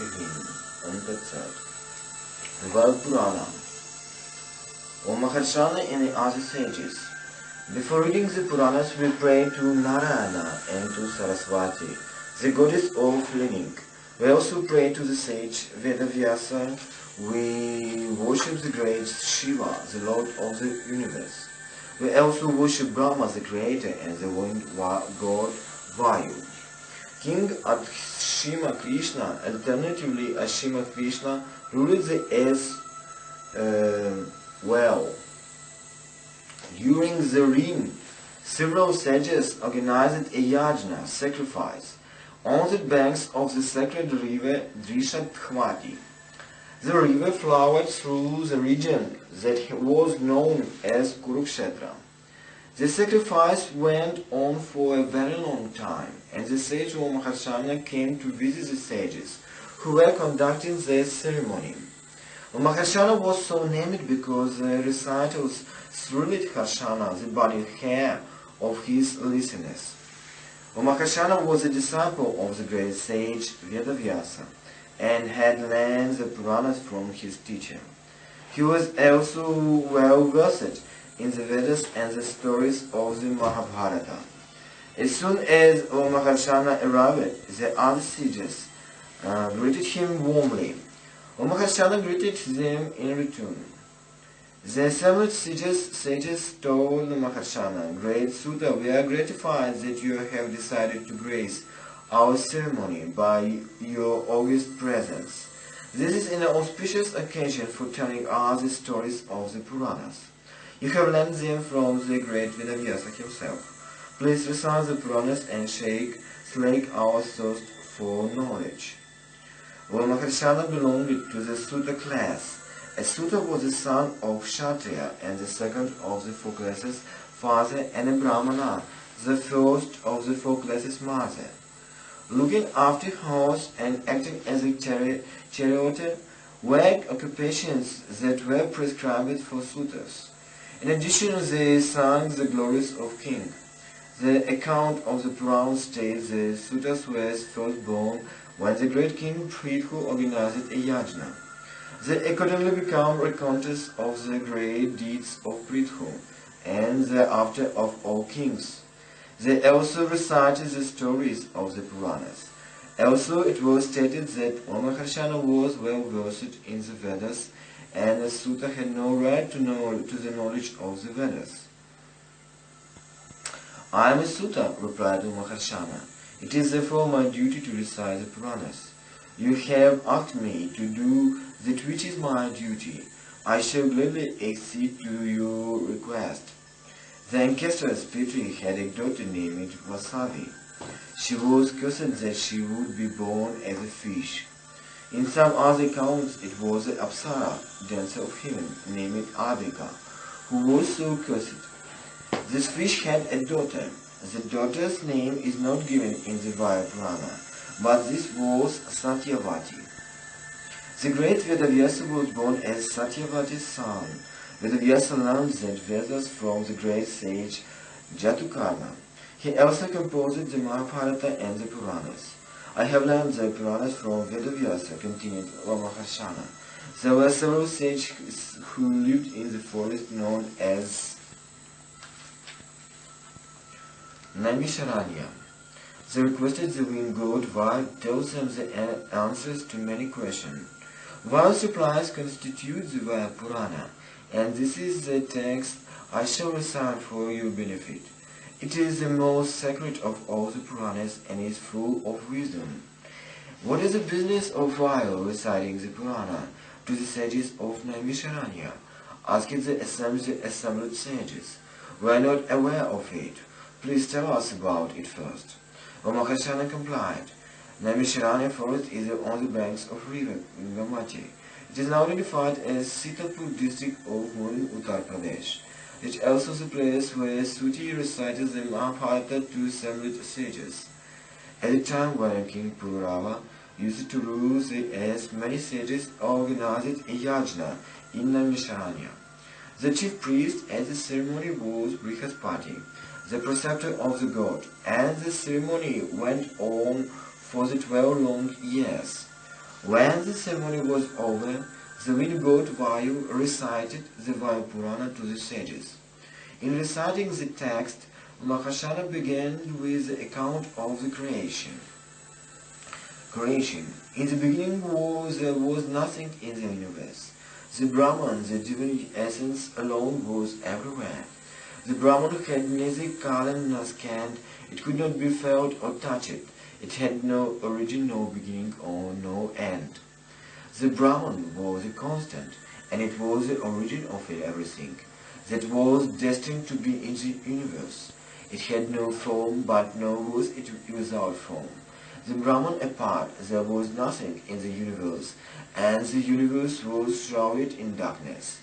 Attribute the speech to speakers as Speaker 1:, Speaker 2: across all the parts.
Speaker 1: Om Tatsat. Vayu Purana. O Maharshana and the other sages. Before reading the Puranas, we pray to Narayana and to Saraswati, the goddess of living. We also pray to the sage Vedavyasa. We worship the great Shiva, the Lord of the universe. We also worship Brahma, the creator, and the wind god Vayu. King Ashima Krishna, alternatively Ashima Krishna, ruled the earth well. During the reign, several sages organized a yajna, sacrifice, on the banks of the sacred river Drishathwati. The river flowed through the region that was known as Kurukshetra. The sacrifice went on for a very long time, and the sage of Maharshana came to visit the sages who were conducting the ceremony. Maharshana was so named because the recitals thrilled Harshana, the body hair of his listeners. Maharshana was a disciple of the great sage Vedavyasa and had learned the Puranas from his teacher. He was also well versed in the Vedas and the stories of the Mahabharata. As soon as Maharshana arrived, the other sages greeted him warmly. Maharshana greeted them in return. The assembled sages told Maharshana, "Great Sutta, we are gratified that you have decided to grace our ceremony by your august presence. This is an auspicious occasion for telling us the stories of the Puranas. You have learned them from the great Vedavyasa himself. Please recite the Puranas and slake our thirst for knowledge." Well, Maharshana belonged to the Sutta class. A Sutta was the son of Kshatriya and the second of the four classes father, and a Brahmana, the first of the four classes mother. Looking after horse and acting as a charioteer were occupations that were prescribed for Suttas. In addition, they sang the glories of king. The account of the Purana states the Suttas were first born when the great king Prithu organized a yajna. They accordingly become raconteurs of the great deeds of Prithu and thereafter of all kings. They also recited the stories of the Puranas. Also, it was stated that Maharshana was well versed in the Vedas, and the Sutta had no right to the knowledge of the Vedas. "I am a Sutta," replied Maharshana. "It is therefore my duty to recite the Puranas. You have asked me to do that which is my duty. I shall gladly accede to your request." The ancestress Pitri had a daughter named Vasavi. She was cursed that she would be born as a fish. In some other accounts, it was the Apsara, dancer of heaven, named Adinatha, who was so cursed. This fish had a daughter. The daughter's name is not given in the Vayu Purana, but this was Satyavati. The great Vedavyasa was born as Satyavati's son. Vedavyasa learned the Vedas from the great sage Jatukarna. He also composed the Mahabharata and the Puranas. "I have learned the Puranas from Vedavyasa," continued Maharshana. "There were several sages who lived in the forest known as Naimisharanya. They requested the wind god Vayu tells them the answers to many questions. Vayu supplies constitute the Vayu Purana, and this is the text I shall recite for your benefit. It is the most sacred of all the Puranas and is full of wisdom. What is the business of Vayu reciting the Purana to the sages of Naimisharanya? Asked the assembled sages. We are not aware of it. Please tell us about it first." Maharshana complied. Naimisharanya forest is on the banks of river Gomati. It is now identified as Sitapur district of modern Uttar Pradesh. It is also the place where Suti recited the Mahabharata to assembled sages. At the time when King Purava used to rule the earth, many sages organized a yajna in Naimisharanya. The chief priest at the ceremony was Brihaspati, the preceptor of the god, and the ceremony went on for the 12 long years. When the ceremony was over, the wind god Vayu recited the Vayu Purana to the sages. In reciting the text, Mahashana began with the account of the creation. In the beginning there was nothing in the universe. The Brahman, the divine essence alone, was everywhere. The Brahman had neither color nor scan, it could not be felt or touched. It had no origin, no beginning, or no end. The Brahman was a constant, and it was the origin of everything that was destined to be in the universe. It had no form, but nor was it without form. The Brahman apart, there was nothing in the universe, and the universe was shrouded in darkness.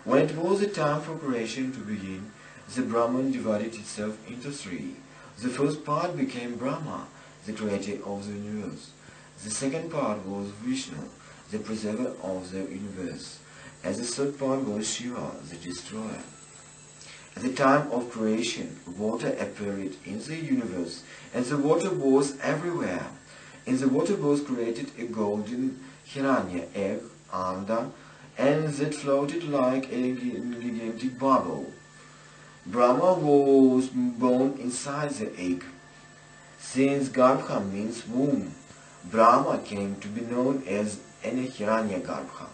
Speaker 1: When it was the time for creation to begin, the Brahman divided itself into three. The first part became Brahma, the creator of the universe. The second part was Vishnu, the preserver of the universe. And the third part was Shiva, the destroyer. At the time of creation, water appeared in the universe, and the water was everywhere. In the water was created a golden Hiranya egg, Anda, and that floated like a gigantic bubble. Brahma was born inside the egg. Since Garbha means womb, Brahma came to be known as an Hiranya Garbha.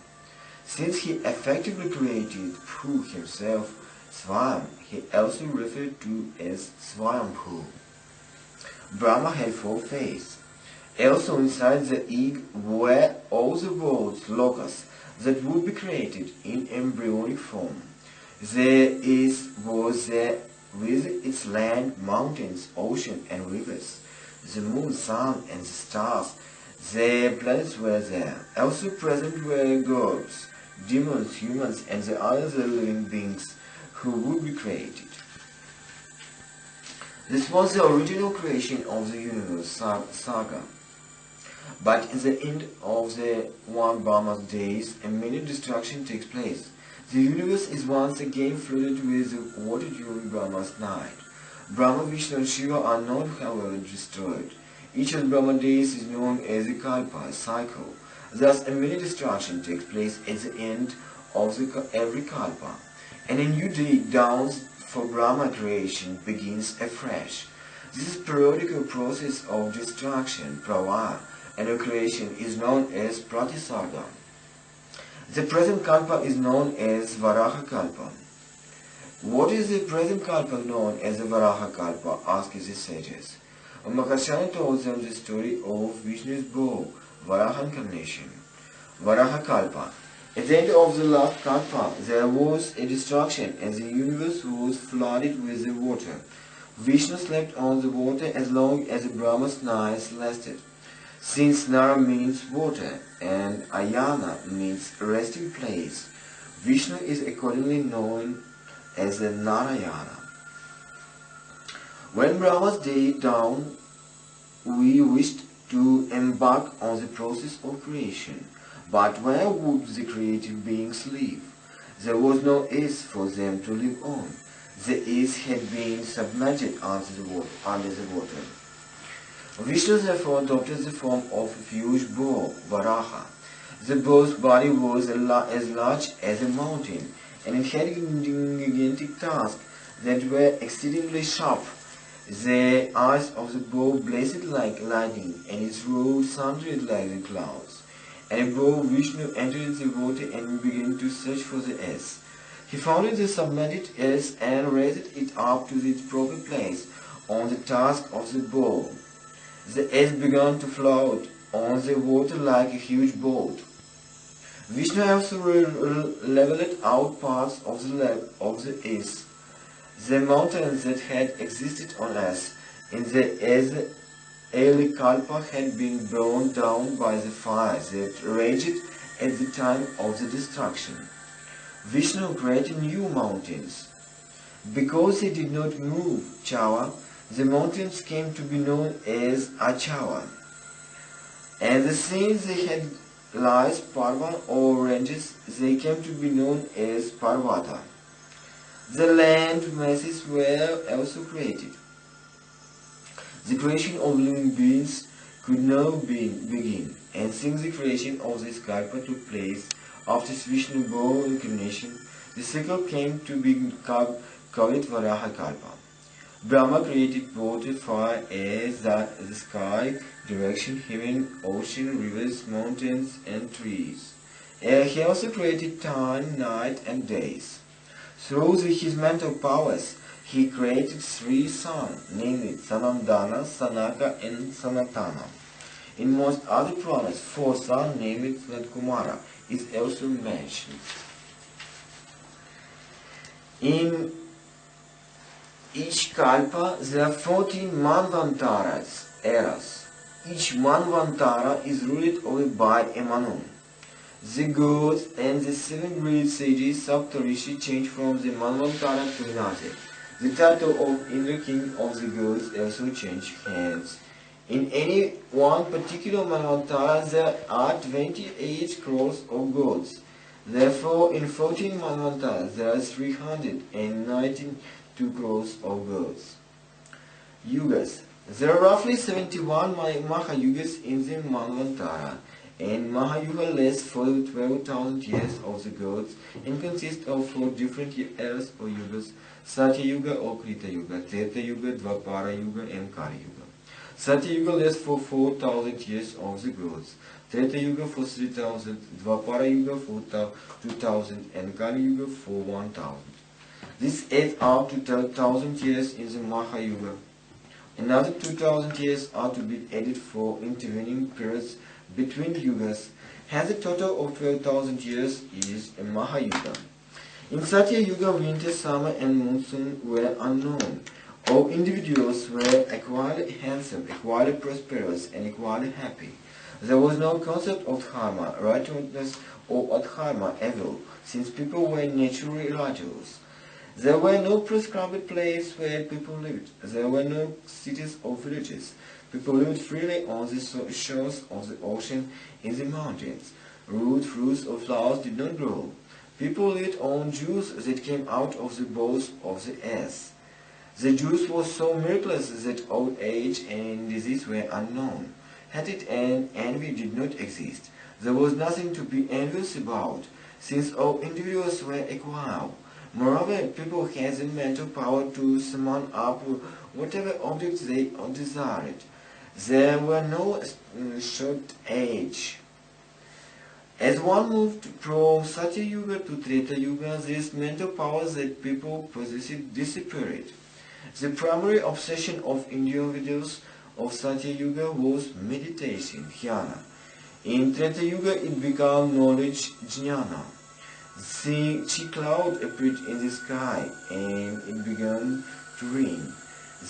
Speaker 1: Since he effectively created through himself Swayam, he also referred to as Swayambhu. Brahma had 4 faces. Also inside the egg were all the worlds, lokas, that would be created in embryonic form. There was there with its land, mountains, ocean and rivers, the moon, sun and the stars. The planets were there. Also present were gods, demons, humans and the other living beings who would be created. This was the original creation of the universe saga. But in the end of the one Brahma's days, a minute destruction takes place. The universe is once again flooded with water during Brahma's night. Brahma, Vishnu and Shiva are not, however, destroyed. Each of Brahma days is known as a kalpa, a cycle. Thus, a mini destruction takes place at the end of every kalpa, and a new day dawns for Brahma creation begins afresh. This periodical process of destruction, pravaya, and creation is known as pratisarga. The present kalpa is known as Varaha kalpa. What is the present kalpa known as the Varaha kalpa? Asked the sages. Mahashana told them the story of Vishnu's bow, Varaha incarnation. Varaha kalpa. At the end of the last kalpa, there was a destruction and the universe was flooded with the water. Vishnu slept on the water as long as the Brahma's nights lasted. Since Nara means water and Ayana means resting place, Vishnu is accordingly known as the Narayana. When Brahma's day dawned, we wished to embark on the process of creation. But where would the created beings live? There was no earth for them to live on. The earth had been submerged under the water. Vishnu therefore adopted the form of a huge bow, Varaha. The bow's body was as large as a mountain, and it had gigantic tusks that were exceedingly sharp. The eyes of the bow blazed like lightning, and its rods thundered like the clouds. And above Vishnu entered the water and began to search for the earth. He found the submerged earth and raised it up to its proper place on the tusk of the bow. The earth began to float on the water like a huge boat. Vishnu also leveled out parts of the earth. The mountains that had existed on earth in the early kalpa had been burned down by the fire that raged at the time of the destruction. Vishnu created new mountains. Because he did not move Chava, the mountains came to be known as Achava. And the since they had lies, Parva or ranges, they came to be known as Parvata. The land masses were also created. The creation of living beings could now begin, and since the creation of this kalpa took place after Vishnu bore incarnation, the cycle came to be called Varaha Kalpa. Brahma created water, fire, air, the sky, direction, heaven, ocean, rivers, mountains, and trees. He also created time, night, and days. Through his mental powers, he created three sons, namely Sanandana, Sanaka, and Sanatana. In most other Puranas, four sons, named Sanatkumara, is also mentioned. In each kalpa, there are 14 manvantaras, eras. Each manvantara is ruled over by a manu. The gods and the seven great sages Saptarishi change from the manvantara to another. The title of Indra, king of the gods, also change hands. In any one particular manvantara, there are 28 crores of gods. Therefore, in 14 manvantaras, there are 392 crores of gods. Yugas. There are roughly 71 Mahayugas in the manvantara, and Mahayuga lasts for 12,000 years of the gods and consists of 4 different eras or yugas: Satya Yuga or Krita Yuga, Treta Yuga, Dvapara Yuga, and Kali Yuga. Satya Yuga lasts for 4,000 years of the gods, Treta Yuga for 3,000, Dvapara Yuga for 2,000, and Kali Yuga for 1,000. This adds up to 12,000 years in the Mahayuga. Another 2,000 years are to be added for intervening periods between yugas. Hence a total of 12,000 years is a Mahayuga. In Satya Yuga, winter, summer, and monsoon were unknown. All individuals were equally handsome, equally prosperous, and equally happy. There was no concept of dharma, righteousness, or adharma, evil, since people were naturally righteous. There were no prescribed places where people lived. There were no cities or villages. People lived freely on the shores of the ocean, in the mountains. Root, fruits, or flowers did not grow. People lived on juice that came out of the bowls of the ass. The juice was so miraculous that old age and disease were unknown. Hatred and envy did not exist. There was nothing to be envious about, since all individuals were equal. Moreover, people had the mental power to summon up whatever objects they desired. There were no short age. As one moved from Satya Yuga to Treta Yuga, these mental powers that people possessed disappeared. The primary obsession of individuals of Satya Yuga was meditation, jnana. In Treta Yuga it became knowledge, jnana. The cloud appeared in the sky and it began to rain.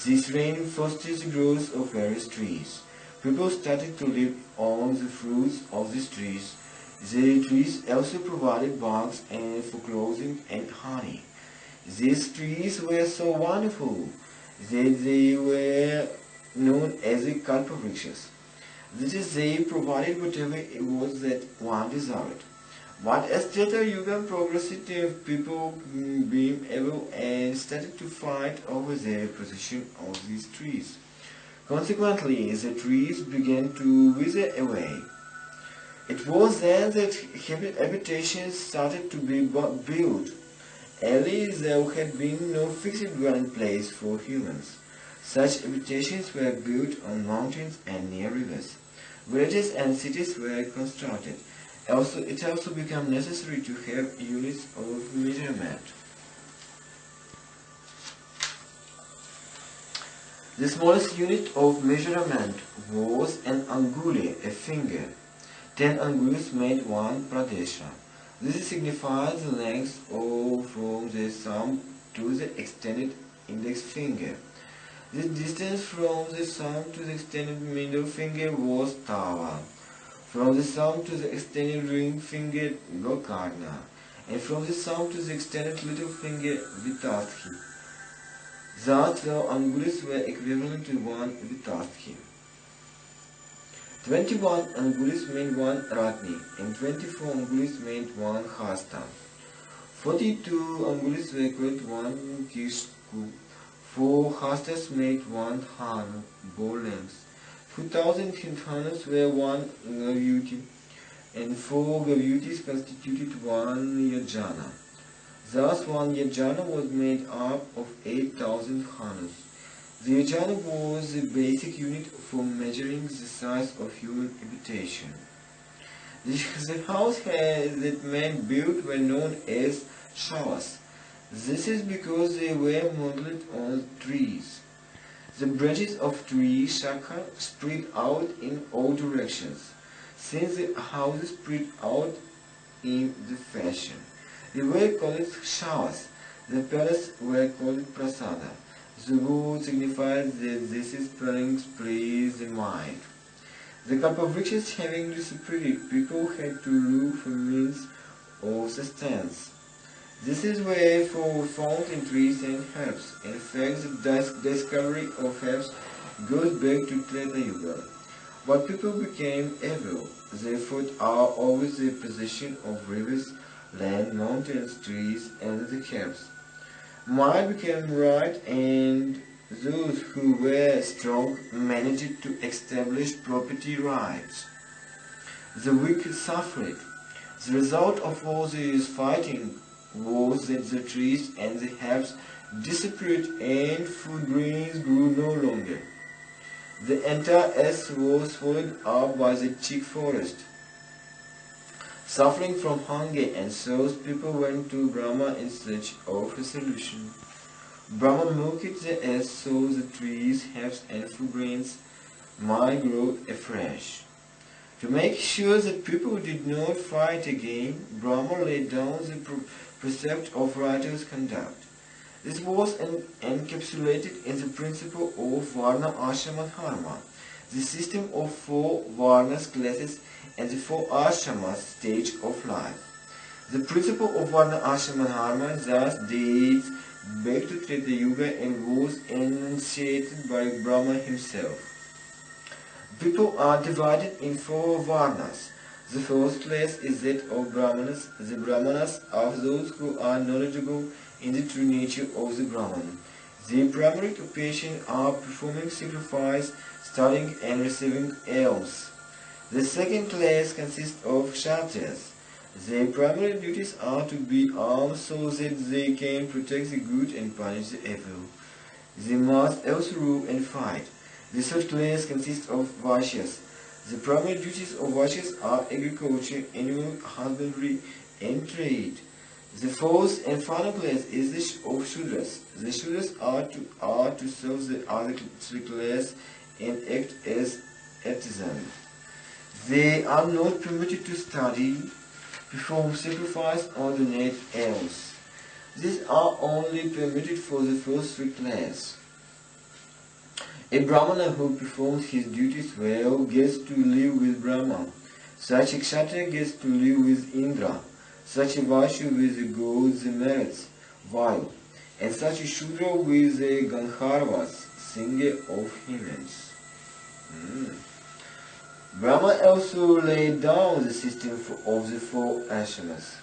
Speaker 1: This rain fostered the growth of various trees. People started to live on the fruits of these trees. The trees also provided barks and for clothing and honey. These trees were so wonderful that they were known as the kalpavrikshas. That is, they provided whatever it was that one desired. But as Treta Yuga progressed, people became evil and started to fight over the possession of these trees. Consequently, the trees began to wither away. It was then that habitations started to be built. Early there had been no fixed dwelling place for humans. Such habitations were built on mountains and near rivers. Villages and cities were constructed. It also became necessary to have units of measurement. The smallest unit of measurement was an anguli, a finger. 10 angulis made 1 pradesha. This signifies the length from the thumb to the extended index finger. The distance from the thumb to the extended middle finger was tava. From the thumb to the extended ring finger, Gokarna, and from the thumb to the extended little finger, Vitasthi. Thus 12 angulis were equivalent to 1 Vitasthi. 21 angulis meant 1 Ratni, and 24 angulis meant 1 Hasta. 42 angulis were equal to 1 Kishku. 4 Hastas made 1 Han, bow length. 2,000 Khintanas were one Gavyuti, and 4 Gavyutis constituted one Yajana. Thus, one Yajana was made up of 8,000 khanas. The Yajana was the basic unit for measuring the size of human habitation. The houses that men built were known as showers. This is because they were modeled on trees. The branches of trees shakha spread out in all directions, since the houses spread out in the fashion. They were called showers. The palace were called prasada. The word signifies that this is spellings please the mind. The kalpavrikshas having disappeared, people had to look for means of sustenance. This is where we found in trees and herbs. In fact, the discovery of herbs goes back to Treta Yuga. But people became evil. They fought over the possession of rivers, land, mountains, trees, and the herbs. Might became right, and those who were strong managed to establish property rights. The weak suffered. The result of all this fighting was that the trees and the herbs disappeared and food grains grew no longer. The entire earth was swallowed up by the thick forest. Suffering from hunger and thirst, people went to Brahma in search of a solution. Brahma milked the earth so the trees, herbs and food grains might grow afresh. To make sure that people did not fight again, Brahma laid down the precept of righteous conduct. This was encapsulated in the principle of Varna, Ashrama, Dharma, the system of 4 Varnas classes and the 4 Ashramas stage of life. The principle of Varna, Ashrama, Dharma thus dates back to Treta Yuga and was enunciated by Brahma himself. People are divided in 4 Varnas. The first class is that of Brahmanas. The Brahmanas are those who are knowledgeable in the true nature of the Brahman. Their primary occupation are performing sacrifice, studying and receiving alms. The second class consists of Kshatriyas. Their primary duties are to be armed so that they can protect the good and punish the evil. They must also rule and fight. The third class consists of Vaishyas. The primary duties of Vaishyas are agriculture, animal husbandry, and trade. The fourth and final class is of Shudras. The Shudras are to serve the other 3 classes and act as artisans. They are not permitted to study, perform sacrifice, or donate alms. These are only permitted for the first 3 classes. A Brahmana who performs his duties well gets to live with Brahma. Such a Kshatriya gets to live with Indra. Such a Vaishya with the gods and merits, Vayu. And such a Shudra with the Gandharvas, singer of hymns. Brahma also laid down the system of the 4 ashramas.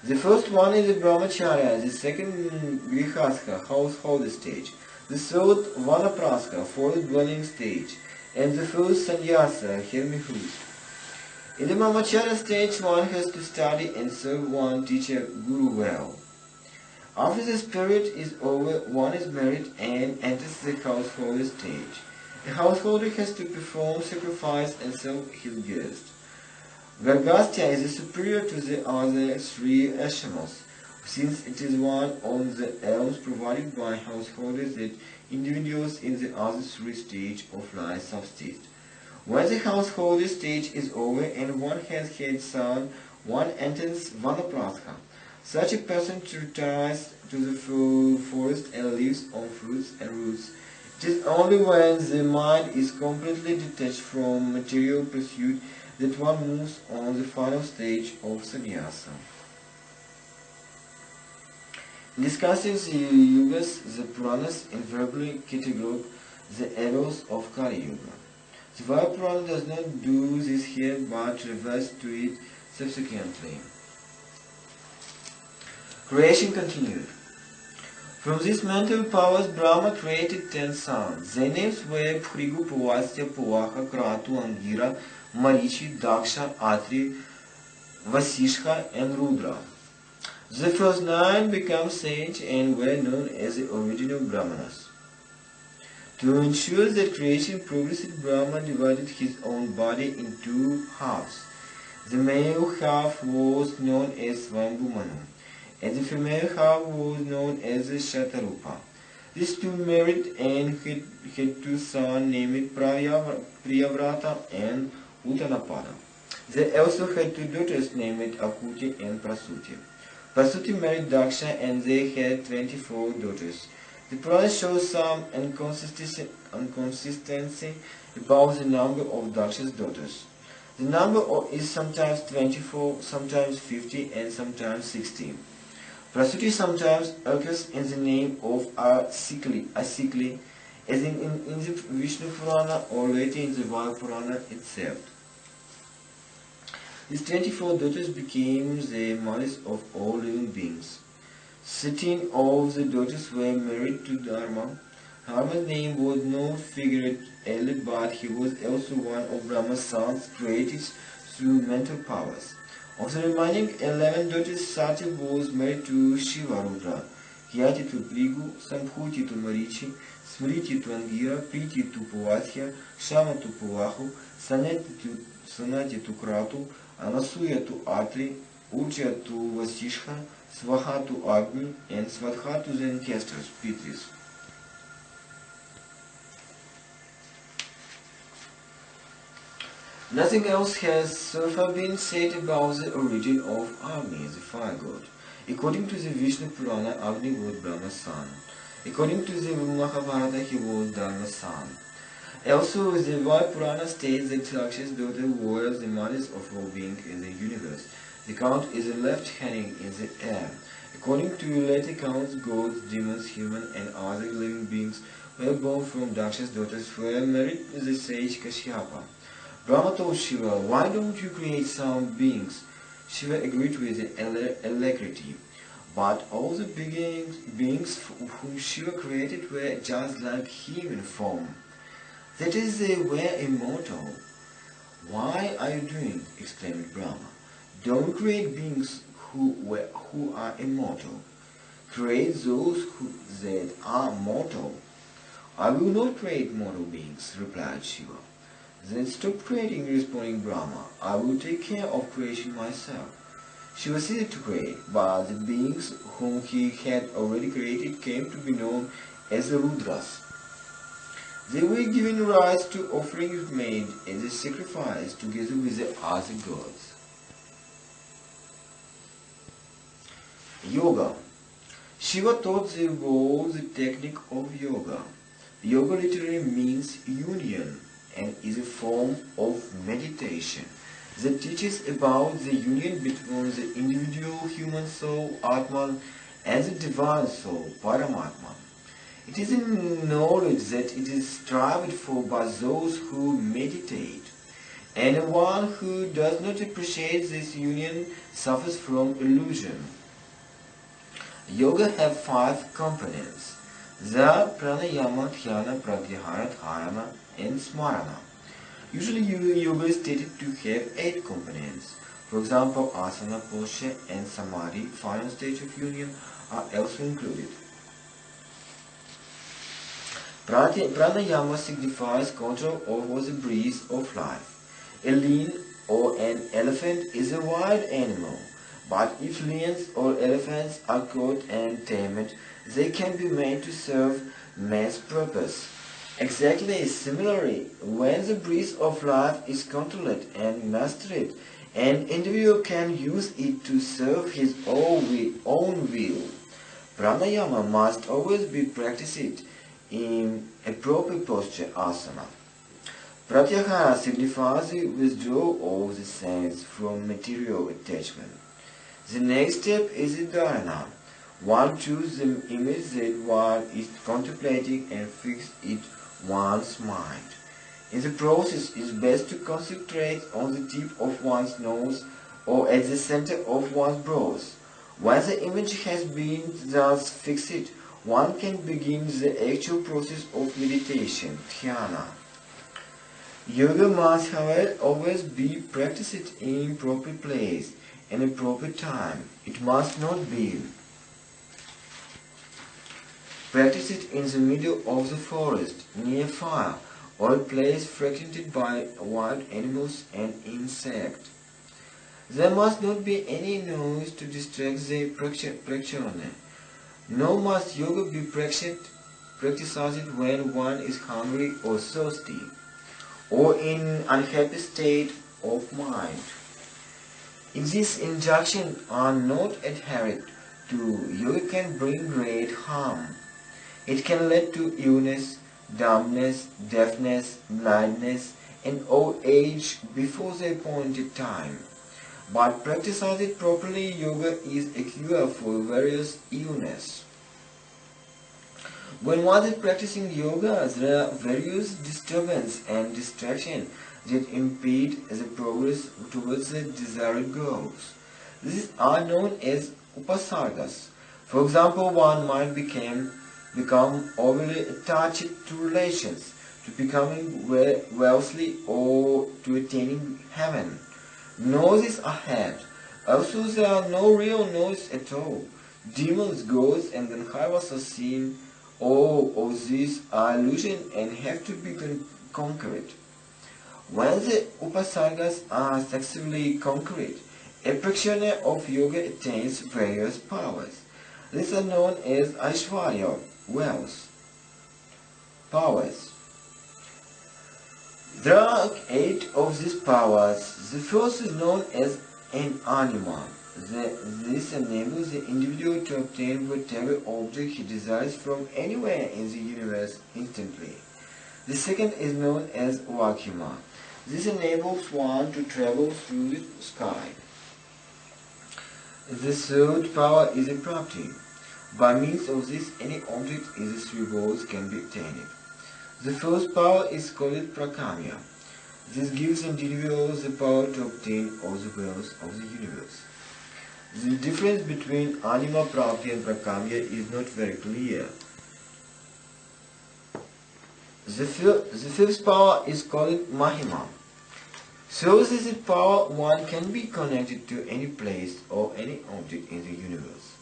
Speaker 1: The first one is the Brahmacharya, the second Grihastha, household stage, the third Vanaprastha, forest dwelling stage, and the first Sannyasa, hermithood. In the Brahmacharya stage, one has to study and serve one teacher, Guru, well. After this period is over, one is married and enters the householder stage. A householder has to perform sacrifice and serve his guest. Gargastya is superior to the other 3 ashramas, since it is one of the alms provided by householders that individuals in the other 3 stages of life subsist. When the householder stage is over and one has had son, one enters Vanaprastha. Such a person retires to the forest and lives on fruits and roots. It is only when the mind is completely detached from material pursuit that one moves on the final stage of sannyasa. In discussing the yugas, the Puranas invariably categorize the eras of Kali Yuga. The Vayu Purana does not do this here but refers to it subsequently. Creation continued. From these mental powers, Brahma created 10 sons. Their names were Phrigu, Purvasya, Puvaha, Kratu, Angira, Marichi, Daksha, Atri, Vasishka, and Rudra. The first 9 became saints and were known as the original Brahmanas. To ensure that creation progressed, Brahma divided his own body in 2 halves. The male half was known as Svambhu Manu, and the female half was known as the Shatarupa. These 2 married and had 2 sons named Priyavrata and Uttanapada. They also had 2 daughters named Akuti and Prasuti. Prasuti married Daksha and they had 24 daughters. The Purana shows some inconsistency about the number of Daksha's daughters. The number is sometimes 24, sometimes 50, and sometimes 16. Prasuti sometimes occurs in the name of Asikli, as in the Vishnu Purana or later in the Vayu Purana itself. These 24 daughters became the mothers of all living beings. 13 of the daughters were married to Dharma. Dharma's name was not figured early, but he was also one of Brahma's sons created through mental powers. Of the remaining 11 daughters, Sati was married to Shiva Rudra, Hyati to Prigu, Sambhuti to Marichi, Smriti to Angira, Priti to Puvasya, Shama to Puvahu, Sanati to Kratu, Anasuya to Atri, Ujja to Vasishka, Svaha to Agni, and Svadha to the ancestors, Pitris. Nothing else has so far been said about the origin of Agni, the fire god. According to the Vishnu Purana, Agni was Brahma's son. According to the Mahabharata, he was Dharma's son. Also, the Vayu Purana states that Sakshi's daughter was the mothers of all beings in the universe. The count is left hanging in the air. According to later counts, gods, demons, human, and other living beings were born from Daksha's daughters who were married to the sage Kashyapa. Brahma told Shiva, "Why don't you create some beings?" Shiva agreed with alacrity. But all the beings whom Shiva created were just like him in form. That is, they were immortal. "Why are you doing?" exclaimed Brahma. "Don't create beings who are immortal. Create those that are mortal." "I will not create mortal beings," replied Shiva. "Then stop creating," responded Brahma. "I will take care of creation myself." Shiva ceased to create, but the beings whom he had already created came to be known as the Rudras. They were given rise to offerings made as a sacrifice together with the other gods. Yoga. Shiva taught the world the technique of yoga. Yoga literally means union and is a form of meditation that teaches about the union between the individual human soul, Atman, and the divine soul, Paramatma. It is a knowledge that it is strived for by those who meditate, and one who does not appreciate this union suffers from illusion. Yoga have 5 components: the pranayama, dhyana, pratyahara, dharana, and smarana. Usually yoga is stated to have 8 components. For example, asana, posture, and samadhi, final stage of union, are also included. Pranayama signifies control over the breeze of life. A lean or an elephant is a wild animal, but if lions or elephants are caught and tamed, they can be made to serve man's purpose. Exactly similarly, when the breeze of life is controlled and mastered, an individual can use it to serve his own will. Pranayama must always be practiced in a proper posture, asana. Pratyahara signifies the withdrawal of the sense from material attachment. The next step is the dharana. One chooses the image that one is contemplating and fix it one's mind. In the process, it is best to concentrate on the tip of one's nose or at the center of one's brows. Once the image has been thus fixed, one can begin the actual process of meditation, dhyana. Yoga must, however, always be practiced in proper place and a proper time. It must not be practiced in the middle of the forest, near fire, or a place frequented by wild animals and insects. There must not be any noise to distract the practitioner. Nor must yoga be practiced when one is hungry or thirsty, or in unhappy state of mind. If these injunctions are not adhered to, yoga can bring great harm. It can lead to illness, dumbness, deafness, blindness, and old age before the appointed time. But practiced properly, yoga is a cure for various illnesses. When one is practicing yoga, there are various disturbances and distractions that impede the progress towards the desired goals. These are known as upasargas. For example, one might become overly attached to relations, to becoming wealthy, or to attaining heaven. Noises ahead. Also, there are no real noises at all. Demons, ghosts, and Gandharvas are seen. All of these are illusions and have to be conquered. When the upasargas are successfully conquered, a practitioner of yoga attains various powers. These are known as Aishvarya, wealth, powers. There are 8 of these powers. The first is known as an anima. This enables the individual to obtain whatever object he desires from anywhere in the universe instantly. The second is known as vakima. This enables one to travel through the sky. The third power is a prapti. By means of this, any object in the 3 worlds can be obtained. The first power is called prakamya. This gives individuals the power to obtain all the wealth of the universe. The difference between anima, prapti and prakamya is not very clear. The fifth power is called mahima. So this is power one can be connected to any place or any object in the universe.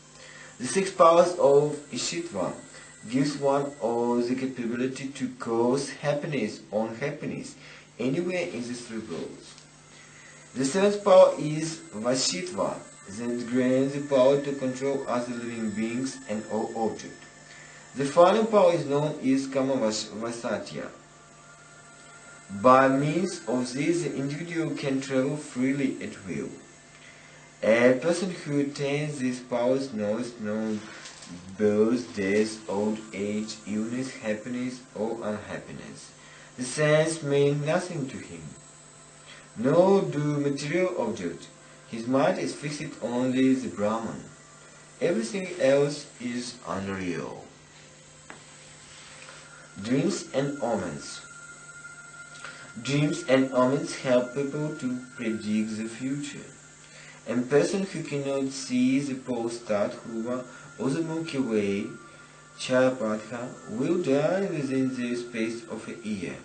Speaker 1: The 6 powers of Ishitva gives one all the capability to cause happiness or unhappiness anywhere in the 3 worlds. The 7th power is Vashitva, that grants the power to control other living beings and all objects. The final power is known as Kamavasatya. By means of this, the individual can travel freely at will. A person who attains these powers knows no birth, death, old age, illness, happiness, or unhappiness. The sense means nothing to him. Nor do material objects. His mind is fixed only the Brahman. Everything else is unreal. Dreams and omens. Dreams and omens help people to predict the future. A person who cannot see the pole star Dhruva or the Milky Way, Chayapatha, will die within the space of a year.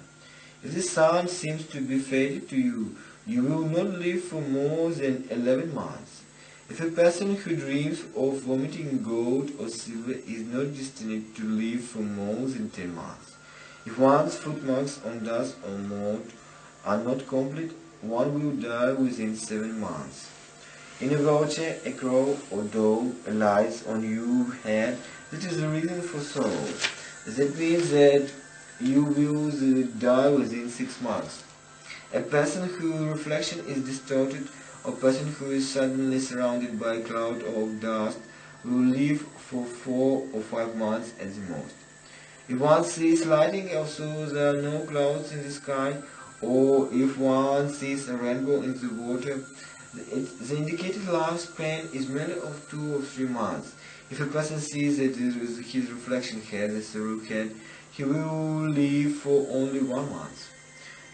Speaker 1: If the sun seems to be fated to you, you will not live for more than 11 months. If a person who dreams of vomiting gold or silver is not destined to live for more than 10 months. If one's footmarks on dust or mold are not complete, one will die within 7 months. In a vulture, a crow or dog alights on your head, that is the reason for sorrow. That means that you will die within 6 months. A person whose reflection is distorted, or person who is suddenly surrounded by a cloud of dust, will live for 4 or 5 months at the most. If one sees lightning, also there are no clouds in the sky, or if one sees a rainbow in the water, the indicated lifespan is merely of 2 or 3 months. If a person sees that his reflection has a several head, he will live for only 1 month.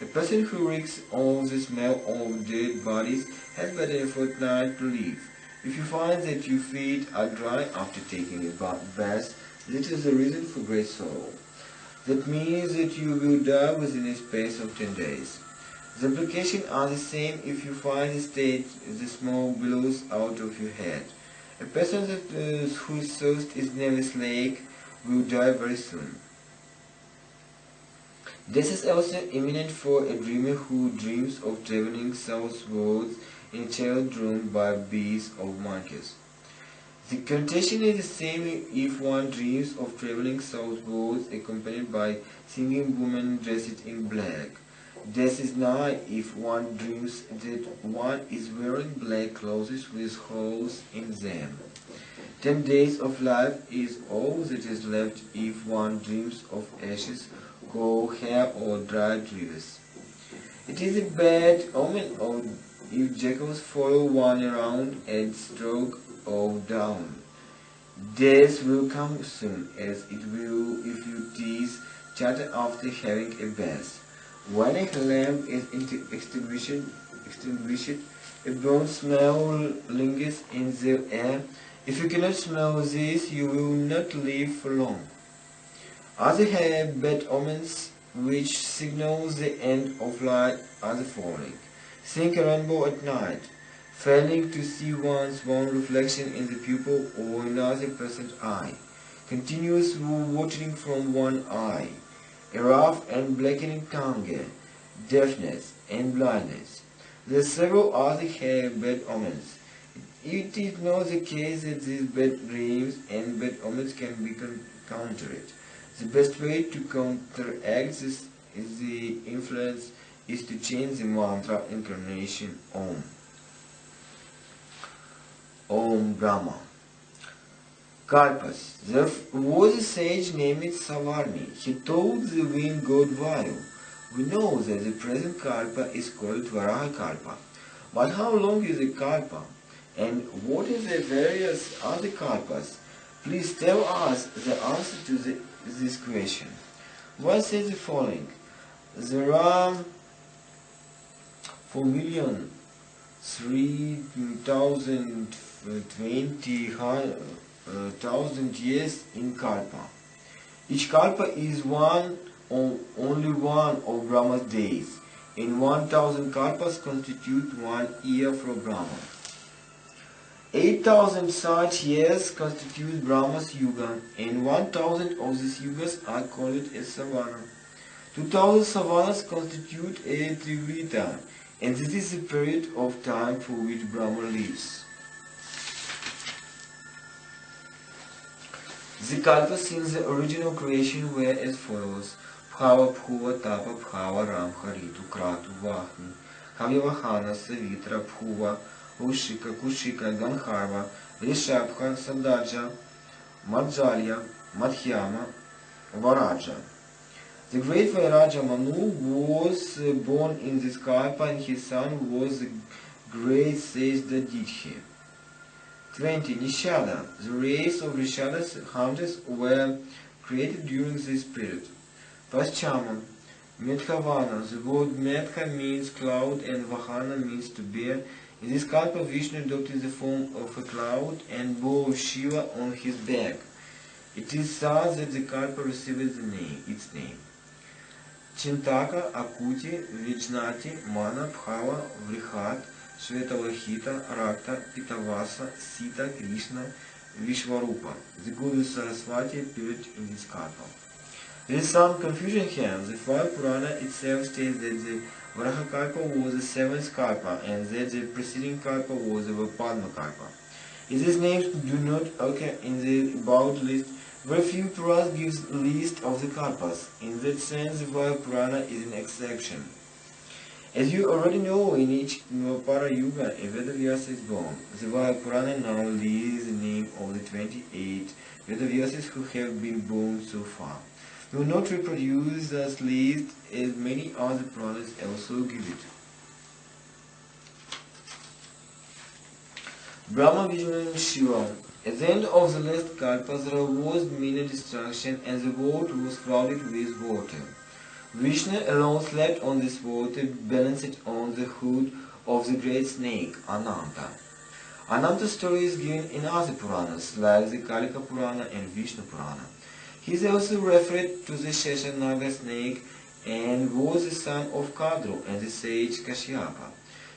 Speaker 1: A person who reeks on the smell of dead bodies has but a fortnight to live. If you find that your feet are dry after taking a bath, This is the reason for great sorrow. That means that you will die within a space of 10 days. The implications are the same if you find a state the smoke billows out of your head. A person whose thirst is never slaked will die very soon. This is also imminent for a dreamer who dreams of traveling southwards in a chariot drawn by beasts of monkeys. The connotation is the same if one dreams of traveling southwards accompanied by singing women dressed in black. Death is nigh if one dreams that one is wearing black clothes with holes in them. 10 days of life is all that is left if one dreams of ashes, gold hair or dried rivers. It is a bad omen if jackals follow one around and stroke of down. Death will come soon, as it will if you tease chatter after having a bath. When a lamp is extinguished, a burnt smell lingers in the air. If you cannot smell this, you will not live for long. Other bad omens which signal the end of life are the following. Seeing a rainbow at night, failing to see one's own reflection in the pupil or another person's eye, continuous watering from one eye, a rough and blackening tongue, deafness and blindness. There are several other bad omens. It is not the case that these bad dreams and bad omens can be countered. The best way to counteract this is the influence is to change the mantra incarnation Om. Om Brahma. Kalpas. There was a sage named Savarni. He told the wind god Vayu, we know that the present Kalpa is called Varaha Kalpa. But how long is a Kalpa? And what is the various other Kalpas? Please tell us the answer to this question. One says the following. There are 4,320,000 years in Kalpa. Each Kalpa is only one of Brahma's days, and 1,000 Kalpas constitute 1 year for Brahma. 8,000 such years constitute Brahma's Yuga, and 1,000 of these Yugas are called as Savana. 2,000 Savanas constitute a Trivrita, and this is the period of time for which Brahma lives. The Kalpas in the original creation were as follows: Bhava, Bhuva, Tapa, Bhava, Ramha, Ritu, Kratu, Vahni, Havyavahana, Savitra, Bhuva, Ushika, Kushika, Gandharva, Rishabha, Sadaja, Madhjalya, Madhyama, Varaja. The great Vairaja Manu was born in this Kalpa, and his son was the great sage Daditya. 20. Nishada. The race of Rishadas hunters were created during this period. Paschama. Medhavana. The word Medha means cloud and Vahana means to bear. In this Kalpa, Vishnu adopted the form of a cloud and bore Shiva on his back. It is thus that the Kalpa received its name. Chintaka, Akuti, Vijnati, Mana, Bhava, Vrihat, Shvetavahita, Rakta, Pitavasa, Sita, Krishna, Vishvarupa. The Guru Saraswati appeared in this Kalpa. There is some confusion here. The Vayu Purana itself states that the Varaha Kalpa was the 7th Kalpa and that the preceding Kalpa was the Padma Kalpa. If these names do not occur in the above list, very few Puranas gives list of the Kalpas. In that sense, the Vayu Purana is an exception. As you already know, in each Dvapara Yuga, a Vedavyasa is born. The Vayu Purana now lists the name of the 28 Vedavyasas who have been born so far. We will not reproduce this list as many other Puranas also give it. Brahma, Vishnu and Shiva. At the end of the last Kalpa, there was minor destruction and the world was flooded with water. Vishnu alone slept on this water, balanced on the hood of the great snake, Ananta. Ananta's story is given in other Puranas, like the Kalika Purana and Vishnu Purana. He is also referred to the Sheshanaga snake and was the son of Kadru and the sage Kashyapa.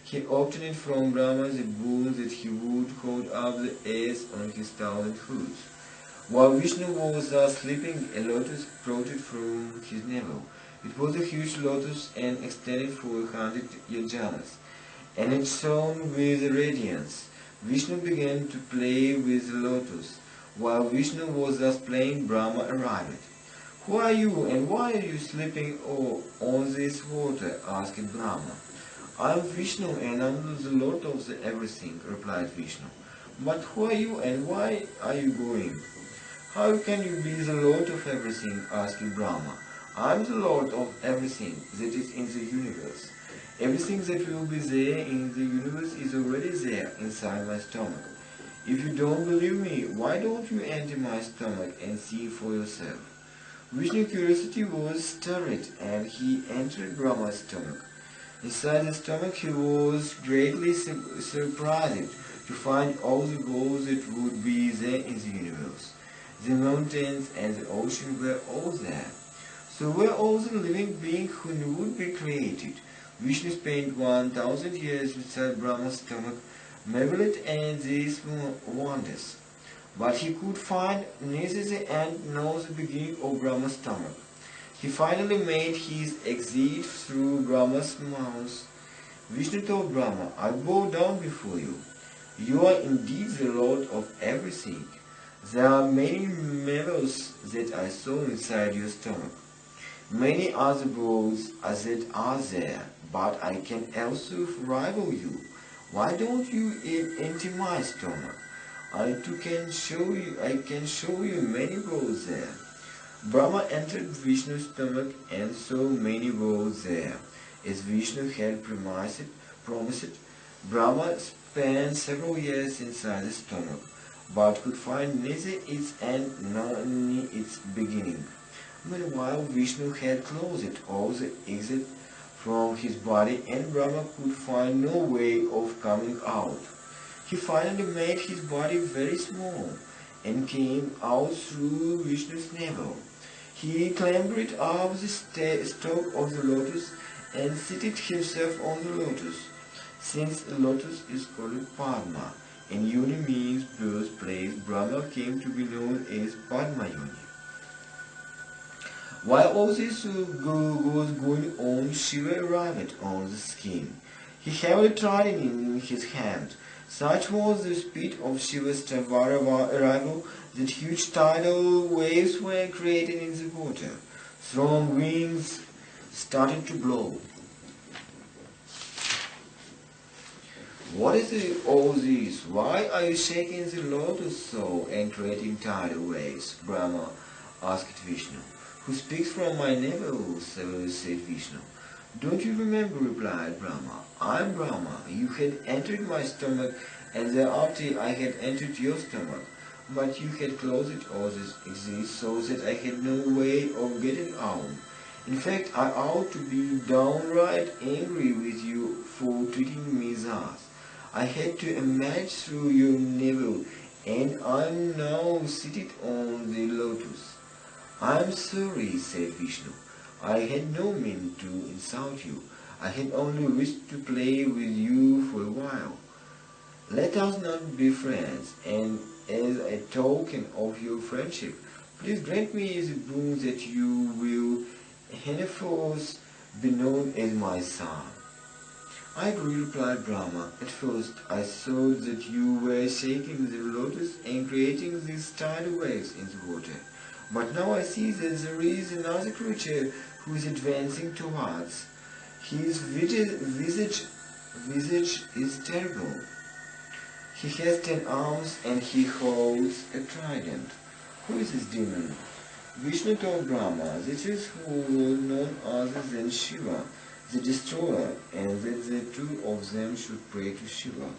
Speaker 1: He obtained from Brahma the boon that he would hold up the earth on his 1,000 hooves. While Vishnu was thus sleeping, a lotus protruded from his navel. It was a huge lotus and extended for 100 yojanas, and it shone with radiance. Vishnu began to play with the lotus. While Vishnu was thus playing, Brahma arrived. "Who are you, and why are you sleeping on this water?" asked Brahma. "I am Vishnu, and I am the Lord of the everything," replied Vishnu. "But who are you, and why are you going?" "How can you be the Lord of everything?" asked Brahma. "I am the Lord of everything that is in the universe. Everything that will be there in the universe is already there inside my stomach. If you don't believe me, why don't you enter my stomach and see for yourself?" Vishnu's curiosity was stirred, and he entered Brahma's stomach. Inside the stomach he was greatly surprised to find all the gold that would be there in the universe. The mountains and the ocean were all there. So were all the living beings who would be created. Vishnu spent 1,000 years inside Brahma's stomach, marveled at these wonders. But he could find neither the end nor the beginning of Brahma's stomach. He finally made his exit through Brahma's mouth. Vishnu told Brahma, "I bow down before you. You are indeed the Lord of everything. There are many marvels that I saw inside your stomach. Many other gods that are there, but I can also rival you. Why don't you enter my stomach? I can show you many gods there." Brahma entered Vishnu's stomach and saw many gods there. As Vishnu had promised, Brahma spent several years inside the stomach, but could find neither its end nor its beginning. Meanwhile, Vishnu had closed all the exit from his body, and Brahma could find no way of coming out. He finally made his body very small and came out through Vishnu's navel. He clambered up the stalk of the lotus and seated himself on the lotus. Since the lotus is called Padma, and Yoni means birthplace, Brahma came to be known as Padma Yoni. While all this was going on, Shiva arrived on the scene. He held a trident in his hand. Such was the speed of Shiva's arrival that huge tidal waves were created in the water. Strong winds started to blow. "What is all this? Why are you shaking the lotus so and creating tidal waves?" Brahma asked Vishnu. "Who speaks from my navel?" said Vishnu. "Don't you remember?" replied Brahma. "I am Brahma. You had entered my stomach, and thereafter I had entered your stomach. But you had closed all this exit so that I had no way of getting out. In fact, I ought to be downright angry with you for treating me thus. I had to emerge through your navel, and I am now seated on the lotus." "I am sorry," said Vishnu. "I had no meaning to insult you. I had only wished to play with you for a while. Let us not be friends, and as a token of your friendship, please grant me the boon that you will henceforth be known as my son." "I agree," replied Brahma. "At first I thought that you were shaking the lotus and creating these tidal waves in the water. But now I see that there is another creature who is advancing towards. His visage is terrible. He has 10 arms and he holds a trident. Who is this demon?" Vishnu told Brahma that this was none other than Shiva, the destroyer, and that the two of them should pray to Shiva.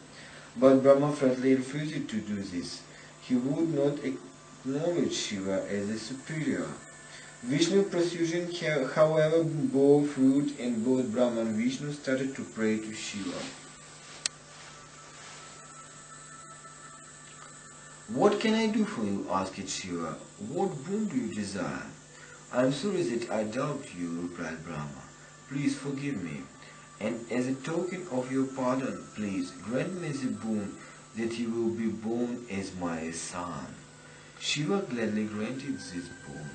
Speaker 1: But Brahma flatly refused to do this. He would not acknowledge Shiva as a superior. Vishnu's persuasion, however, bore fruit, and both Brahma and Vishnu started to pray to Shiva. "What can I do for you?" asked Shiva. "What boon do you desire?" "I am sorry that I doubt you," replied Brahma. "Please forgive me. And as a token of your pardon, please grant me the boon that you will be born as my son." Shiva gladly granted this boon.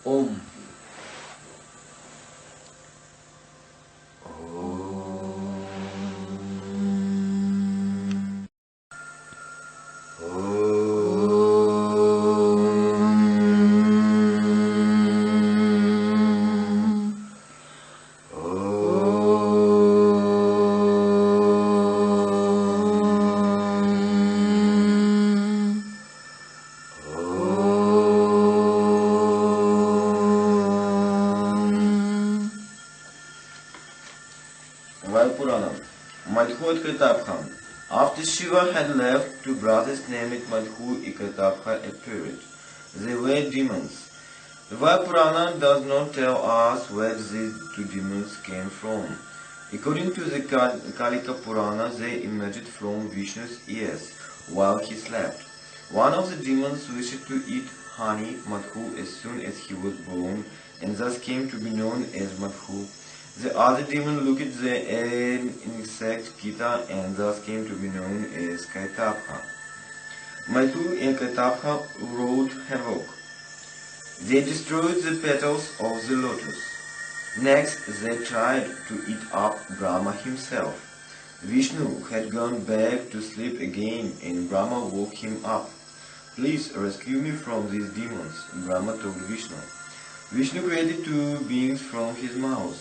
Speaker 1: Om. Vayu Purana. Madhu Kritabha. After Shiva had left, two brothers named Madhu and Kritabha appeared. They were demons. The Vayu Purana does not tell us where these two demons came from. According to the Kalika Purana, they emerged from Vishnu's ears while he slept. One of the demons wished to eat honey, Madhu, as soon as he was born, and thus came to be known as Madhu. The other demon looked at the insect Kita and thus came to be known as Kaitapha. Madhu and Kaitapha wrought havoc. They destroyed the petals of the lotus. Next, they tried to eat up Brahma himself. Vishnu had gone back to sleep again and Brahma woke him up. "Please rescue me from these demons," Brahma told Vishnu. Vishnu created two beings from his mouth.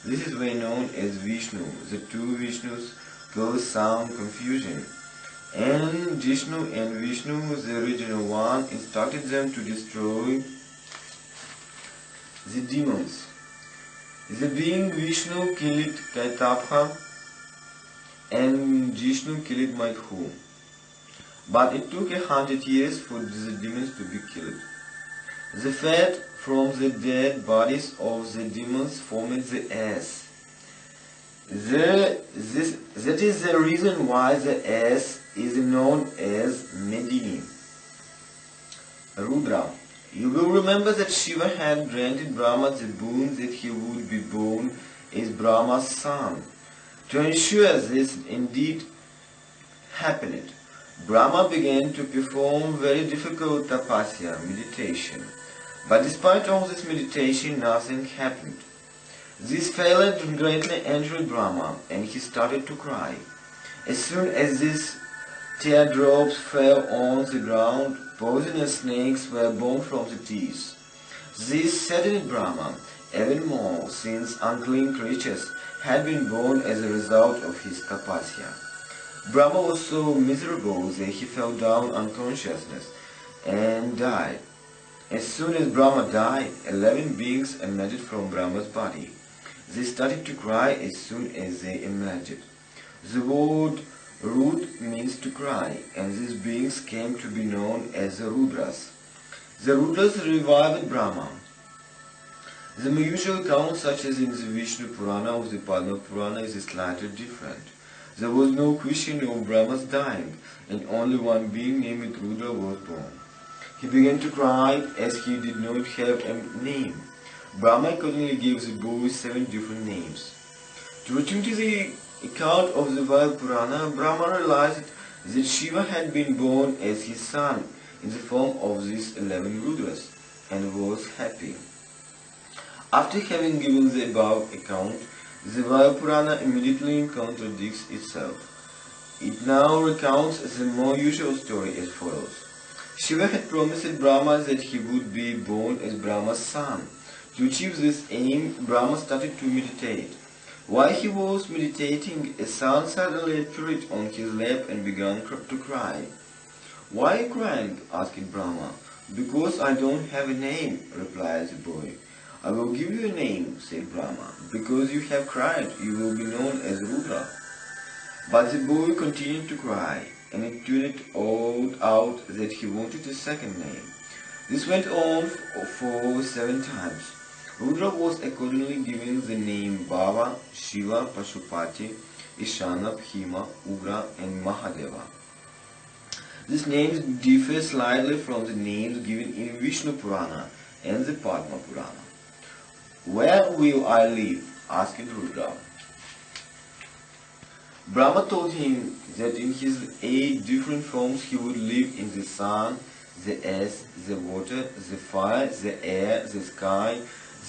Speaker 1: This is well known as Vishnu. The two Vishnus cause some confusion. And Vishnu and Vishnu, the original one, instructed them to destroy the demons. The being Vishnu killed Kaitapha and Vishnu killed Madhu. But it took 100 years for the demons to be killed. The fat from the dead bodies of the demons formed the ass. That is the reason why the ass is known as Medini. Rudra. You will remember that Shiva had granted Brahma the boon that he would be born as Brahma's son. To ensure this indeed happened, Brahma began to perform very difficult tapasya, meditation. But despite all this meditation, nothing happened. This failure greatly angered Brahma, and he started to cry. As soon as these teardrops fell on the ground, poisonous snakes were born from the teeth. This saddened Brahma even more, since unclean creatures had been born as a result of his tapasya. Brahma was so miserable that he fell down unconsciousness and died. As soon as Brahma died, 11 beings emerged from Brahma's body. They started to cry as soon as they emerged. The word Rud means to cry, and these beings came to be known as the Rudras. The Rudras revived Brahma. The usual account, such as in the Vishnu Purana or the Padma Purana, is slightly different. There was no question of Brahma's dying, and only one being named Rudra was born. He began to cry as he did not have a name. Brahma accordingly gave the boy 7 different names. To return to the account of the Vayu Purana, Brahma realized that Shiva had been born as his son in the form of these 11 Rudras and was happy. After having given the above account, the Vayu Purana immediately contradicts itself. It now recounts the more usual story as follows. Shiva had promised Brahma that he would be born as Brahma's son. To achieve this aim, Brahma started to meditate. While he was meditating, a son suddenly appeared on his lap and began to cry. "Why are you crying?" asked Brahma. "Because I don't have a name," replied the boy. "I will give you a name," said Brahma. "Because you have cried, you will be known as Rudra." But the boy continued to cry, and it turned out that he wanted a second name. This went on for 7 times. Rudra was accordingly given the name Baba, Shiva, Pashupati, Ishana, Bhima, Ugra and Mahadeva. These names differ slightly from the names given in Vishnu Purana and the Padma Purana. Where will I live? Asked Rudra. Brahma told him that in his 8 different forms he would live in the sun, the earth, the water, the fire, the air, the sky,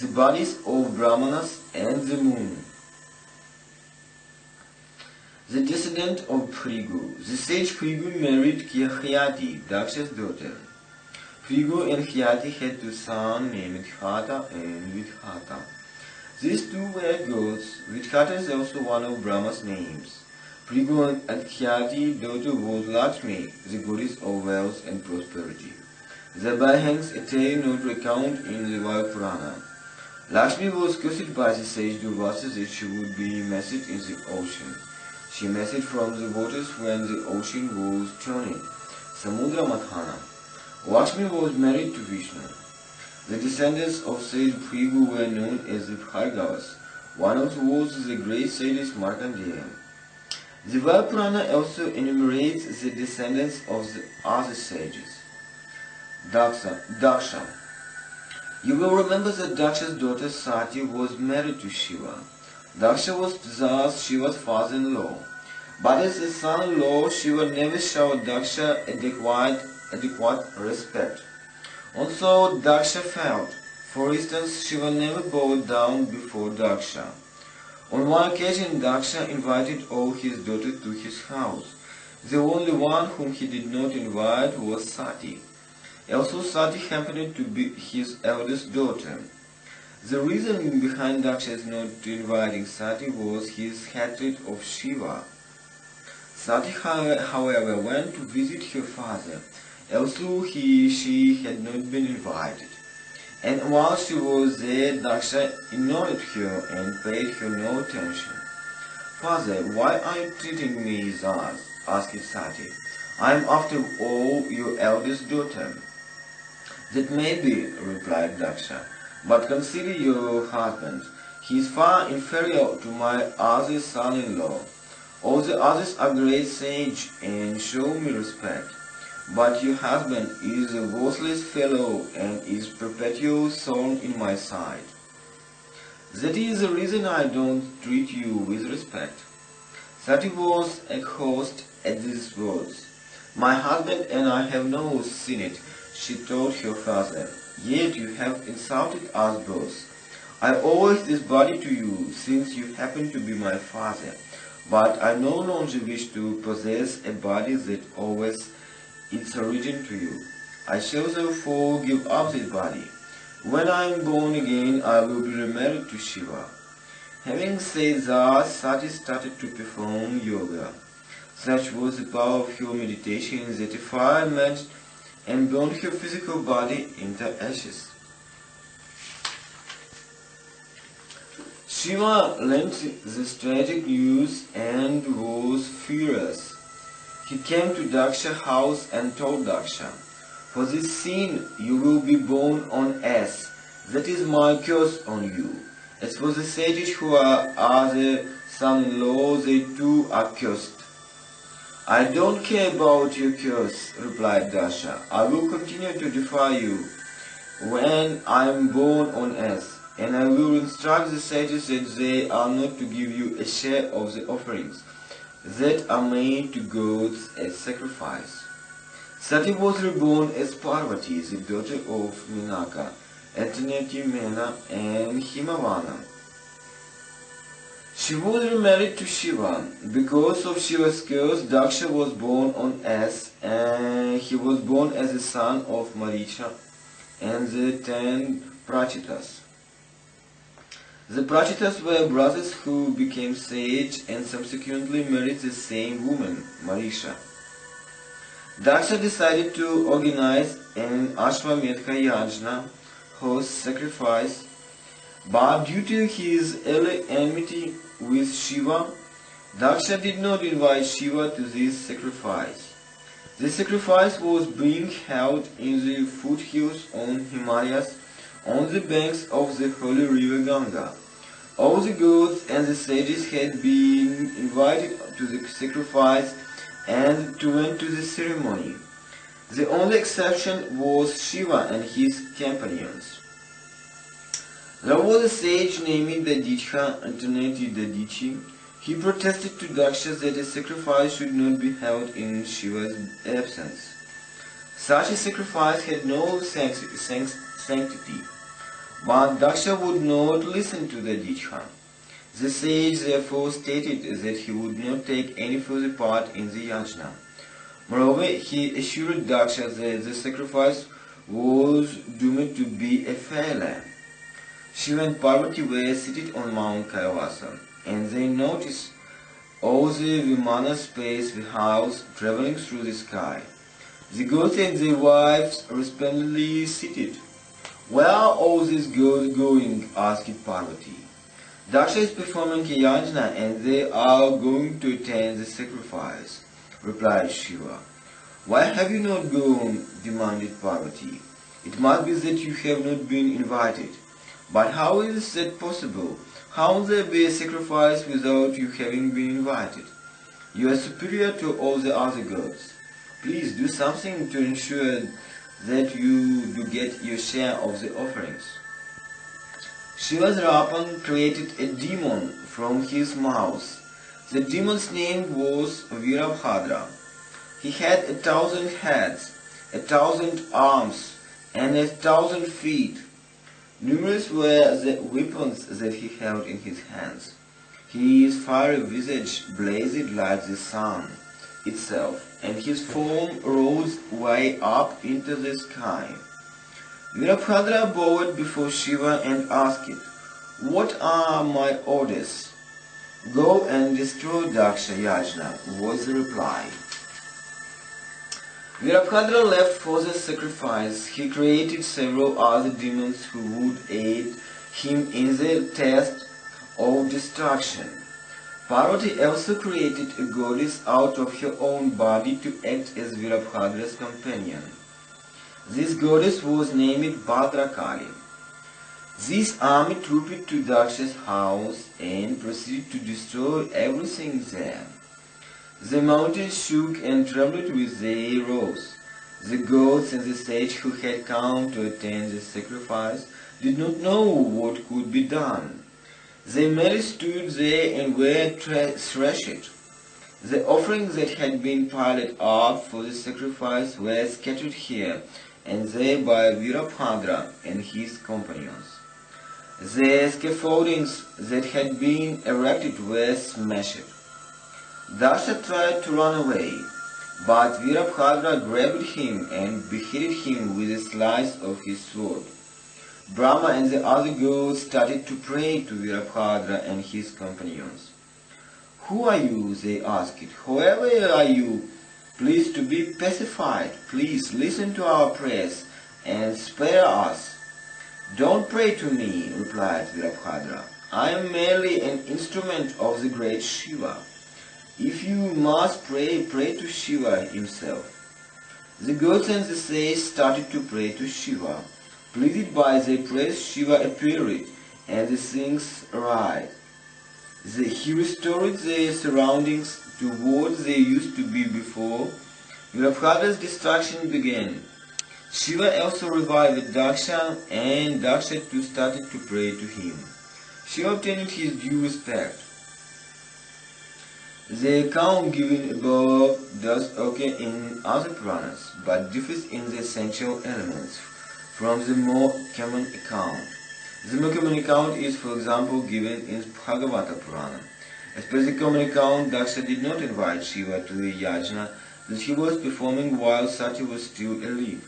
Speaker 1: the bodies of Brahmanas and the moon. The descendant of Phrigu. The sage Phrigu married Khyati, Daksha's daughter. Phrigu and Khyati had 2 sons named Hata and Vidhata. These 2 were gods. Vidhata is also one of Brahma's names. Phrigu and Khyati's daughter was Lakshmi, the goddess of wealth and prosperity. Thereby hangs a tale not recounted in the Vayu Purana. Lakshmi was cursed by the sage Durvasa that she would be immersed in the ocean. She emerged from the waters when the ocean was turning. Samudra Mathana. Lakshmi was married to Vishnu. The descendants of sage Phrigu were known as the Bhargavas. One of whom was the great sage Markandeya. The Vayu Purana also enumerates the descendants of the other sages. Daksha. You will remember that Daksha's daughter Sati was married to Shiva. Daksha was thus Shiva's father-in-law. But as a son-in-law, Shiva never showed Daksha adequate respect. Also, Daksha failed. For instance, Shiva never bowed down before Daksha. On one occasion, Daksha invited all his daughters to his house. The only one whom he did not invite was Sati. Also, Sati happened to be his eldest daughter. The reason behind Daksha's not inviting Sati was his hatred of Shiva. Sati, however, went to visit her father. Also, she had not been invited. And while she was there, Daksha ignored her and paid her no attention. Father, why are you treating me thus? Asked Sati. I am after all your eldest daughter. That may be, replied Daksha, but consider your husband. He is far inferior to my other son-in-law. All the others are great sages and show me respect. But your husband is a worthless fellow and is perpetual thorn in my side. That is the reason I don't treat you with respect. Sati was aghast at these words. My husband and I have no sin it, she told her father. Yet you have insulted us both. I owe this body to you, since you happen to be my father. But I no longer wish to possess a body that owes its origin to you. I shall therefore give up this body. When I am born again, I will be remarried to Shiva. Having said thus, Sati started to perform yoga. Such was the power of her meditation that a fire emerged and burned her physical body into ashes. Shiva learned this tragic news and was furious. He came to Daksha's house and told Daksha, for this sin you will be born on earth. That is my curse on you. As for the sages who are the son-in-law, they too are cursed. I don't care about your curse, replied Daksha. I will continue to defy you when I am born on earth, and I will instruct the sages that they are not to give you a share of the offerings that are made to gods as sacrifice. Sati was reborn as Parvati, the daughter of Minaka, Adinatha, Mena, and Himavana. She was remarried to Shiva. Because of Shiva's curse, Daksha was born on earth, and he was born as the son of Maricha and the 10 Prachitas. The Prachitas were brothers who became sage and subsequently married the same woman, Marisha. Daksha decided to organize an Ashwamedha Yajna, host sacrifice, but due to his early enmity with Shiva, Daksha did not invite Shiva to this sacrifice. The sacrifice was being held in the foothills on Himalayas on the banks of the holy river Ganga. All the gods and the sages had been invited to the sacrifice and to enter to the ceremony. The only exception was Shiva and his companions. There was a sage named Adinatha, alternatively Dadichi. He protested to Daksha that a sacrifice should not be held in Shiva's absence. Such a sacrifice had no sanctity, but Daksha would not listen to the Adinatha. The sage therefore stated that he would not take any further part in the yajna. Moreover, he assured Daksha that the sacrifice was doomed to be a failure. Shiva and Parvati were seated on Mount Kailasa, and they noticed all the Vimana space the house traveling through the sky. The gods and their wives resplendently seated. "Where are all these gods going?" asked Parvati. "Daksha is performing a yajna and they are going to attend the sacrifice," replied Shiva. "Why have you not gone?" demanded Parvati. "It must be that you have not been invited. But how is that possible? How will there be a sacrifice without you having been invited? You are superior to all the other gods. Please do something to ensure that you do get your share of the offerings." Shiva's Rapan created a demon from his mouth. The demon's name was Virabhadra. He had 1,000 heads, 1,000 arms, and 1,000 feet. Numerous were the weapons that he held in his hands. His fiery visage blazed like the sun itself, and his form rose way up into the sky. Virabhadra bowed before Shiva and asked, "What are my orders?" "Go and destroy Daksha Yajna," was the reply. Virabhadra left for the sacrifice. He created several other demons who would aid him in the task of destruction. Parvati also created a goddess out of her own body to act as Virabhadra's companion. This goddess was named Bhadrakali. This army trooped to Daksha's house and proceeded to destroy everything there. The mountain shook and trembled with their roars. The gods and the sage who had come to attend the sacrifice did not know what could be done. They merely stood there and were thrashed. The offerings that had been piled up for the sacrifice were scattered here and there by Virabhadra and his companions. The scaffoldings that had been erected were smashed. Daksha tried to run away, but Virabhadra grabbed him and beheaded him with a slice of his sword. Brahma and the other gods started to pray to Virabhadra and his companions. "Who are you?" they asked. "Whoever are you, please to be pacified. Please listen to our prayers and spare us." "Don't pray to me," replied Virabhadra. "I am merely an instrument of the great Shiva. If you must pray, pray to Shiva himself." The gods and the sages started to pray to Shiva. Pleased by their prayers, Shiva appeared, and the things arrived. He restored their surroundings to what they used to be before. Virabhadra's destruction began. Shiva also revived Daksha, and Daksha too started to pray to him. Shiva obtained his due respect. The account given above does occur in other Puranas, but differs in the essential elements from the more common account. The more common account is, for example, given in Bhagavata Purana. As per the common account, Daksha did not invite Shiva to the yajna that he was performing while Sati was still alive.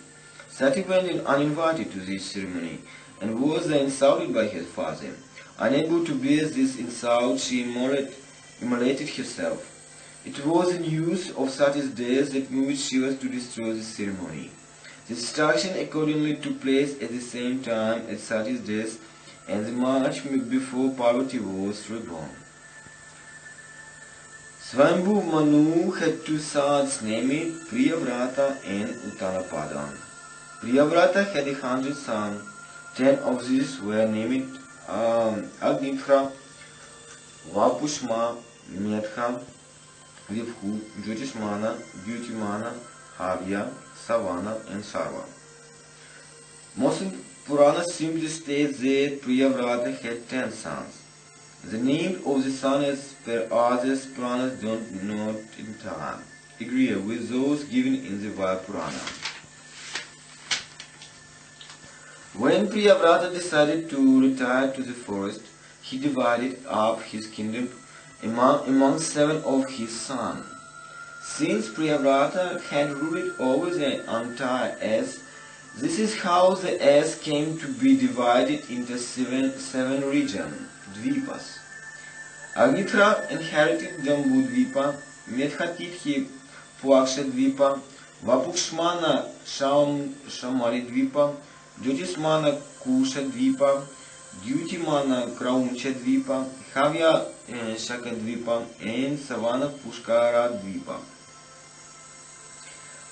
Speaker 1: Sati went uninvited to this ceremony and was then insulted by his father. Unable to bear this insult, she immolated herself. It was the news of Sati's death that moved Shiva to destroy the ceremony. The destruction accordingly took place at the same time as Sati's death and the March before Parvati was reborn. Swayambhu Manu had two sons named Priyavrata and Uttanapada. Priyavrata had 100 sons. 10 of these were named Adinatha, Vapushma, Medha, Vibhu, Jyotismana, Beautymana, Havya, Savana, and Sarva. Most Purana simply states that Priyavrata had 10 sons. The name of the son as per others Puranas don't not entirely agree with those given in the Vayu Purana. When Priyavrata decided to retire to the forest, he divided up his kingdom among 7 of his sons. Since Priyavrata had ruled over the entire earth, this is how the earth came to be divided into seven regions, Dvipas. Adinatha inherited Jambudvipa, Medhatithi Puakshadvipa, Vapukshmana Shamaridvipa, Jyotismana Kushadvipa, Dyutimana Kraumchadvipa, Havya Shakadvipa, and Savana Pushkaradvipa.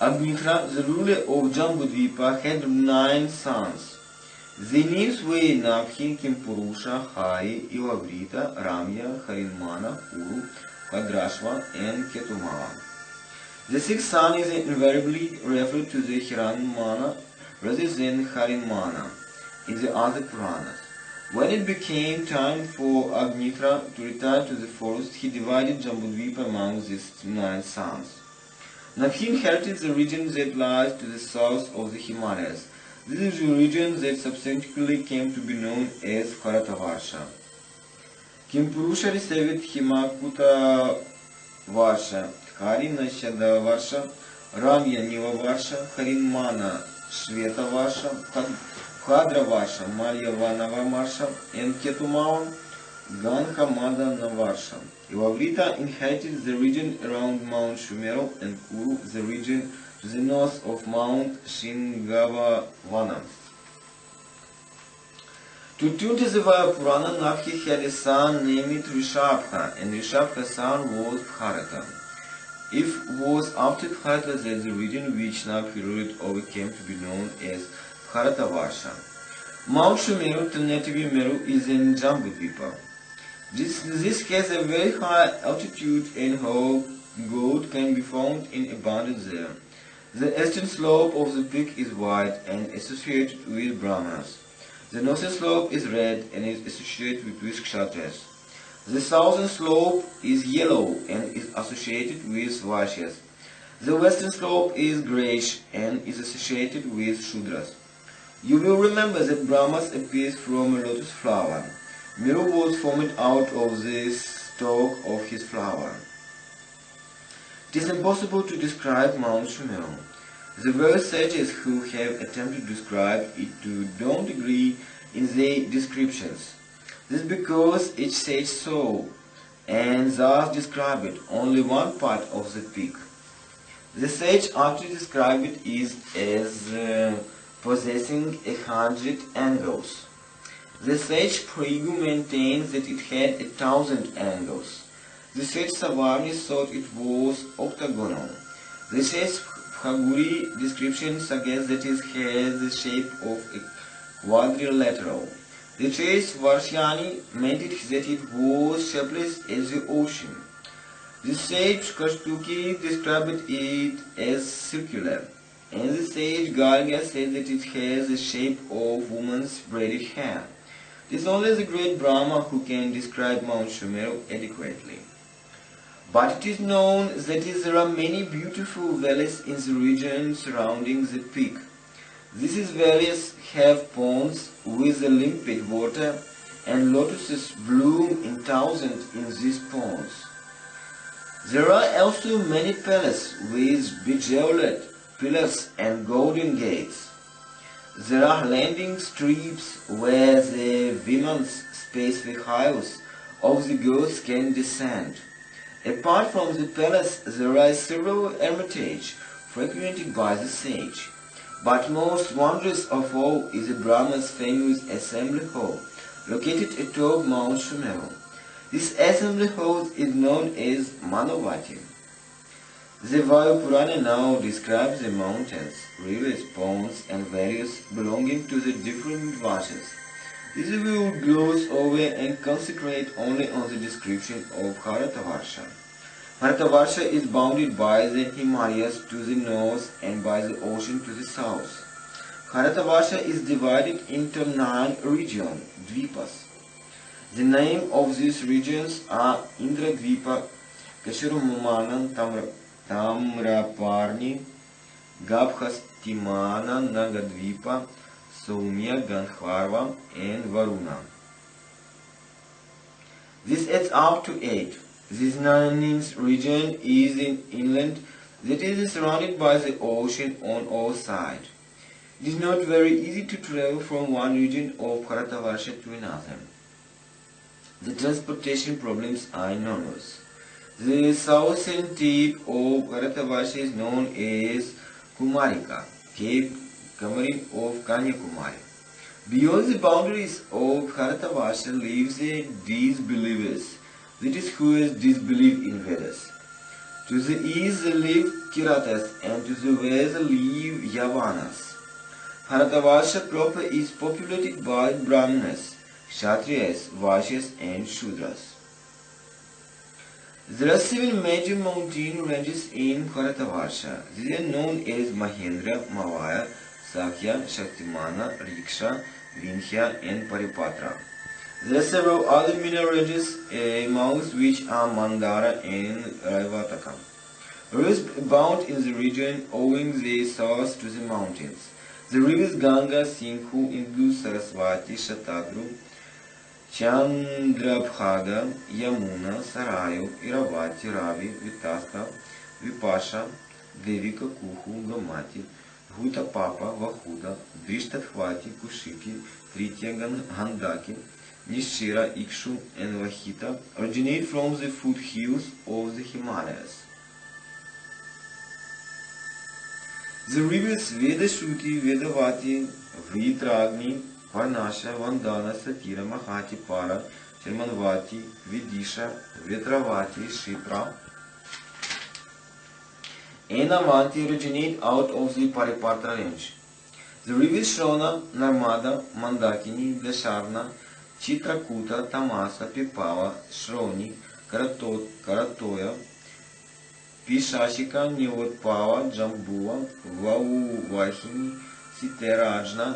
Speaker 1: Adinatha, the ruler of Jambudvipa, had 9 sons. The names were Nabhi, Kimpurusha, Hai, Ivavrita, Ramya, Harinmana, Kuru, Kadrashva, and Ketumala. The 6th son is invariably referred to the Hiranmana rather than Harinmana in the other Puranas. When it became time for Adinatha to retire to the forest, he divided Jambudvipa among his 9 sons. Nabhi inherited the region that lies to the south of the Himalayas. This is the region that subsequently came to be known as Bharatavarsha. Kimpurusha received Himakuta Varsha, Harinashada Varsha, Ramya Niva Varsha, Harinmana Shveta Varsha, Khadra Varsha, Malyavanava Varsha, and Ketumavan Ganhamadana Varsha. Ivavrita inherited the region around Mount Shumero, and Kuru the region to the north of Mount Shingavavana. To tune to the Vayu Purana, Nabhi had a son named Rishabha, and Rishabha's son was Bharata. It was after Bharata that the region which Nabhi ruled over came to be known as Bharatavarsha. Mount Shumero, alternatively Meru, is in Jambudvipa. This has a very high altitude, and gold can be found in abundance there. The eastern slope of the peak is white and associated with Brahmanas. The northern slope is red and is associated with Kshatriyas. The southern slope is yellow and is associated with Vaishyas. The western slope is greyish and is associated with Shudras. You will remember that Brahmas appears from a lotus flower. Meru was formed out of the stalk of his flower. It is impossible to describe Mount Shumero. The various sages who have attempted to describe it don't agree in their descriptions. This is because each sage saw and thus described only one part of the peak. The sage actually described it as possessing 100 angles. The sage Phrigu maintains that it had 1,000 angles. The sage Savarni thought it was octagonal. The sage Phaguri description suggests that it has the shape of a quadrilateral. The sage Varshyani meant that it was shapeless as the ocean. The sage Kashtuki described it as circular, and the sage Gargya said that it has the shape of woman's braided hair. It is only the great Brahma who can describe Mount Shumero adequately. But it is known that there are many beautiful valleys in the region surrounding the peak. These valleys have ponds with limpid water, and lotuses bloom in thousands in these ponds. There are also many palaces with bejeweled pillars and golden gates. There are landing strips where the women's space vehicles of the gods can descend. Apart from the palace, there are several hermitages frequented by the sage. But most wondrous of all is the Brahma's famous assembly hall, located atop Mount Shumero. This assembly hall is known as Manavati. The Vayu Purana now describes the mountains, rivers, ponds and valleys belonging to the different vasas. This we will gloss over and concentrate only on the description of Bharatavarsha. Bharatavarsha is bounded by the Himalayas to the north and by the ocean to the south. Bharatavarsha is divided into 9 regions, Dvipas. The name of these regions are Indradvipa, Kashurumanan, Tamraparni, Gabhastimana, Nagadvipa, Saumya, Gandharva and Varuna. This adds up to 8. This 9th region is in inland that is surrounded by the ocean on all sides. It is not very easy to travel from one region of Bharatavarsha to another. The transportation problems are enormous. The southern tip of Bharatavarsha is known as Kumarika, Cape Kamarin of Kanyakumari. Beyond the boundaries of Bharatavarsha lives the disbelievers, that is who has disbelieved in Vedas. To the east live Kiratas and to the west live Yavanas. Bharatavarsha proper is populated by Brahmanas, Kshatriyas, Vaishyas and Shudras. There are 7 major mountain ranges in Bharatavarsha. These are known as Mahendra, Mavaya, Sakya, Shaktimana, Riksha, Vindhya and Paripatra. There are several other minor ranges amongst which are Mandara and Raivataka. Rivers abound in the region owing their source to the mountains. The rivers Ganga, Sindhu, Indus, Saraswati, Shatadru, Chandrabhaga, Yamuna, Sarayu, Iravati, Ravi, Vitasta, Vipasha, Devika, Kuhu, Gamati, Bhuta Papa, Vahuda, Drishtathvati, Kushiki, Tritya, Gandhaki, Nishira, Ikshu and Vahita originate from the foothills of the Himalayas. The rivers Vedashruti, Vedavati, Vritragni, Varnasha, Vandana, Satira, Mahati, Para, Sharmanvati, Vidisha, Vetravati, Shipra, and Avanti originate out of the Paripatra range. The rivers Shrona, Narmada, Mandakini, Dasharna, Chitrakuta, Tamasa, Pipava, Shroni, Karatoya, Pishashika, Nivotpava, Jambua, Vahini, Siterajna,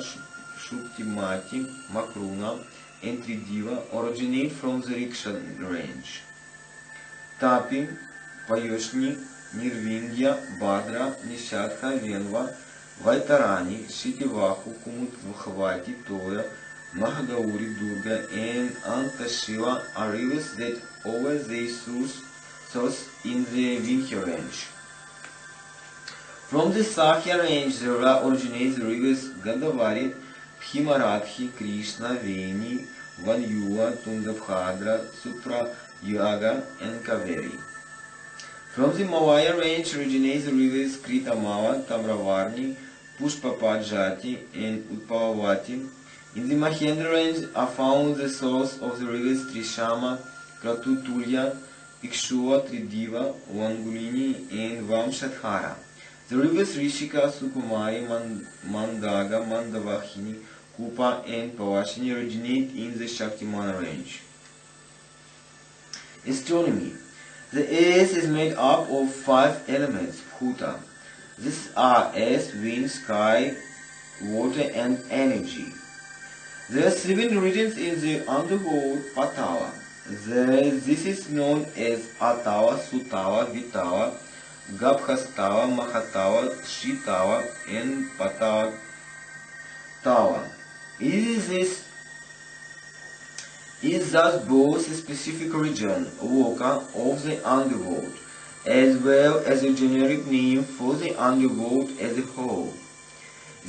Speaker 1: Shuktimati, Makruna, and Tridiva originate from the Riksha range. Tapi, Payoshni, Nirvindya, Badra, Nishadha, Venva, Vaitarani, Shitivahu, Kumutkhvati, Toya, Mahagauri, Durga, and Antashiva are rivers that over their source in the Vindhya range. From the Sakya range there originates the rivers Gandavari, Bhimaradhi, Krishna, Veni, Vanyuva, Tungabhadra, Supra, Yaga, and Kaveri. From the Mavaya range originates the rivers Kritamava, Tamravarni, Pushpapajati, and Utpavavati. In the Mahendra range are found the source of the rivers Trishama, Kratutulya, Ikshuva, Tridiva, Vangulini, and Vamshadhara. The rivers Rishika, Sukumari, Mandaga, Mandavahini, Kupa, and Pavashini originate in the Shaktimana range. Astronomy. The earth is made up of 5 elements, Bhuta. These are earth, wind, sky, water, and energy. There are 7 regions in the underworld, Patala. This is known as Atava, Sutava, Vitava, Gabhastava, Mahatava, Shitava, and Patatava. Is thus both a specific region, Loka, of the underworld, as well as a generic name for the underworld as a whole.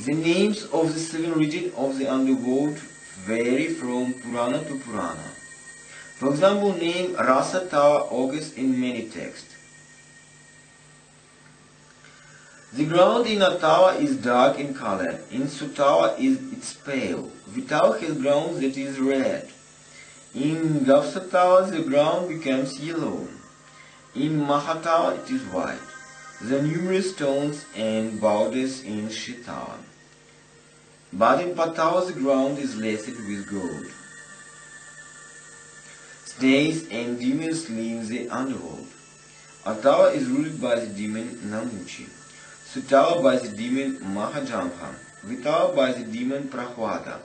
Speaker 1: The names of the 7 regions of the underworld vary from Purana to Purana. For example, name Rasa Tava occurs in many texts. The ground in Atava is dark in color, in Sutava it's pale. Vitava has ground that is red. In Gavsatava the ground becomes yellow. In Mahatava it is white. There are numerous stones and boulders in Shitavan. But in Patava the ground is laced with gold. Snakes and demons live the underworld. Atava is ruled by the demon Namuchi. Sutava by the demon Mahajamha. Vitava by the demon Prahvata.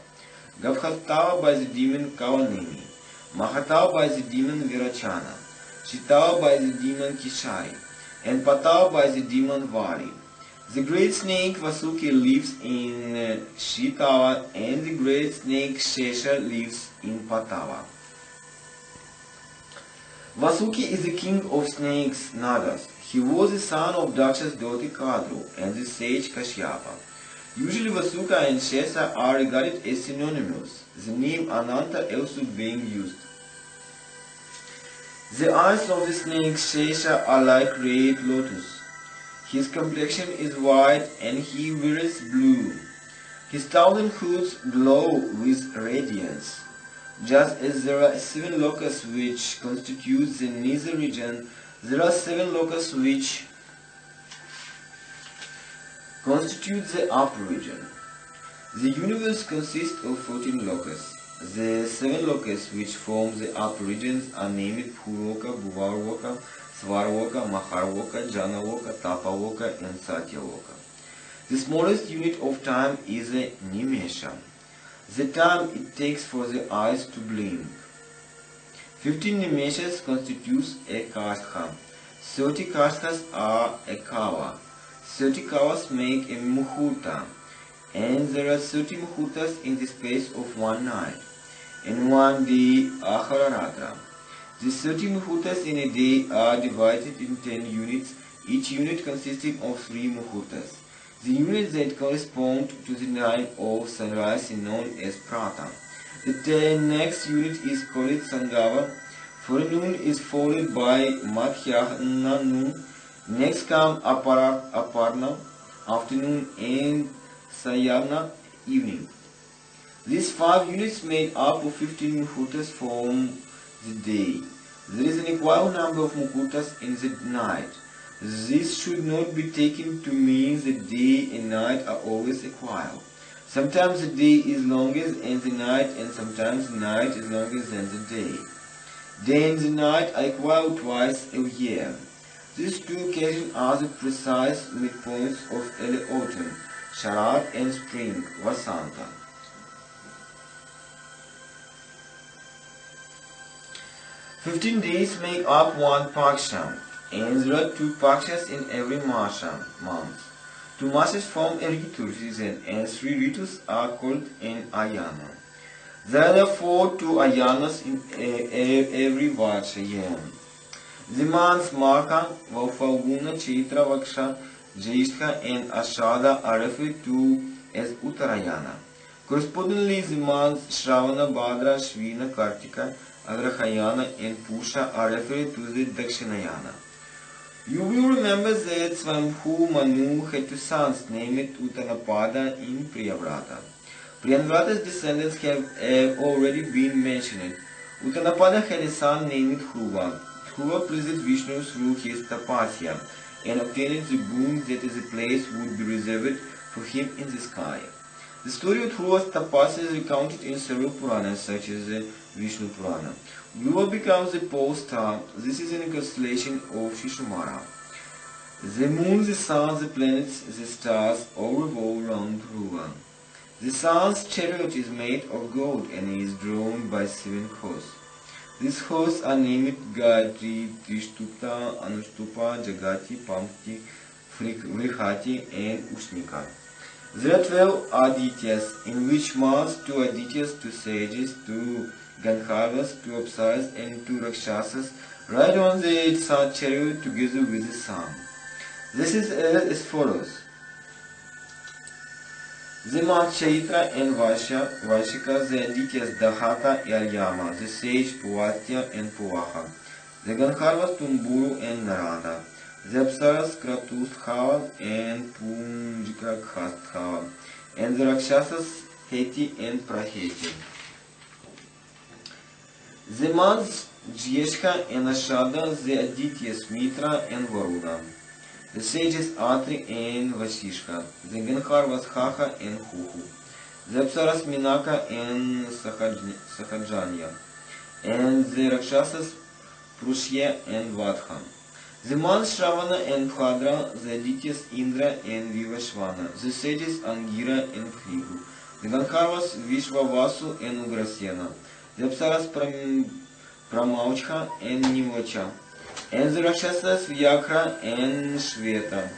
Speaker 1: Gavhatava by the demon Kavanini. Mahatava by the demon Virachana. Shitava by the demon Kishari. And Patava by the demon Vali. The great snake Vasuki lives in Shitava and the great snake Shesha lives in Patava. Vasuki is the king of snakes, Nagas. He was the son of Daksha's daughter Kadru and the sage Kashyapa. Usually Vasuka and Shesha are regarded as synonymous, the name Ananta also being used. The eyes of the snake Shesha are like red lotus. His complexion is white and he wears blue. His 1,000 hoods glow with radiance. Just as there are 7 lokas which constitute the nether region, there are 7 lokas which constitute the upper region. The universe consists of 14 lokas. The 7 lokas which form the upper regions are named Bhuloka, Bhuvarloka, Svarloka, Maharloka, Janaloka, Tapaloka and Satyaloka. The smallest unit of time is a Nimesha, the time it takes for the eyes to blink. 15 Nimeshas constitutes a Kastha. 30 Kasthas are a Kava. 30 Kavas make a Muhurta, and there are 30 Muhurtas in the space of one night, and one day Ahararatra. The 30 Muhurtas in a day are divided in 10 units, each unit consisting of 3 Muhurtas. The units that correspond to the time of sunrise is known as Prata. The next unit is called Sangava. Forenoon is followed by Madhyana noon. Next comes Aparna, afternoon, and Sayana, evening. These 5 units made up of 15 Muhurtas form the day. There is an equal number of Muhurtas in the night. This should not be taken to mean the day and night are always equal. Sometimes the day is longer than the night, and sometimes the night is longer than the day. Day and the night are equal twice a year. These 2 occasions are the precise midpoints of early autumn, Sharad, and spring, Vasanta. 15 days make up one Paksha, and there are 2 Pakshas in every Masha month. 2 Masas form a Ritu season, and 3 Ritus are called an Ayana. There are therefore 2 Ayanas in every Varsha year. The months Marka, Valfalguna, Chaitra, Vaksha, Jyeshtha, and Ashada are referred to as Uttarayana. Correspondingly, the months Shravana, Bhadra, Shvina, Kartika, Agrahayana, and Pusha are referred to the Dakshinayana. You will remember that Swambhu Manu had 2 sons named Uttanapada in Priyavrata. Priyavrata's descendants have already been mentioned. Uttanapada had a son named Dhruva. Dhruva pleased Vishnu through his tapasya and obtained the boon that a place would be reserved for him in the sky. The story of Dhruva's tapasya is recounted in several Puranas such as the Vishnu Purana. Dhruva becomes the pole star. This is in a constellation of Shishumara. The moon, the sun, the planets, the stars all revolve around Dhruva. The sun's chariot is made of gold and is drawn by 7 horses. These horses are named Gayatri, Trishtupa, Anushtupa, Jagati, Pamti, Vrihati, and Ushnika. There are 12 Adityas, in which months 2 Adityas, 2 sages, 2 Gandharvas, 2 Apsaras, and 2 Rakshasas ride on the sun chariot together with the sun. This is as follows. The month Chaitra and Vaishika, the Adityas Dahata and Yama, the sage Puvatya and Puvaha, the Gandharvas Tumburu and Narada, the Apsaras Kratustkhava and Punjikakhatkhava, and the Rakshasas Heti and Praheti. The months Jyeshka and Ashada, the Adityas Mitra and Varuna, the sages Atri and Vasishka, the Ganharvas Haha and Huhu, the Apsaras Minaka and Sahajanya, and the Rakshasas Prushya and Vadha, the monks Shravana and Bhadra, the Adityas Indra and Vivashvana, the sages Angira and Krigu, the Ganharvas Vishvavasu and Ugrasena, the Apsaras Pramauchha and Nivacha, and the Rakshasas Vyakra and Shveta,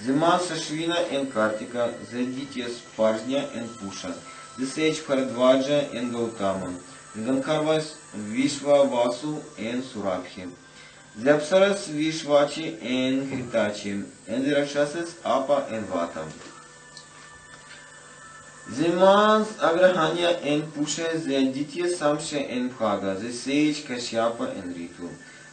Speaker 1: the monks Ashvina and Kartika, the Adityas Parjnya and Pusha, the sage Bharadvaja and Gautama, the Ganharvas Vishvavasu and Surabhi, the Apsaras Vishvachi and Hitachi, and the Rakshasas Apa and Vata. The monks Agrahanya and Pusha, the Aditya Samsha and Bhaga, the sage Kashyapa and Ritu,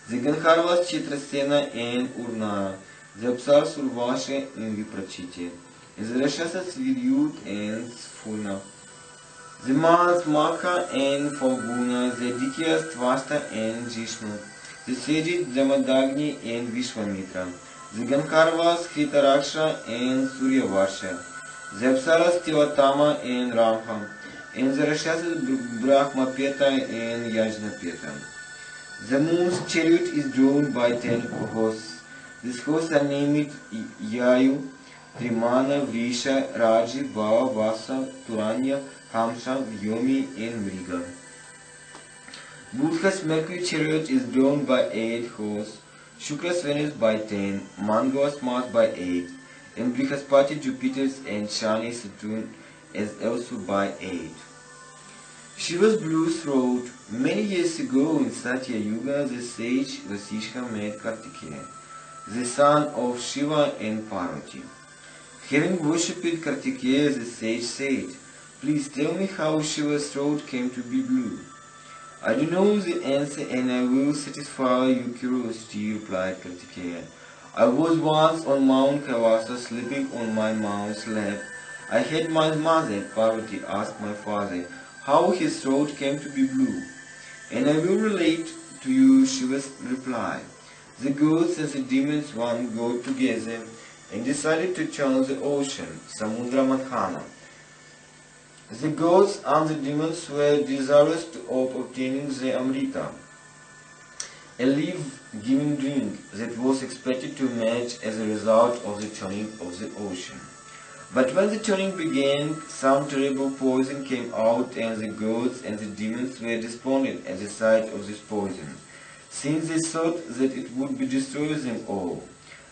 Speaker 1: the Ganharvas Chitrasena and Urna, the Apsaras Urvasha and Viprachiti, and the Rakshasas Vidyut and Sfuna, the monks Makha and Falguna, the Adityas Tvasta and Jishnu, the sages Jamadagni and Vishwamitra, the Ganharvas Hitaraksha and Suryavarsha, the Apsaras Tivatama and Ramha, and the Rakshasas Brahmapeta and Yajnapeta. The moon's chariot is drawn by 10 horses. These horses are named Yayu, Trimana, Visha, Raji, Bhava, Vasa, Turanya, Hamsa, Vyomi, and Mriga. Buddha's Mercury chariot is drawn by 8 horses, Shukra's Venus by 10, Mangala's Mars by 8, and Brihaspati, Jupiter's and Shani, Saturn is also by 8. Shiva's blue throat. Many years ago in Satya Yuga, the sage Vasishka met Kartikeya, the son of Shiva and Parvati. Having worshipped Kartikeya, the sage said, "Please tell me how Shiva's throat came to be blue." "I do know the answer and I will satisfy your curiosity," replied Kartikeya. "I was once on Mount Kailasa sleeping on my mother's lap. I had my mother, Parvati, ask my father how his throat came to be blue. And I will relate to you Shiva's reply. The gods and the demons one got together and decided to channel the ocean, Samudra Mathana. The gods and the demons were desirous of obtaining the Amrita, a life-giving drink that was expected to emerge as a result of the churning of the ocean. But when the churning began, some terrible poison came out, and the gods and the demons were despondent at the sight of this poison, since they thought that it would destroy them all.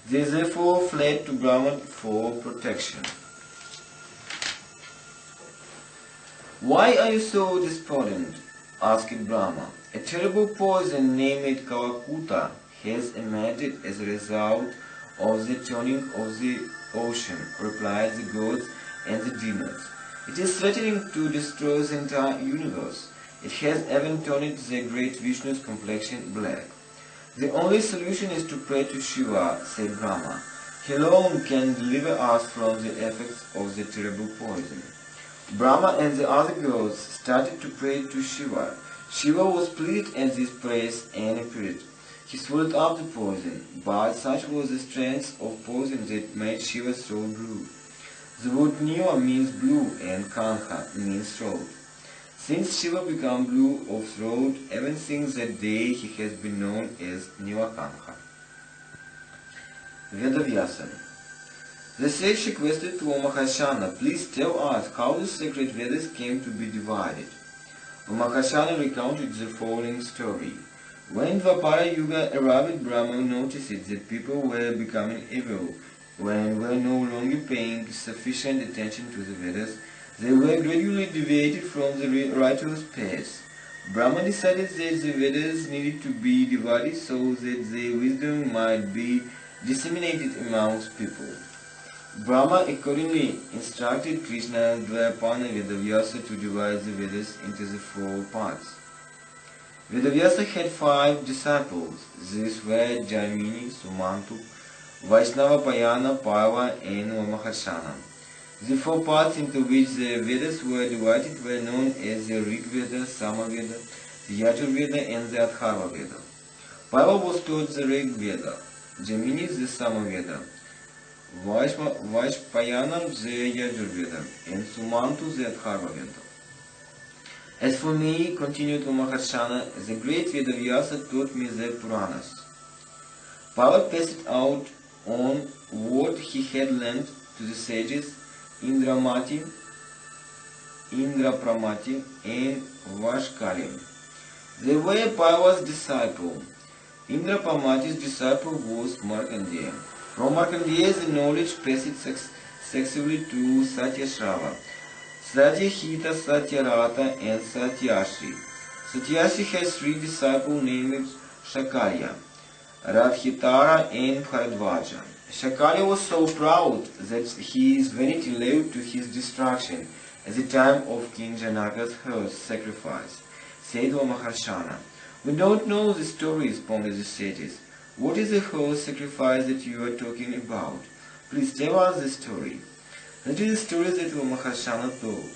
Speaker 1: They therefore fled to Brahma for protection. "Why are you so despondent?" asked Brahma. "A terrible poison named Kalakuta has emerged as a result of the churning of the ocean," replied the gods and the demons. "It is threatening to destroy the entire universe. It has even turned the great Vishnu's complexion black. The only solution is to pray to Shiva," said Brahma. "He alone can deliver us from the effects of the terrible poison." Brahma and the other gods started to pray to Shiva. Shiva was pleased at this praise and appeared. He swallowed up the poison, but such was the strength of poison that made Shiva's throat blue. The word Niva means blue and Kankha means throat. Since Shiva became blue of throat, even since that day he has been known as Nivakankha. Vedavyasa. The sage requested to Mahashana, "Please tell us how the sacred Vedas came to be divided." Mahashana recounted the following story. When Dvapara Yuga arrived, Brahma noticed that people were becoming evil. When were no longer paying sufficient attention to the Vedas, they were gradually deviated from the righteous path. Brahma decided that the Vedas needed to be divided so that their wisdom might be disseminated amongst people. Brahma accordingly instructed Krishna, Dvapara, Vedavyasa to divide the Vedas into the 4 parts. Vedavyasa had 5 disciples. These were Jaimini, Sumantu, Vaishnava, Payana, Pava, and Mahashana. The 4 parts into which the Vedas were divided were known as the Rig Veda, Samaveda, the Yajurveda, and the Atharva Veda. Pava was taught the Rig Veda. Jaminis the Samaveda, Vaishpayanam the Yajurveda, and Sumantu the Atharvaveda. As for me, continued Maharshana, the great Vedavyasa taught me the Puranas. Power passed out on what he had learned to the sages Indramati, Indrapramati, and Vashkalim. They were Pava's disciple. Indrapramati's disciple was Markandeya. From Markandeya the knowledge passed successively to Satyashrava, Satyahita, Satyarata, and Satyashri. Satyashri has three disciples named Shakarya, Radhitara, and Bharadvaja. Shakarya was so proud that his vanity led to his destruction at the time of King Janaka's horse sacrifice. Said Maharshana, we don't know the story, responded the sages. What is the horse sacrifice that you are talking about? Please tell us the story. That is the story that Maharshana told.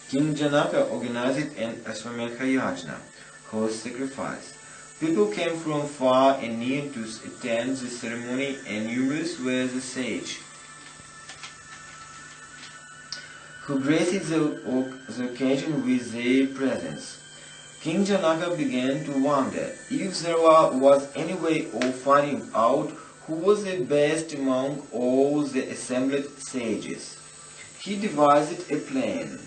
Speaker 1: King Janaka organized an Ashramesha yajna, horse sacrifice. People came from far and near to attend the ceremony, and numerous were the sages who graced the occasion with their presence. King Janaka began to wonder if there was any way of finding out who was the best among all the assembled sages. He devised a plan.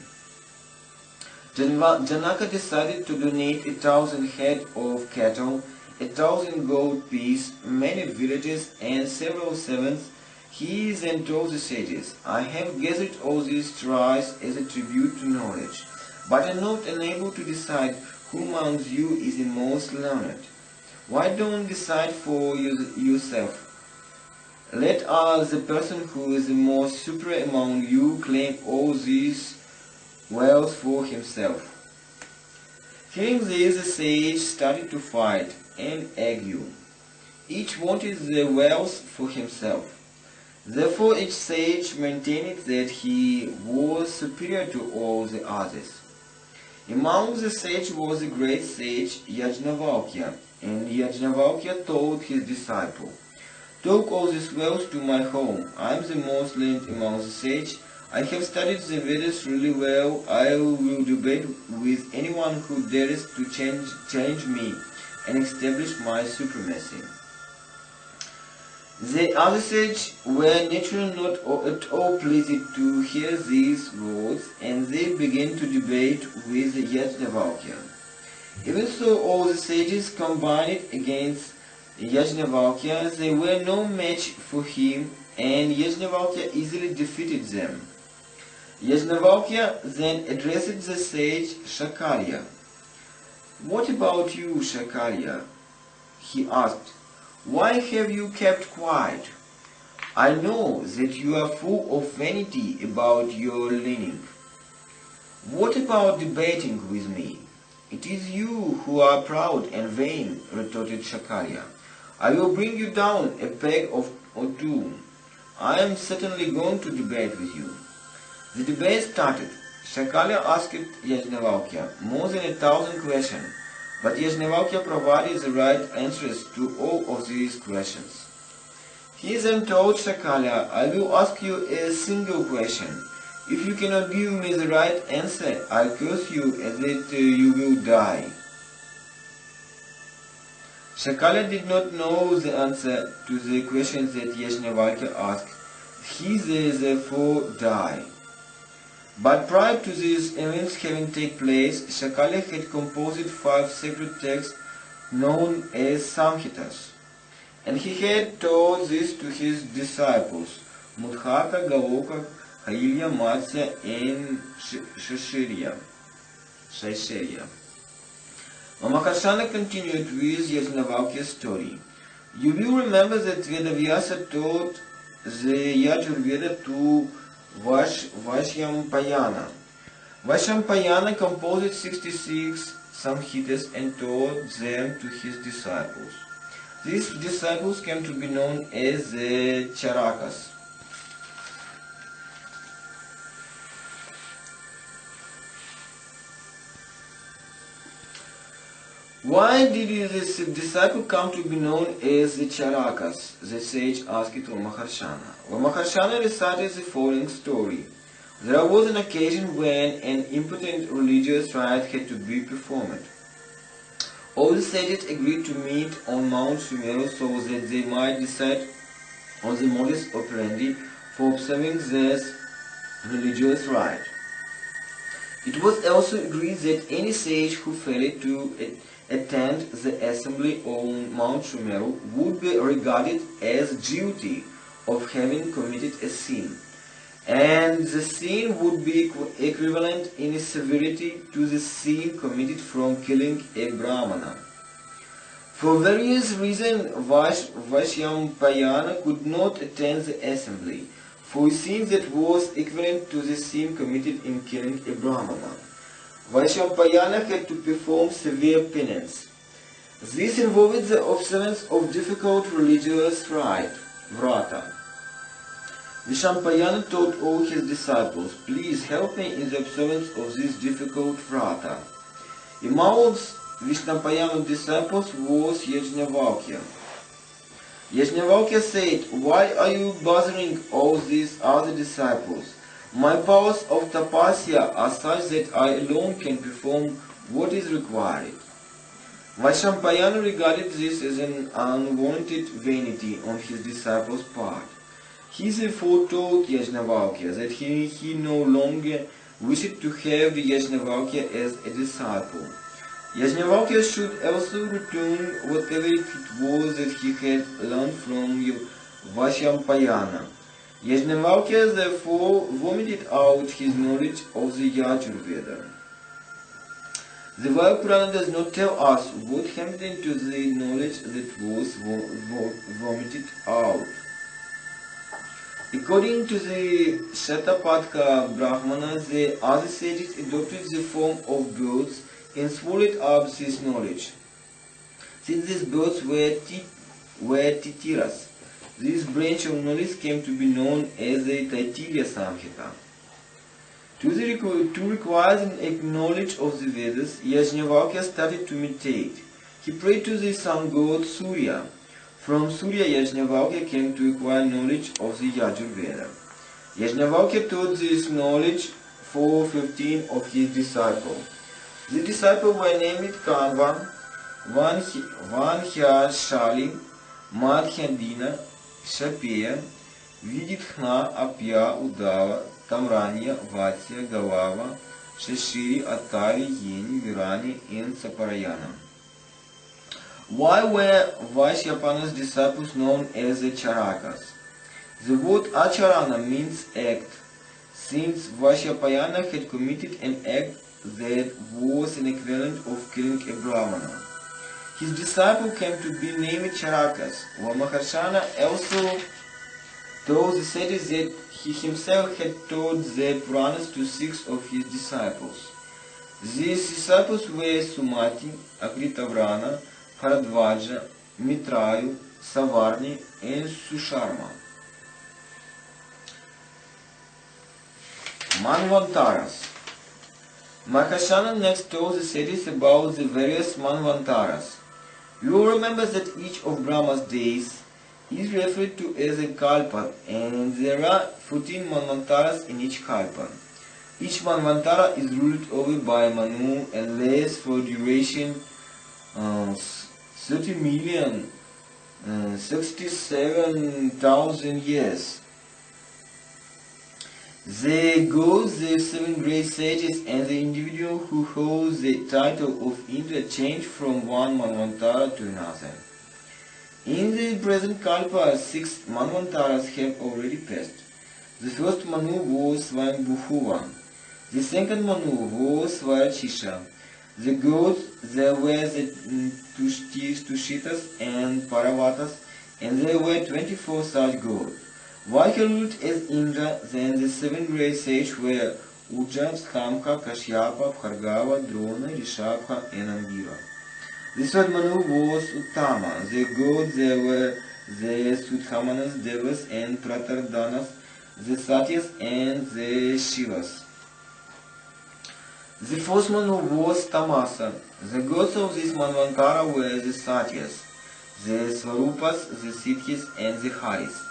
Speaker 1: Janaka decided to donate 1,000 head of cattle, 1,000 gold pieces, many villages, and several servants. He then told the sages, I have gathered all these tribes as a tribute to knowledge, but I am not unable to decide who among you is the most learned. Why don't decide for yourself? Let the person who is the most superior among you claim all these wealth for himself. Hearing this, the sage started to fight and argue. Each wanted the wealth for himself. Therefore each sage maintained that he was superior to all the others. Among the sages was the great sage Yajnavalkya, and Yajnavalkya told his disciple, Take all this wealth to my home. I am the most learned among the sages. I have studied the Vedas really well. I will debate with anyone who dares to challenge me and establish my supremacy. The other sages were naturally not at all pleased to hear these words, and they began to debate with Yajnavalkya. Even so, all the sages combined against Yajnavalkya. They were no match for him, and Yajnavalkya easily defeated them. Yajnavalkya then addressed the sage Shakarya. What about you, Shakarya? He asked. Why have you kept quiet? I know that you are full of vanity about your learning. What about debating with me? It is you who are proud and vain, retorted Shakarya. I will bring you down a peg or two. I am certainly going to debate with you. The debate started. Shakarya asked Yajnavalkya more than 1,000 questions, but Yajnavalkya provided the right answers to all of these questions. He then told Shakarya, I will ask you a single question. If you cannot give me the right answer, I curse you and that you will die. Shakarya did not know the answer to the questions that Yajnavalkya asked. He therefore died. But prior to these events having taken place, Shakarya had composed 5 sacred texts known as Samhitas, and he had taught this to his disciples, Mudhaka, Galoka, Hailya, Matsya, and Shaishirya. Mamakashana continued with Yajnavalkya's story. You will remember that Vedavyasa taught the Yajurveda to Vaishyampayana. Vaishyampayana composed 66 Samhitas and taught them to his disciples. These disciples came to be known as the Charakas. Why did this disciple come to be known as the Charakas? The sage asked to Maharshana. Well, Maharshana recited the following story. There was an occasion when an important religious rite had to be performed. All the sages agreed to meet on Mount Sumeru so that they might decide on the modus operandi for observing this religious rite. It was also agreed that any sage who failed to attend the assembly on Mount Sumeru would be regarded as guilty of having committed a sin, and the sin would be equivalent in severity to the sin committed from killing a Brahmana. For various reasons, Vaishyampayana could not attend the assembly, for a sin that was equivalent to the sin committed in killing a Brahmana. Vaishyampayana had to perform severe penance. This involved the observance of difficult religious rite, vrata. Vaishyampayana told all his disciples, "Please help me in the observance of this difficult vrata." Among Vaishyampayana's disciples was Yajnavalkya. Yajnavalkya said, "Why are you bothering all these other disciples? My powers of tapasya are such that I alone can perform what is required." Vaishyampayana regarded this as an unwarranted vanity on his disciples' part. He therefore told Yajnavalkya that he no longer wished to have Yajnavalkya as a disciple. Yajnavalkya should also return whatever it was that he had learned from Vaishyampayana. Yajnavalkya therefore vomited out his knowledge of the Yajurveda. The Vayu Purana does not tell us what happened to the knowledge that was vomited out. According to the Shatapatka Brahmana, the other sages adopted the form of birds and swallowed up this knowledge. Since these birds were titiras, this branch of knowledge came to be known as the Taittiriya Samhita. To require a knowledge of the Vedas, Yajnavalkya started to meditate. He prayed to the sun god Surya. From Surya, Yajnavalkya came to acquire knowledge of the Yajurveda. Yajnavalkya taught this knowledge for 15 of his disciples. The disciples were named Kanva, Vanhyashali, Madhyadina, Shapeya, Vidithna, Apya, Udava, Tamranya, Vatya, Galava, Shashiri, Atari, Yeni, Virani, and Saparayana. Why were Vaishyapana's disciples known as the Charakas? The word Acharana means act, since Vaishyapayana had committed an act that was an equivalent of killing a Brahmana. His disciple came to be named Charakas, while Maharshana also told the sages that he himself had taught the Puranas to 6 of his disciples. These disciples were Sumati, Akritavrana, Bharadvaja, Mitrayu, Savarni, and Susharma. Manvantaras. Maharshana next told the sages about the various Manvantaras. You will remember that each of Brahma's days is referred to as a kalpa, and there are 14 Manvantaras in each kalpa. Each Manvantara is ruled over by Manu and lasts for duration 30,067,000 years. The gods, the 7 great sages, and the individual who holds the title of Indra change from one Manvantara to another. In the present Kalpa, 6 Manvantaras have already passed. The first Manu was Svayambhuva. The second Manu was Svayachisha. The gods, there were the Tushitas and Paravatas, and there were 24 such gods. While he ruled as Indra, then the 7 great sages were Ujja, Skamka, Kashyapa, Bhargava, Drona, Rishabha, and Angira. The third Manu was Uttama. The gods, there were the Sudhamanas, Devas, and Pratardanas, the Satyas, and the Shivas. The first Manu was Tamasa. The gods of this Manvantara were the Satyas, the Swarupas, the Siddhis, and the Haris.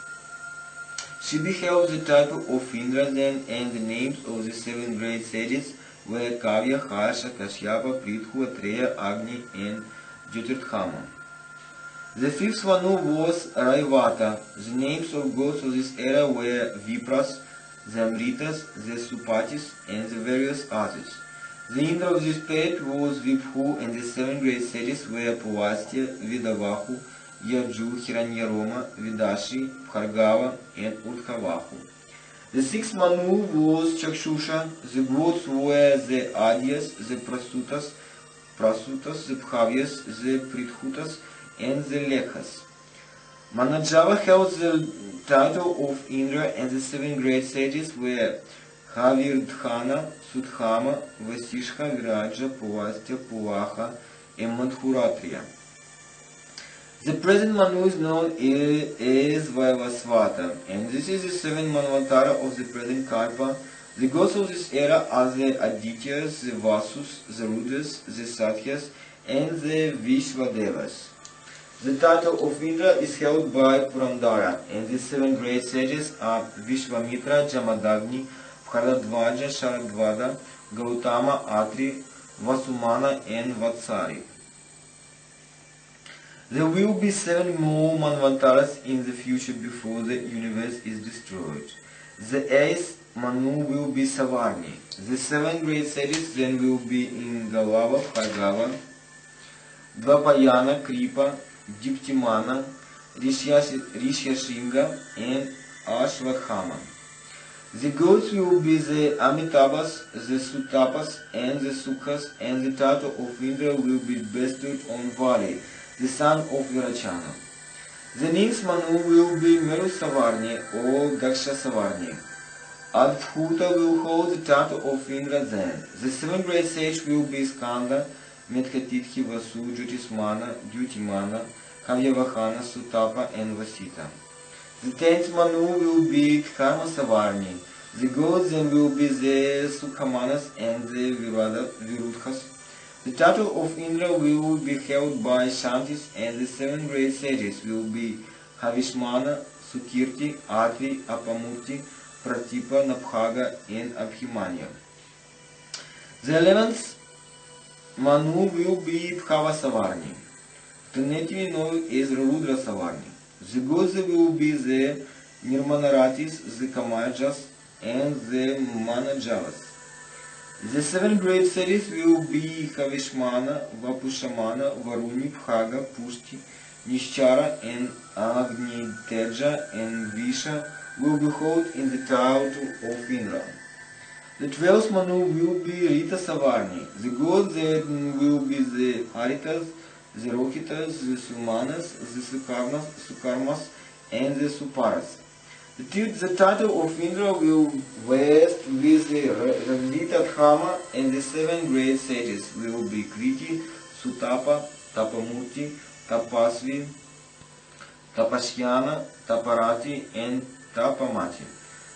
Speaker 1: She beheld the title of Indra then, and the names of the 7 great sages were Kavya, Harsha, Kashyapa, Prithu, Atreya, Agni, and Jyotirthama. The fifth Manu was Raivata. The names of gods of this era were Vipras, the Amritas, the Supatis, and the various others. The Indra of this period was Vibhu, and the 7 great sages were Puvastya, Vidavahu, Yarju, Hiranyaroma, Vidashi, Bhargava, and Urthavahu. The sixth Manu was Chakshusha. The gods were the Adyas, the Prasutas, the Bhavyas, the Prithutas, and the Lekhas. Manajava held the title of Indra, and the 7 great sages were Havirdhana, Sudhama, Vasishka, Viraja, Puvastya, Puvaha, and Madhuratriya. The present Manu is known as Vaivasvata, and this is the 7th Manvantara of the present Kalpa. The gods of this era are the Adityas, the Vasus, the Rudras, the Satyas, and the Vishvadevas. The title of Indra is held by Purandara, and the 7 great sages are Vishvamitra, Jamadagni, Bharadvaja, Sharadvada, Gautama, Atri, Vasumana, and Vatsari. There will be 7 more Manvantaras in the future before the universe is destroyed. The 8th Manu will be Savarni. The 7 great sages then will be in Galava, Bhargava, Dvapayana, Kripa, Diptimana, Rishyashinga, and Ashwadhama. The gods will be the Amitabhas, the Sutapas, and the Sukhas, and the title of Indra will be bestowed on Vali, the son of Virachana. The 9th Manu will be Meru Savarni or Daksha Savarni. Adhuta will hold the title of Indra then. The 7 great sages will be Skanda, Medhatitki, Vasu, Jyotismana, Dyutimana, Kavyavahana, Sutapa, and Vasita. The 10th Manu will be Dharma Savarni. The gods then will be the Sukhamanas and the Virudhas. The title of Indra will be held by Shantis, and the 7 great sages will be Havishmana, Sukirti, Atri, Apamurti, Pratipa, Nabhaga, and Abhimanya. The 11th Manu will be Bhava Savarni, alternatively known as Rudra Savarni. The gods will be the Nirmanaratis, the Kamajas, and the Manajavas. The 7 great sages will be Havishmana, Vapushamana, Varuni, Bhaga, Pushti, Nishchara, and Agni Teja, and Visha will be held in the title of Indra. The 12th Manu will be Rita Savarni. The gods then will be the Haritas, the Rohitas, the Sumanas, the Sukarmas, and the Suparas. The title of Indra will vest with the Ravitadhama, and the 7 great sages will be Kriti, Sutapa, Tapamurti, Tapasvi, Tapashyana, Taparati, and Tapamati.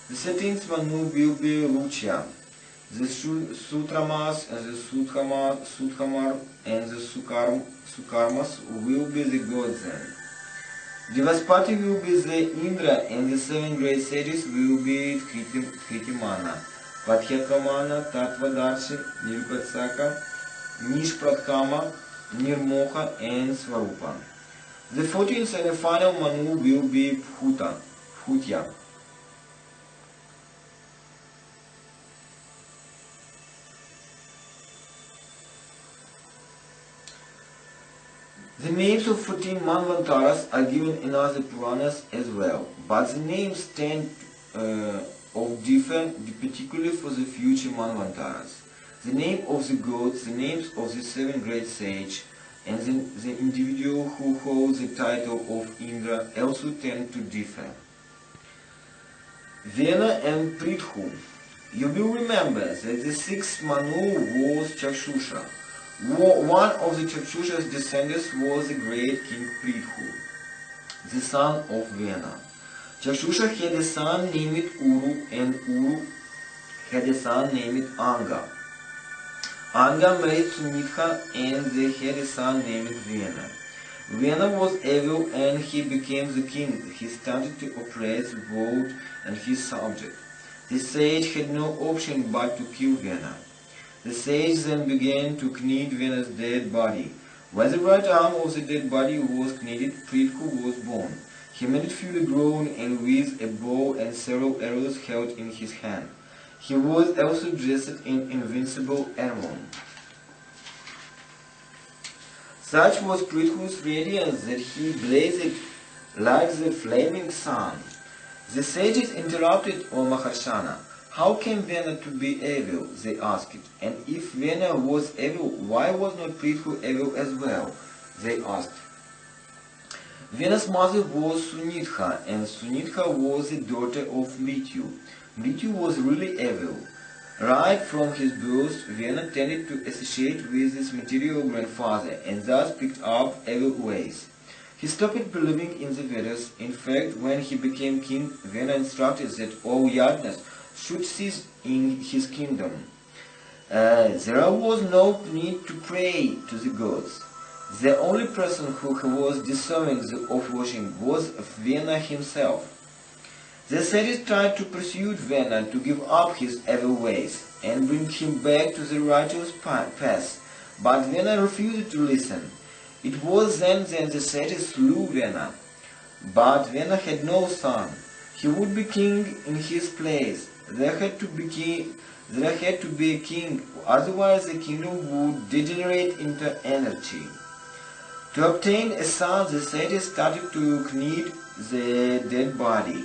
Speaker 1: The 13th Manu will be Luchya. The Sutramas, the Sudhamar, and the Sukarmas will be the gods then. Devaspati will be the Indra, and the 7 great sages will be Kritimana, Padhyatramana, Tattvadarshi, Nirupatsaka, Nishpratkama, Nirmoha, and Svarupa. The 14th and the final Manu will be Bhutya. The names of 14 Manvantaras are given in other Puranas as well, but the names tend of differ particularly for the future Manvantaras. The name of the gods, the names of the 7 great sages, and the individual who holds the title of Indra also tend to differ. Vena and Prithu. You will remember that the 6th Manu was Chakshusha. One of the Chakshusha's descendants was the great king Prithu, the son of Vena. Chakshusha had a son named Uru, and Uru had a son named Anga. Anga married Sunitha and they had a son named Vena. Vena was evil and he became the king. He started to oppress the world and his subject. The sage had no option but to kill Vena. The sage then began to knead Vena's dead body. When the right arm of the dead body was kneaded, Prithu was born. He made it fully grown and with a bow and several arrows held in his hand. He was also dressed in invincible armor. Such was Prithu's radiance that he blazed like the flaming sun. The sages interrupted, O Maharshana. How came Vena to be evil? They asked. And if Vena was evil, why was not Prithu evil as well? They asked. Vena's mother was Sunitha, and Sunitha was the daughter of Mrityu. Mrityu was really evil. Right from his birth, Vena tended to associate with his material grandfather, and thus picked up evil ways. He stopped believing in the Vedas. In fact, when he became king, Vena instructed that all yajnas should cease in his kingdom. There was no need to pray to the gods. The only person who was deserving of worship was Vena himself. The sages tried to persuade Vena to give up his evil ways and bring him back to the righteous path, but Vena refused to listen. It was then that the sages slew Vena. But Vena had no son. He would be king in his place. There had to be a king, otherwise the kingdom would degenerate into anarchy. To obtain a son, the sages started to knead the dead body.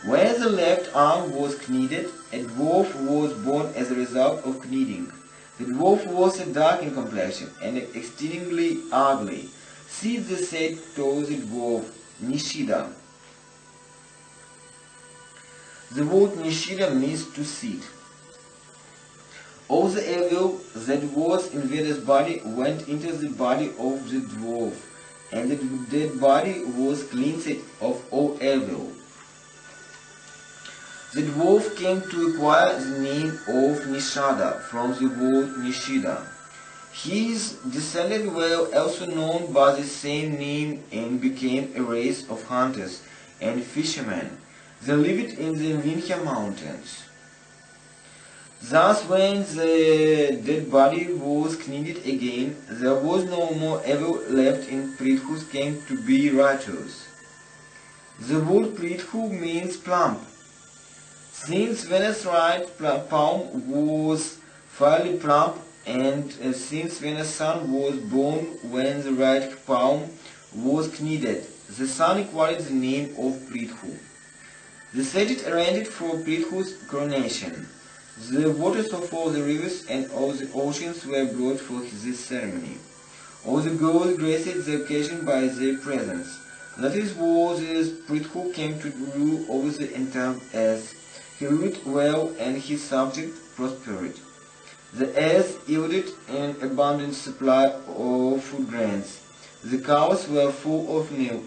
Speaker 1: When the left arm was kneaded, a dwarf was born as a result of kneading. The dwarf was dark in complexion and exceedingly ugly. See, the sage told the dwarf, Nishida. The word Nishida means to sit. All the evil that was in Veda's body went into the body of the dwarf, and the dead body was cleansed of all evil. The dwarf came to acquire the name of Nishada from the word Nishida. His descendants were also known by the same name and became a race of hunters and fishermen. They lived in the Vindhya mountains. Thus, when the dead body was kneaded again, there was no more evil left in Prithu came to be righteous. The word Prithu means plump. Since Vena's right palm was fairly plump, and since Vena's son was born when the right palm was kneaded, the son acquired the name of Prithu. The sages arranged for Prithu's coronation. The waters of all the rivers and all the oceans were brought for this ceremony. All the gods graced the occasion by their presence. That is why Prithu came to rule over the entire earth. He ruled well and his subjects prospered. The earth yielded an abundant supply of food grains. The cows were full of milk.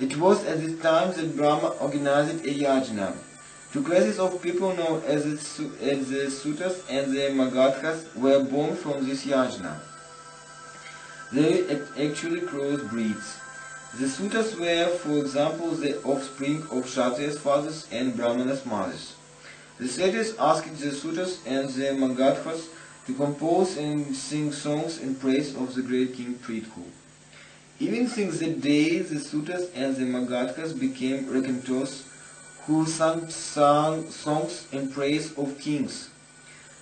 Speaker 1: It was at this time that Brahma organized a yajna. Two classes of people known as the Sutas and the Magadhas were born from this yajna. They actually crossbreeds. The Sutas were, for example, the offspring of Kshatriya's fathers and Brahmana's mothers. The sages asked the Sutas and the Magadhas to compose and sing songs in praise of the great king Prithu. Even since that day, the Sutas and the Magadhas became raconteurs who sang songs in praise of kings.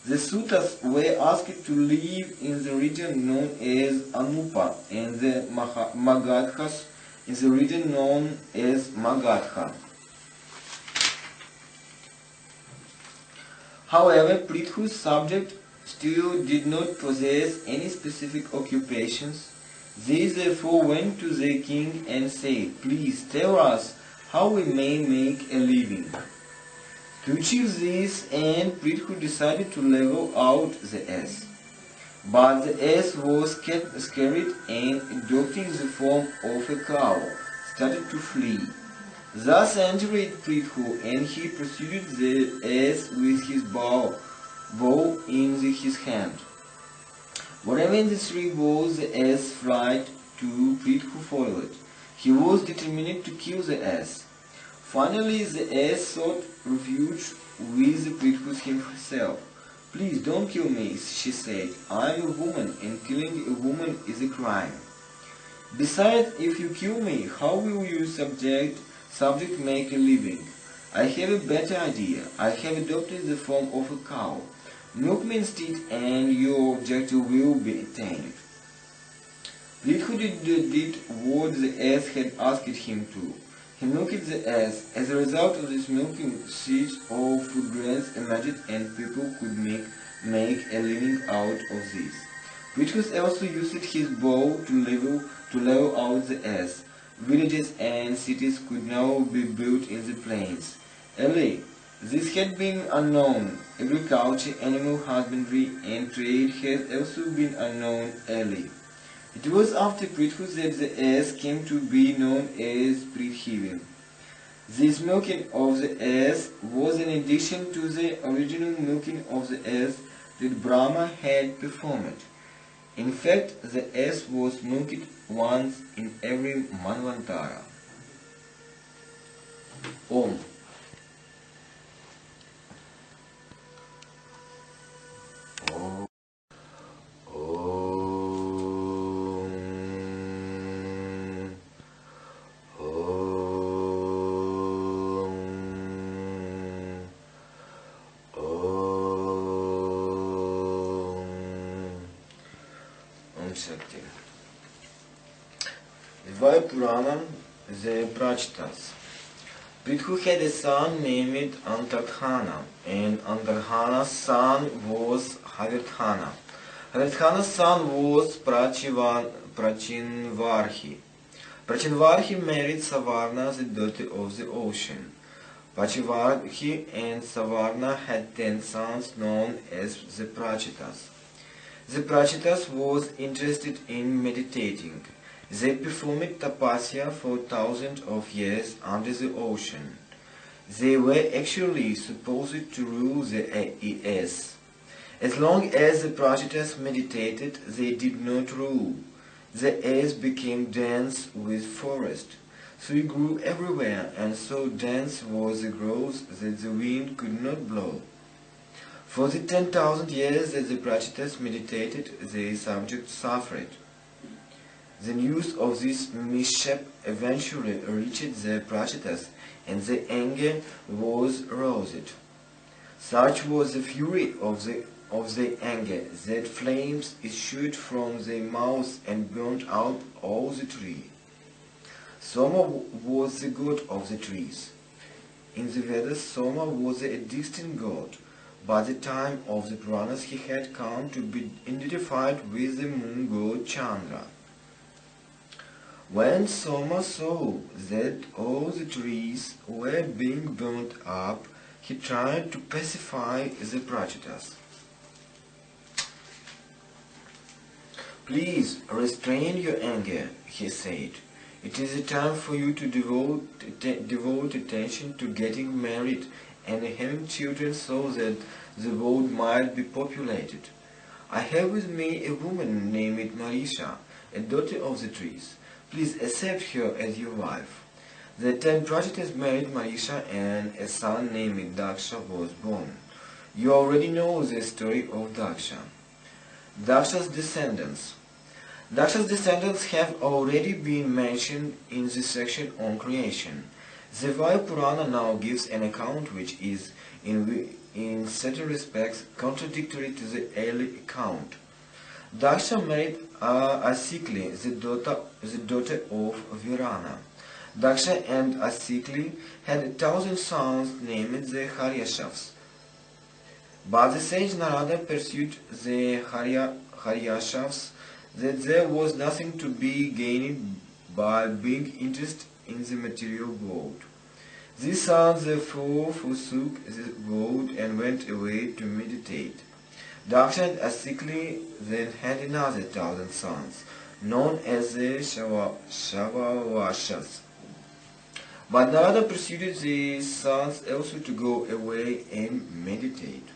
Speaker 1: The Sutas were asked to live in the region known as Anupa, and the Magadhas in the region known as Magadha. However, Prithu's subject still did not possess any specific occupations. They therefore went to the king and said, "Please tell us how we may make a living." To achieve this end, Prithu decided to level out the earth. But the earth was scared and, adopting the form of a cow, started to flee. Thus entered Prithu, and he pursued the earth with his bow in his hand. Whatever in the tree was, the ass flight to Prithu followed. He was determined to kill the ass. Finally, the ass sought refuge with the Prithu himself. Please don't kill me, she said. I am a woman, and killing a woman is a crime. Besides, if you kill me, how will your subject make a living? I have a better idea. I have adopted the form of a cow. Milk me instead, and your objective will be attained. Prithu did what the ass had asked him to. He milked the ass. As a result of this milking, seeds of food grains emerged, and people could make a living out of this. Prithu also used his bow to level out the ass. Villages and cities could now be built in the plains. Early, this had been unknown. Agriculture, animal husbandry, and trade had also been unknown early. It was after Prithu that the ass came to be known as Prithvi. This milking of the ass was in addition to the original milking of the ass that Brahma had performed. In fact, the ass was milked once in every Manvantara. Om. Om. Shakti. Vayu Purana, the Prachitas. Prithu had a son named Antarthana, and Antarthana's son was Havirthana. Havirthana's son was Prachinvarhi. Prachinvarhi married Savarna, the daughter of the ocean. Prachinvarhi and Savarna had 10 sons known as the Prachitas. The Prachitas was interested in meditating. They performed tapasya for thousands of years under the ocean. They were actually supposed to rule the ass. As long as the Prachitas meditated, they did not rule. The ass became dense with forest. So it grew everywhere, and so dense was the growth that the wind could not blow. For the 10,000 years that the Prachitas meditated, the subject suffered. The news of this mishap eventually reached the Prachitas, and the anger was aroused. Such was the fury of the anger that flames issued from their mouths and burnt out all the tree. Soma was the god of the trees. In the Vedas, Soma was a distant god. By the time of the Puranas, he had come to be identified with the moon god Chandra. When Soma saw that all the trees were being burnt up, he tried to pacify the Prachitas. Please restrain your anger, he said. It is a time for you to devote attention to getting married and having children so that the world might be populated. I have with me a woman named Marisha, a daughter of the trees. Please accept her as your wife. The 10 Prachitas married Marisha, and a son named Daksha was born. You already know the story of Daksha. Daksha's descendants. Daksha's descendants have already been mentioned in the section on creation. The Vayu Purana now gives an account which is, in certain respects, contradictory to the early account. Daksha married Asikli, the daughter of Virana. Daksha and Asikli had 1,000 sons named the Haryashvas. But the sage Narada pursued the Haryashvas that there was nothing to be gained by being interested in the material world. These sons therefore forsook the world and went away to meditate. Daksha and Asikli then had another 1,000 sons, known as the Shivaiссas. But Narada persuaded these sons also to go away and meditate.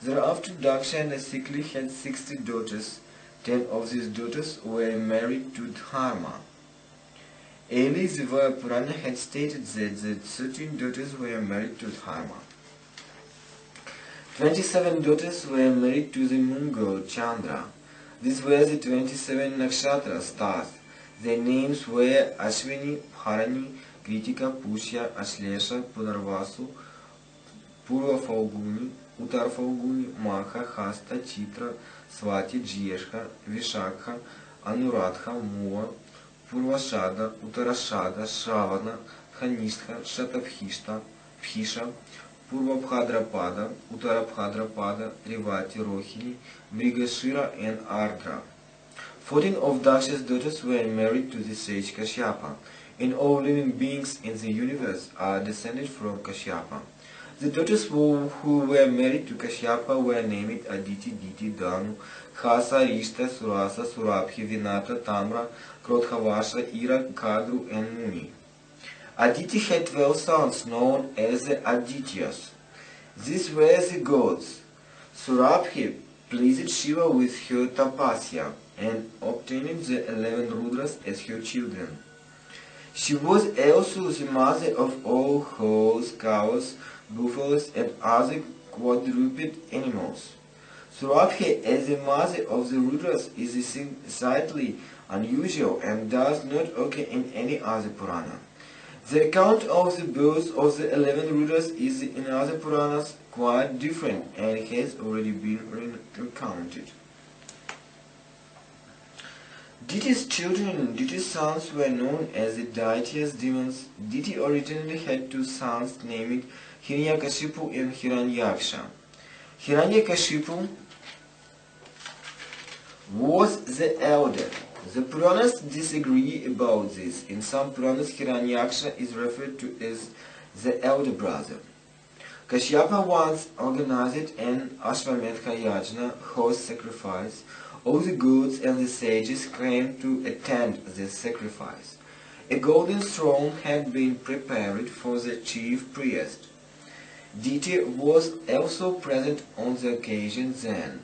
Speaker 1: Thereafter Daksha and Asikli had 60 daughters. 10 of these daughters were married to Dharma. Early the Vayu Purana had stated that the 13 daughters were married to Dharma. 27 daughters were married to the moon god Chandra. These were the 27 nakshatra stars. Their names were Ashwini, Bharani, Kritika, Pushya, Ashlesha, Punarvasu, Purva Falguni, Uttar Falguni, Magha, Hasta, Chitra, Swati, Jyeshka, Vishakha, Anuradha, Mua, Purvashada, Uttarashada, Shravana, Khanistha, Shatabhishta, Phisha, Purvabhadrapada, Uttarabhadrapada, Revati, Rohini, Mrigashira and Ardra. 14 of Daksha's daughters were married to the sage Kashyapa, and all living beings in the universe are descended from Kashyapa. The daughters who were married to Kashyapa were named Aditi, Diti, Danu, Khasa, Rishta, Surasa, Surabhi, Vinata, Tamra, Krodhavasha, Ira, Kadru and Muni. Aditi had 12 sons known as the Adityas. These were the gods. Surabhi pleased Shiva with her tapasya and obtained the 11 Rudras as her children. She was also the mother of all horses, cows, buffaloes and other quadruped animals. Surabhi as the mother of the Rudras is slightly unusual and does not occur in any other Purana. The account of the birth of the 11 Rudras is in other Puranas quite different and has already been recounted. Diti's children, Diti's sons were known as the Daityas demons. Diti originally had 2 sons named Hiranyakashipu and Hiranyaksha. Hiranyakashipu was the elder. The Puranas disagree about this. In some Puranas, Hiranyaksha is referred to as the elder brother. Kashyapa once organized an Ashramedha Yajna, horse sacrifice. All the gods and the sages came to attend the sacrifice. A golden throne had been prepared for the chief priest. Diti was also present on the occasion then.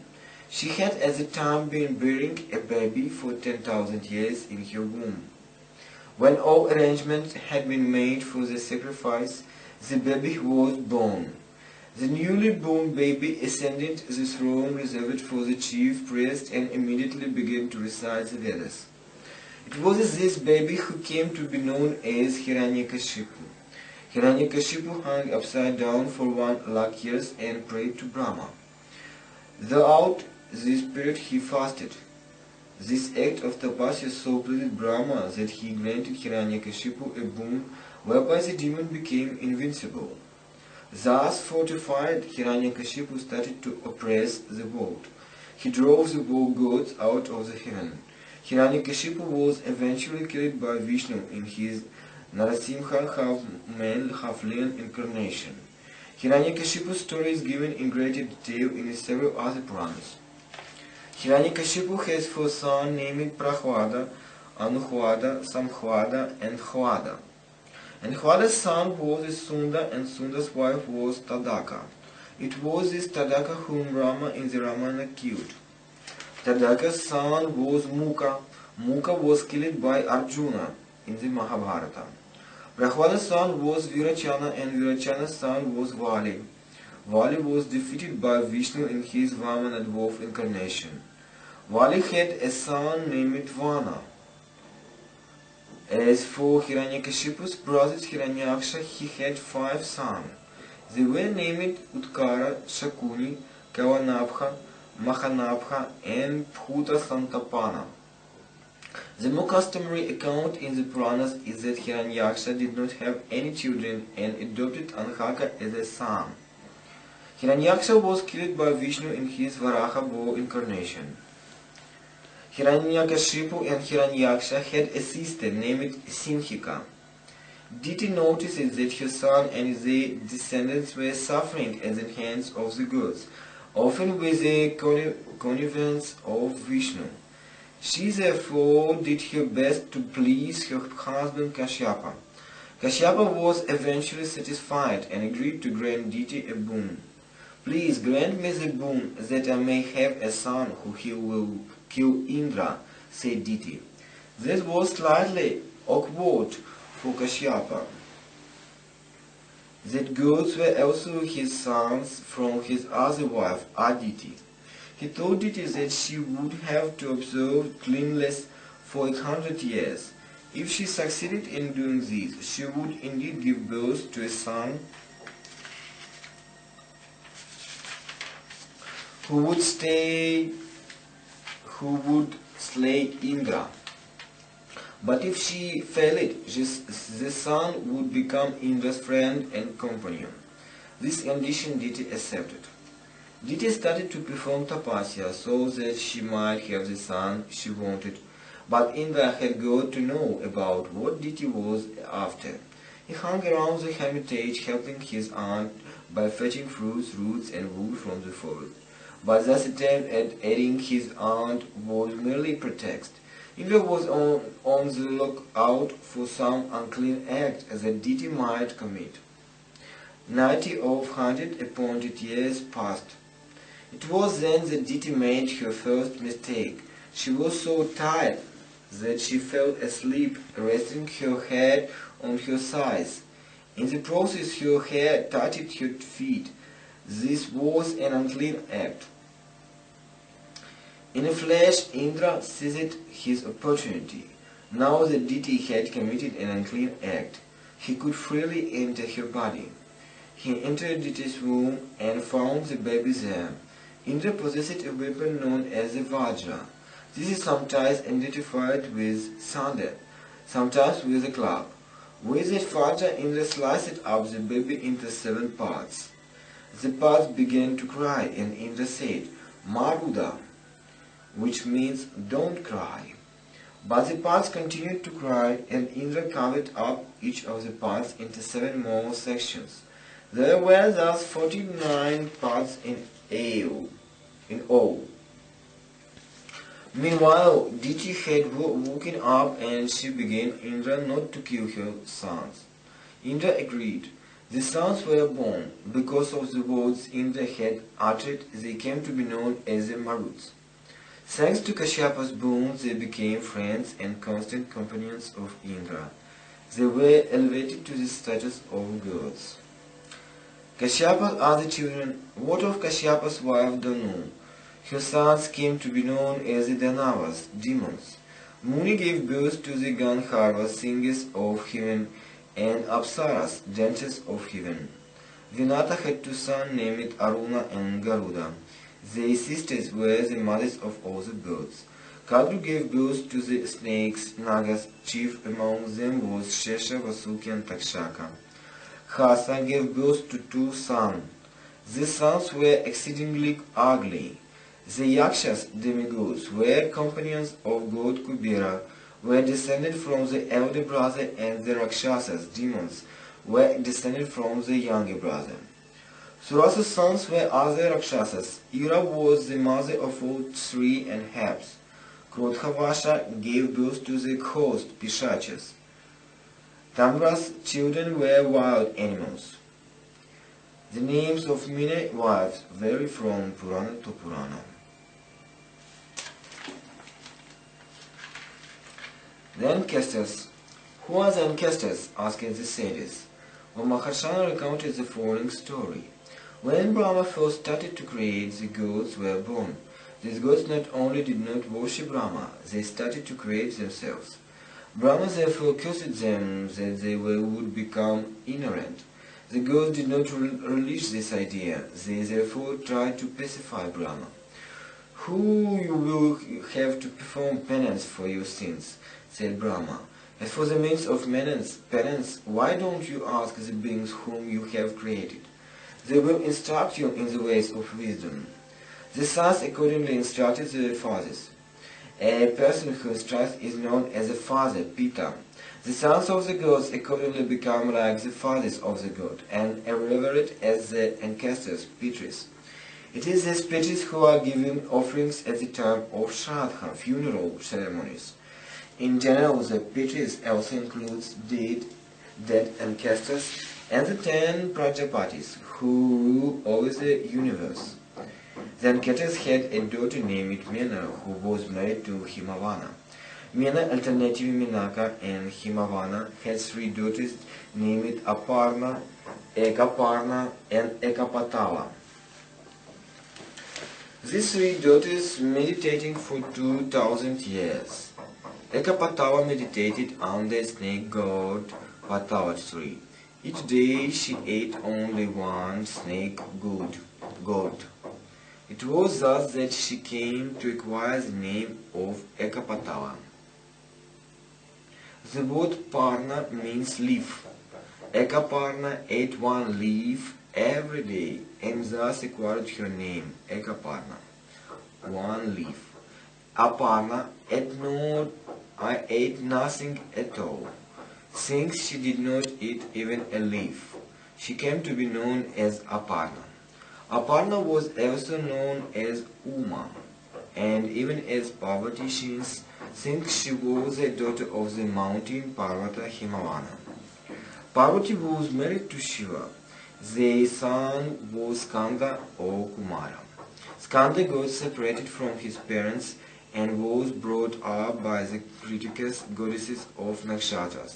Speaker 1: She had at the time been bearing a baby for 10,000 years in her womb. When all arrangements had been made for the sacrifice, the baby was born. The newly born baby ascended the throne reserved for the chief priest and immediately began to recite the Vedas. It was this baby who came to be known as Hiranyakashipu. Hiranyakashipu hung upside down for 1 lakh years and prayed to Brahma. Throughout this period he fasted. This act of tapasya so pleased Brahma that he granted Hiranyakashipu a boon whereby the demon became invincible. Thus fortified, Hiranyakashipu started to oppress the world. He drove the world gods out of the heaven. Hiranyakashipu was eventually killed by Vishnu in his Narasimha half-man, half-lion incarnation. Hiranyakashipu's story is given in greater detail in several other Puranas. Hiranyakashipu has 4 sons named Prahwada, Anuhwada, Samhwada and Hwada. And Hwada's son was Sunda and Sunda's wife was Tadaka. It was this Tadaka whom Rama in the Ramayana killed. Tadaka's son was Muka. Muka was killed by Arjuna in the Mahabharata. Prahwada's son was Virachana and Virachana's son was Vali. Vali was defeated by Vishnu in his Vamana dwarf incarnation. Vali had a son named Vana. As for Hiranyakashipu's brothers Hiranyaksha, he had 5 sons. They were named Utkara, Shakuni, Kavanabha, Mahanabha and Bhuta Santapana. The more customary account in the Puranas is that Hiranyaksha did not have any children and adopted Anhaka as a son. Hiranyaksha was killed by Vishnu in his Varaha boar incarnation. Hiranyakashipu and Hiranyaksha had a sister named Simhika. Diti notices that her son and their descendants were suffering at the hands of the gods, often with the connivance of Vishnu. She therefore did her best to please her husband Kashyapa. Kashyapa was eventually satisfied and agreed to grant Diti a boon. Please grant me the boon that I may have a son who he will kill Indra, said Diti. This was slightly awkward for Kashyapa. That gods were also his sons from his other wife, Aditi. He told Diti that she would have to observe cleanliness for 100 years. If she succeeded in doing this, she would indeed give birth to a son who would slay Indra. But if she failed, the son would become Indra's friend and companion. This condition Diti accepted. Diti started to perform tapasya so that she might have the son she wanted, but Indra had got to know about what Diti was after. He hung around the hermitage helping his aunt by fetching fruits, roots and wood from the forest. But this attempt at aiding his aunt was merely pretext. Indra was on the lookout for some unclean act that Diti might commit. 90 of 100 appointed years passed. It was then that Diti made her first mistake. She was so tired that she fell asleep, resting her head on her thighs. In the process, her hair touched her feet. This was an unclean act. In a flash, Indra seized his opportunity. Now that Diti had committed an unclean act, he could freely enter her body. He entered Diti's womb and found the baby there. Indra possessed a weapon known as the Vajra. This is sometimes identified with thunder, sometimes with a club. With that Vajra, Indra sliced up the baby into 7 parts. The parts began to cry, and Indra said, Maruda, which means don't cry. But the parts continued to cry, and Indra carved up each of the parts into 7 more sections. There were thus 49 parts in all. Meanwhile, Diti had woken up and she begged Indra not to kill her sons. Indra agreed. The sons were born. Because of the words Indra had uttered, they came to be known as the Maruts. Thanks to Kashyapa's boon, they became friends and constant companions of Indra. They were elevated to the status of gods. Kashyapa's other children, what of Kashyapa's wife Danu? Her sons came to be known as the Danavas, demons. Muni gave birth to the Gandharvas, singers of heaven, and Apsaras, dancers of heaven. Vinata had 2 sons named Aruna and Garuda. Their sisters were the mothers of all the birds. Kadru gave birth to the snakes, Nagas. Chief among them was Shesha, Vasuki and Takshaka. Hasa gave birth to 2 sons. The sons were exceedingly ugly. The Yakshas, demigods, were companions of god Kubera, were descended from the elder brother, and the Rakshasas, demons, were descended from the younger brother. Surasa's sons were other Rakshasas. Ira was the mother of all 3 and Habs. Krodhavasha gave birth to the host, Pishachas. Tamra's children were wild animals. The names of many wives vary from Purana to Purana. The ancestors. Who are the ancestors? Asked the sages. Well, Maharshana recounted the following story. When Brahma first started to create, the gods were born. These gods not only did not worship Brahma, they started to create themselves. Brahma therefore cursed them that they would become ignorant. The gods did not relish this idea. They therefore tried to pacify Brahma. Who you will have to perform penance for your sins, said Brahma. As for the means of penance, why don't you ask the beings whom you have created? They will instruct you in the ways of wisdom. The sons accordingly instructed the fathers. A person who instructs is known as a father, Pita. The sons of the gods accordingly become like the fathers of the god, and are revered as the ancestors, Pitris. It is these Pitris who are given offerings at the time of Shraddha, funeral ceremonies. In general, the Pitris also includes dead ancestors and the 10 Prajapatis, who rule over the universe. The Anketas had a daughter named Mena who was married to Himavana. Mena, alternative Minaka, and Himavana had 3 daughters named Aparna, Ekaparna, and Ekapatala. These 3 daughters meditating for 2000 years. Ekapatala meditated under a snake god Patala tree. Each day she ate only one snake god. It was thus that she came to acquire the name of Ekapatala. The word Parna means leaf. Ekaparna ate one leaf every day and thus acquired her name, Ekaparna, one leaf. Aparna ate nothing at all. Since she did not eat even a leaf, she came to be known as Aparna. Aparna was also known as Uma and even as Parvati since she was a daughter of the mountain Parvata Himavana. Parvati was married to Shiva. Their son was Skanda or Kumara. Skanda got separated from his parents and was brought up by the critical goddesses of Nakshatras.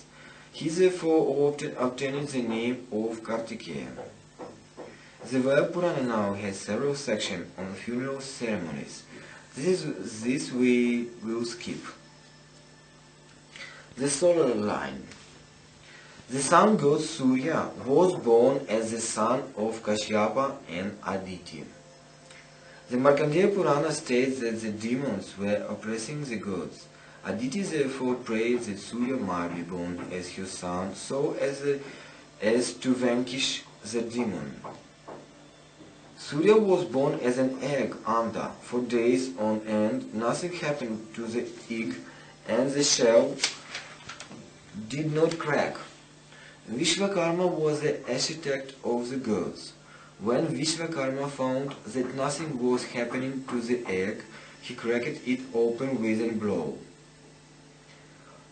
Speaker 1: He therefore obtained the name of Kartikeya. The Vayu Purana now has several sections on funeral ceremonies. This we will skip. The solar line. The sun god Surya was born as the son of Kashyapa and Aditi. The Markandeya Purana states that the demons were oppressing the gods. Aditi therefore prayed that Surya might be born as her son so as to vanquish the demon. Surya was born as an egg anda. For days on end, nothing happened to the egg and the shell did not crack. Vishvakarma was the architect of the gods. When Vishvakarma found that nothing was happening to the egg, he cracked it open with a blow.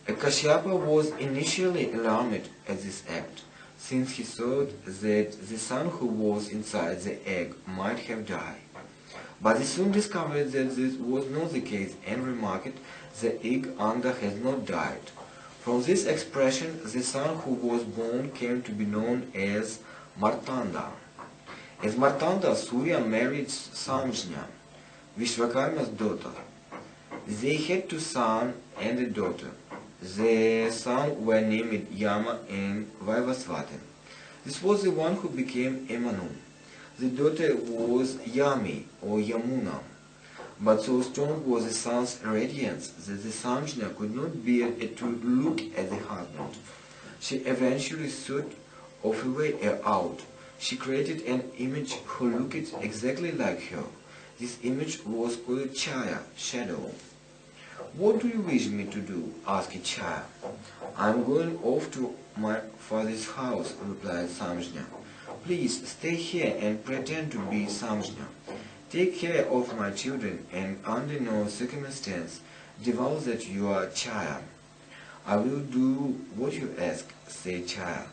Speaker 1: Kashyapa was initially alarmed at this act, since he thought that the son who was inside the egg might have died. But he soon discovered that this was not the case and remarked, "The egg anda has not died." From this expression, the son who was born came to be known as Martanda. As Martanda, Surya married Samjna, Vishvakarma's daughter. They had 2 sons and a daughter. The sons were named Yama and Vaivasvati. This was the one who became Emanu. The daughter was Yami or Yamuna. But so strong was the sun's radiance that the Samjna could not bear to look at the husband. She eventually sought of a way out. She created an image who looked exactly like her. This image was called Chaya, shadow. "What do you wish me to do?" asked Chaya. "I am going off to my father's house," replied Samjna. "Please stay here and pretend to be Samjna. Take care of my children and under no circumstance divulge that you are Chaya." "I will do what you ask," said Chaya,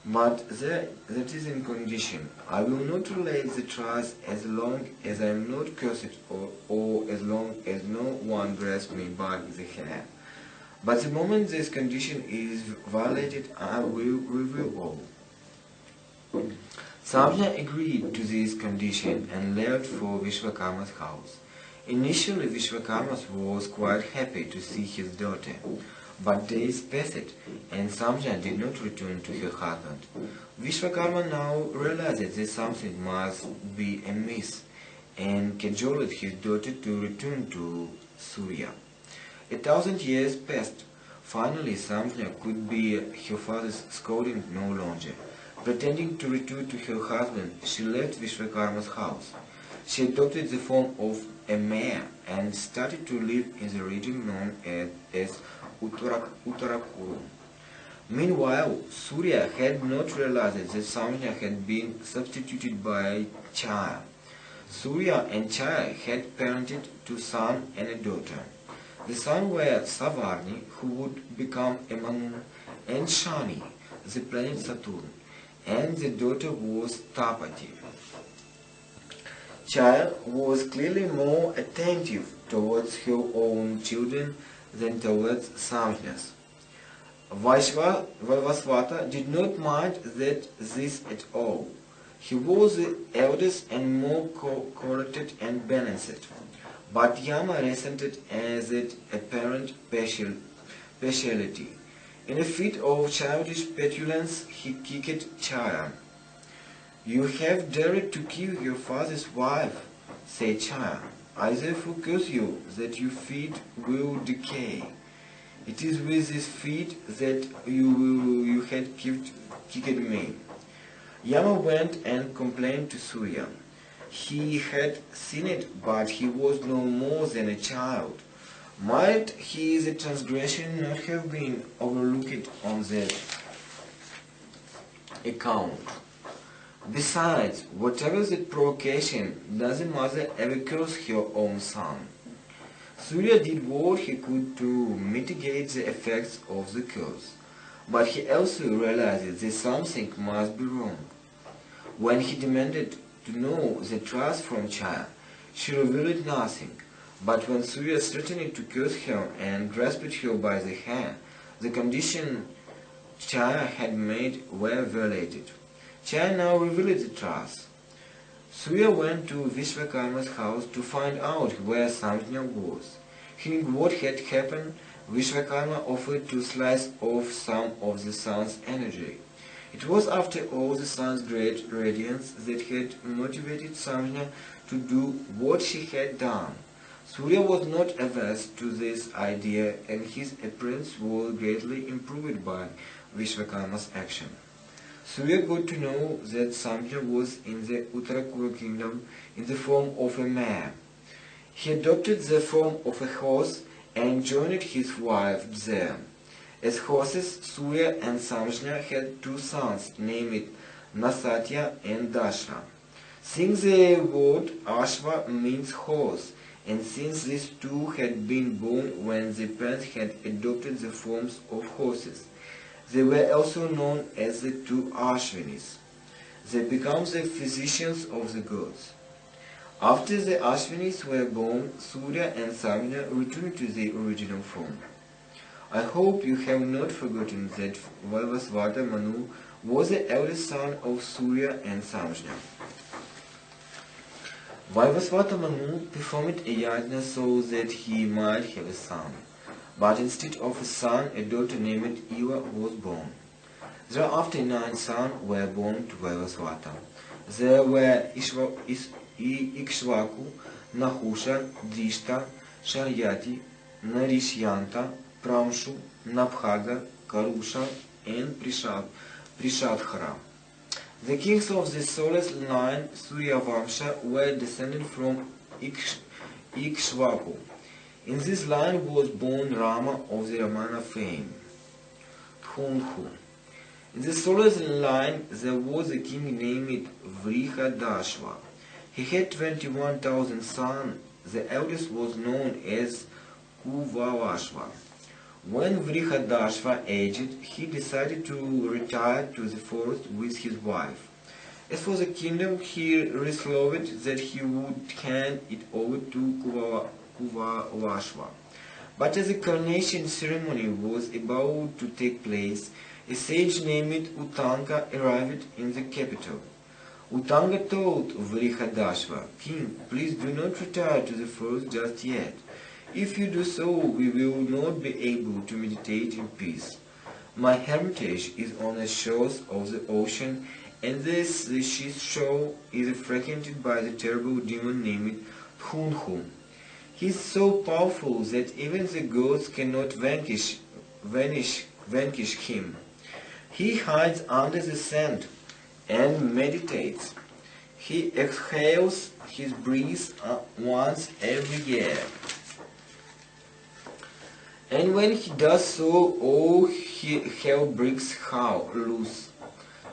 Speaker 1: "but that is in condition. I will not relate the trials as long as I am not cursed or as long as no one grasps me by the hair. But the moment this condition is violated, I will reveal all." Samjna agreed to this condition and left for Vishvakarma's house. Initially, Vishvakarma was quite happy to see his daughter, but days passed and Samjna did not return to her husband. Vishvakarma now realized that something must be amiss and cajoled his daughter to return to Surya. 1,000 years passed. Finally, Samjna could bear her father's scolding no longer. Pretending to return to her husband, she left Vishvakarma's house. She adopted the form of a mare and started to live in the region known as Uttarakuru. Meanwhile, Surya had not realized that Samjna had been substituted by Chaya. Surya and Chaya had parented 2 sons and a daughter. The sons were Savarni, who would become Emanu, and Shani, the planet Saturn, and the daughter was Tapati. Chaya was clearly more attentive towards her own children than towards Samjnas. Vaivasvata did not mind this at all. He was the eldest and more corrected and balanced, but Yama resented as it apparent partiality. In a fit of childish petulance, he kicked Chaya. "You have dared to kill your father's wife," said Chaya. "I therefore curse you that your feet will decay. It is with this feet that you had kicked me." Yama went and complained to Surya. He had seen it, but he was no more than a child. Might his transgression not have been overlooked on that account? Besides, whatever the provocation, does the mother ever curse her own son? Surya did what he could to mitigate the effects of the curse, but he also realized that something must be wrong. When he demanded to know the truth from Chaya, she revealed nothing, but when Surya threatened to curse her and grasped her by the hand, the condition Chaya had made were violated. Chaya now revealed the truth. Surya went to Vishwakarma's house to find out where Samjna was. Hearing what had happened, Vishwakarma offered to slice off some of the sun's energy. It was after all the sun's great radiance that had motivated Samjna to do what she had done. Surya was not averse to this idea, and his appearance was greatly improved by Vishwakarma's action. Surya got to know that Samjna was in the Uttarakura kingdom in the form of a man. He adopted the form of a horse and joined his wife there. As horses, Surya and Samjna had two sons named Nasatya and Dashra. Since the word Ashva means horse, and since these two had been born when the parents had adopted the forms of horses, they were also known as the two Ashvinis. They became the physicians of the gods. After the Ashvinis were born, Surya and Samjna returned to the original form. I hope you have not forgotten that Vaivasvata Manu was the eldest son of Surya and Samjna. Vaivasvata Manu performed a yajna so that he might have a son, but instead of a son, a daughter named Eva was born. Thereafter 9 sons were born to Vaivasvata. There were Ikshvaku, Nahusha, Drishta, Sharyati, Narishyanta, Pramshu, Nabhaga, Karusha, and Prishadhara. The kings of the Solar's line, Suryavamsha, were descended from Ikshvaku. In this line was born Rama of the Ramana fame, Thunkhu. In the Solar's line there was a king named Vrihadashva. He had 21,000 sons. The eldest was known as Kuvavashva. When Vrihadashva aged, he decided to retire to the forest with his wife. As for the kingdom, he resolved that he would hand it over to Kuvavashva. But as the coronation ceremony was about to take place, a sage named Uttanga arrived in the capital. Uttanga told Vrihadashva, "King, please do not retire to the forest just yet. If you do so, we will not be able to meditate in peace. My hermitage is on the shores of the ocean, and this shore is frequented by the terrible demon named Thunkhu. He is so powerful that even the gods cannot vanquish him. He hides under the sand and meditates. He exhales his breath once every year. And when he does so, all hell breaks loose.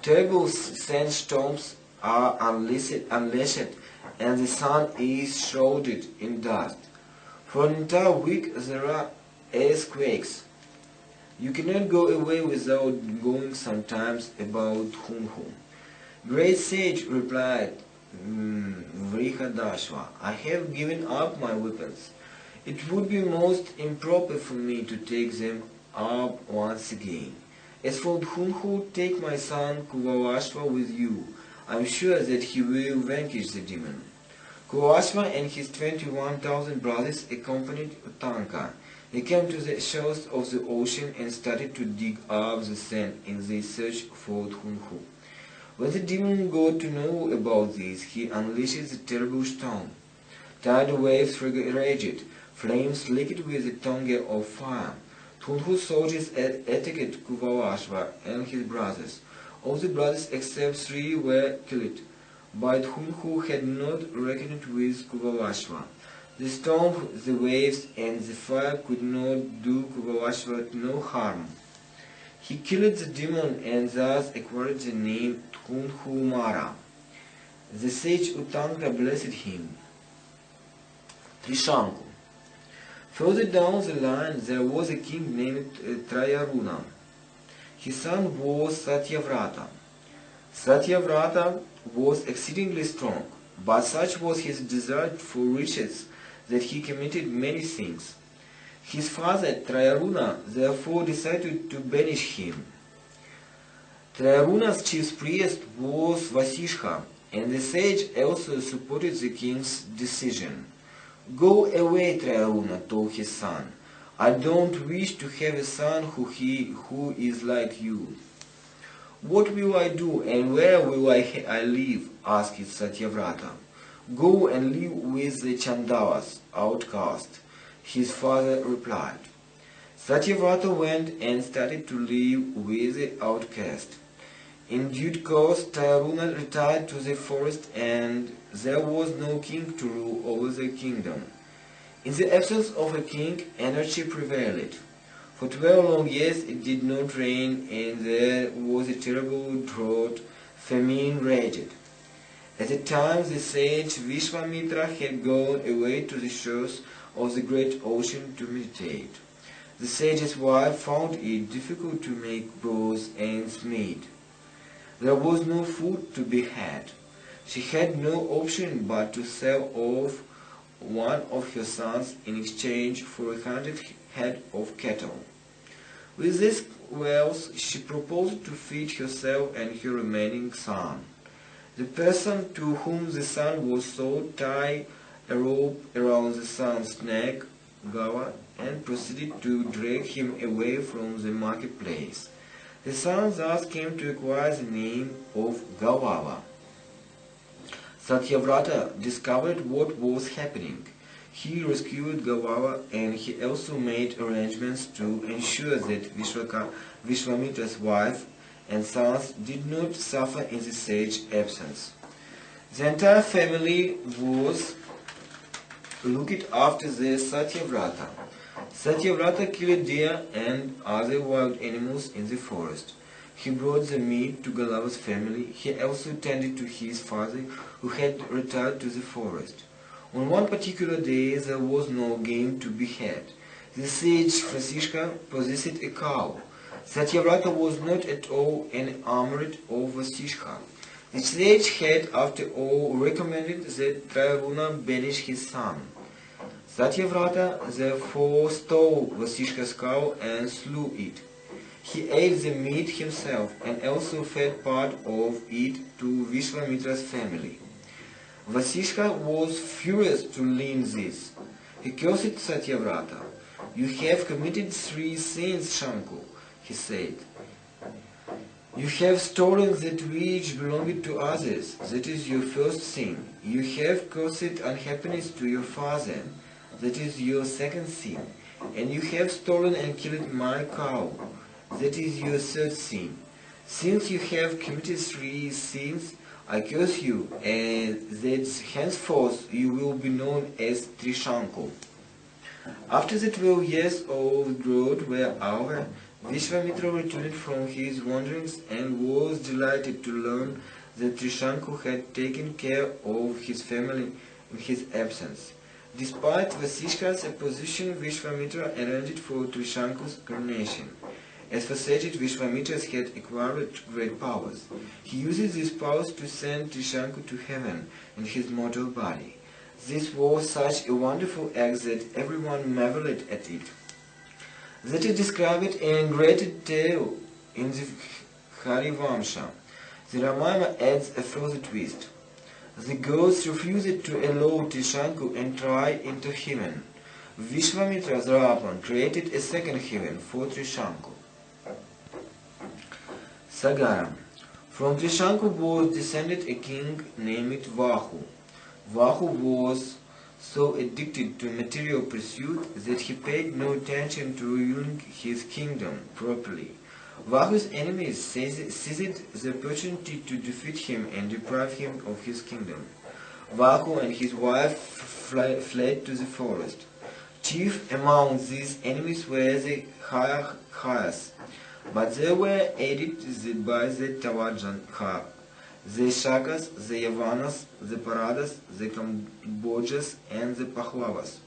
Speaker 1: Terrible sandstorms are unleashed, and the sun is shrouded in dust. For an entire week there are earthquakes. You cannot go away without going sometimes about Thunkhu." Great sage, replied Ekadashva. I have given up my weapons. It would be most improper for me to take them up once again. As for Dhunhu, take my son Kuvavashva with you. I am sure that he will vanquish the demon. Kuvavashva and his 21,000 brothers accompanied Utanka. They came to the shores of the ocean and started to dig up the sand in their search for Dhunhu. When the demon got to know about this, he unleashed the terrible storm. Tidal waves raged, flames licked with the tongue of fire. Dhunhu's soldiers attacked Kuvavashva and his brothers. All the brothers except 3 were killed, but Dhunhu had not reckoned with Kuvavashva. The storm, the waves, and the fire could not do Kuvavashva no harm. He killed the demon and thus acquired the name Dhunhumara. The sage Utanka blessed him. Trishanku. Further down the line there was a king named Trayaruna. His son was Satyavrata. Satyavrata was exceedingly strong, but such was his desire for riches that he committed many sins. His father, Trayaruna, therefore decided to banish him. Trayaruna's chief priest was Vasishka, and the sage also supported the king's decision. Go away, Trayaruna told his son. I don't wish to have a son who is like you. What will I do and where will I live? Asked Satyavrata. Go and live with the Chandalas, outcast, his father replied. Satyavrata went and started to live with the outcast. In due course, Trayaruna retired to the forest and there was no king to rule over the kingdom. In the absence of a king, anarchy prevailed. For 12 long years it did not rain and there was a terrible drought, famine raged. At the time the sage Vishwamitra had gone away to the shores of the great ocean to meditate. The sage's wife found it difficult to make broth and meat. There was no food to be had. She had no option but to sell off one of her sons in exchange for 100 head of cattle. With this wealth she proposed to feed herself and her remaining son. The person to whom the son was sold tied a rope around the son's neck, Gawa, and proceeded to drag him away from the marketplace. The son thus came to acquire the name of Gawava. Satyavrata discovered what was happening. He rescued Gawava and he also made arrangements to ensure that Vishwamitra's wife and sons did not suffer in the sage's absence. The entire family was looked after the Satyavrata. Satyavrata killed deer and other wild animals in the forest. He brought the meat to Galava's family. He also tended to his father, who had retired to the forest. On one particular day there was no game to be had. The sage Vasishka possessed a cow. Satyavrata was not at all enamored of Vasishka. The sage had, after all, recommended that Trayaruna banish his son. Satyavrata therefore stole Vasishka's cow and slew it. He ate the meat himself and also fed part of it to Vishwamitra's family. Vasishka was furious to learn this. He cursed Satyavrata. You have committed 3 sins, Shanku, he said. You have stolen that which belonged to others. That is your first sin. You have caused unhappiness to your father. That is your second sin. And you have stolen and killed my cow. That is your third sin. Since you have committed 3 sins, I curse you, and that henceforth you will be known as Trishanku. After the 12 years of drought were over, Vishwamitra returned from his wanderings and was delighted to learn that Trishanku had taken care of his family in his absence. Despite Vasishka's opposition, Vishwamitra arranged for Trishanku's coronation. As for sages, Vishwamitra's had acquired great powers. He uses these powers to send Trishanku to heaven in his mortal body. This was such a wonderful act that everyone marveled at it. That is described in great detail in the Harivamsha. The Ramayana adds a further twist. The gods refused to allow Trishanku entry into heaven. Vishwamitra's Ravan created a second heaven for Trishanku. Sagara. From Trishanku was descended a king named Vahu. Vahu was so addicted to material pursuit that he paid no attention to ruling his kingdom properly. Vahu's enemies seized the opportunity to defeat him and deprive him of his kingdom. Vahu and his wife fled to the forest. Chief among these enemies were the Hayas, but they were aided by the Tavajanha, the Shakas, the Yavanas, the Paradas, the Kambodjas, and the Pahlavas.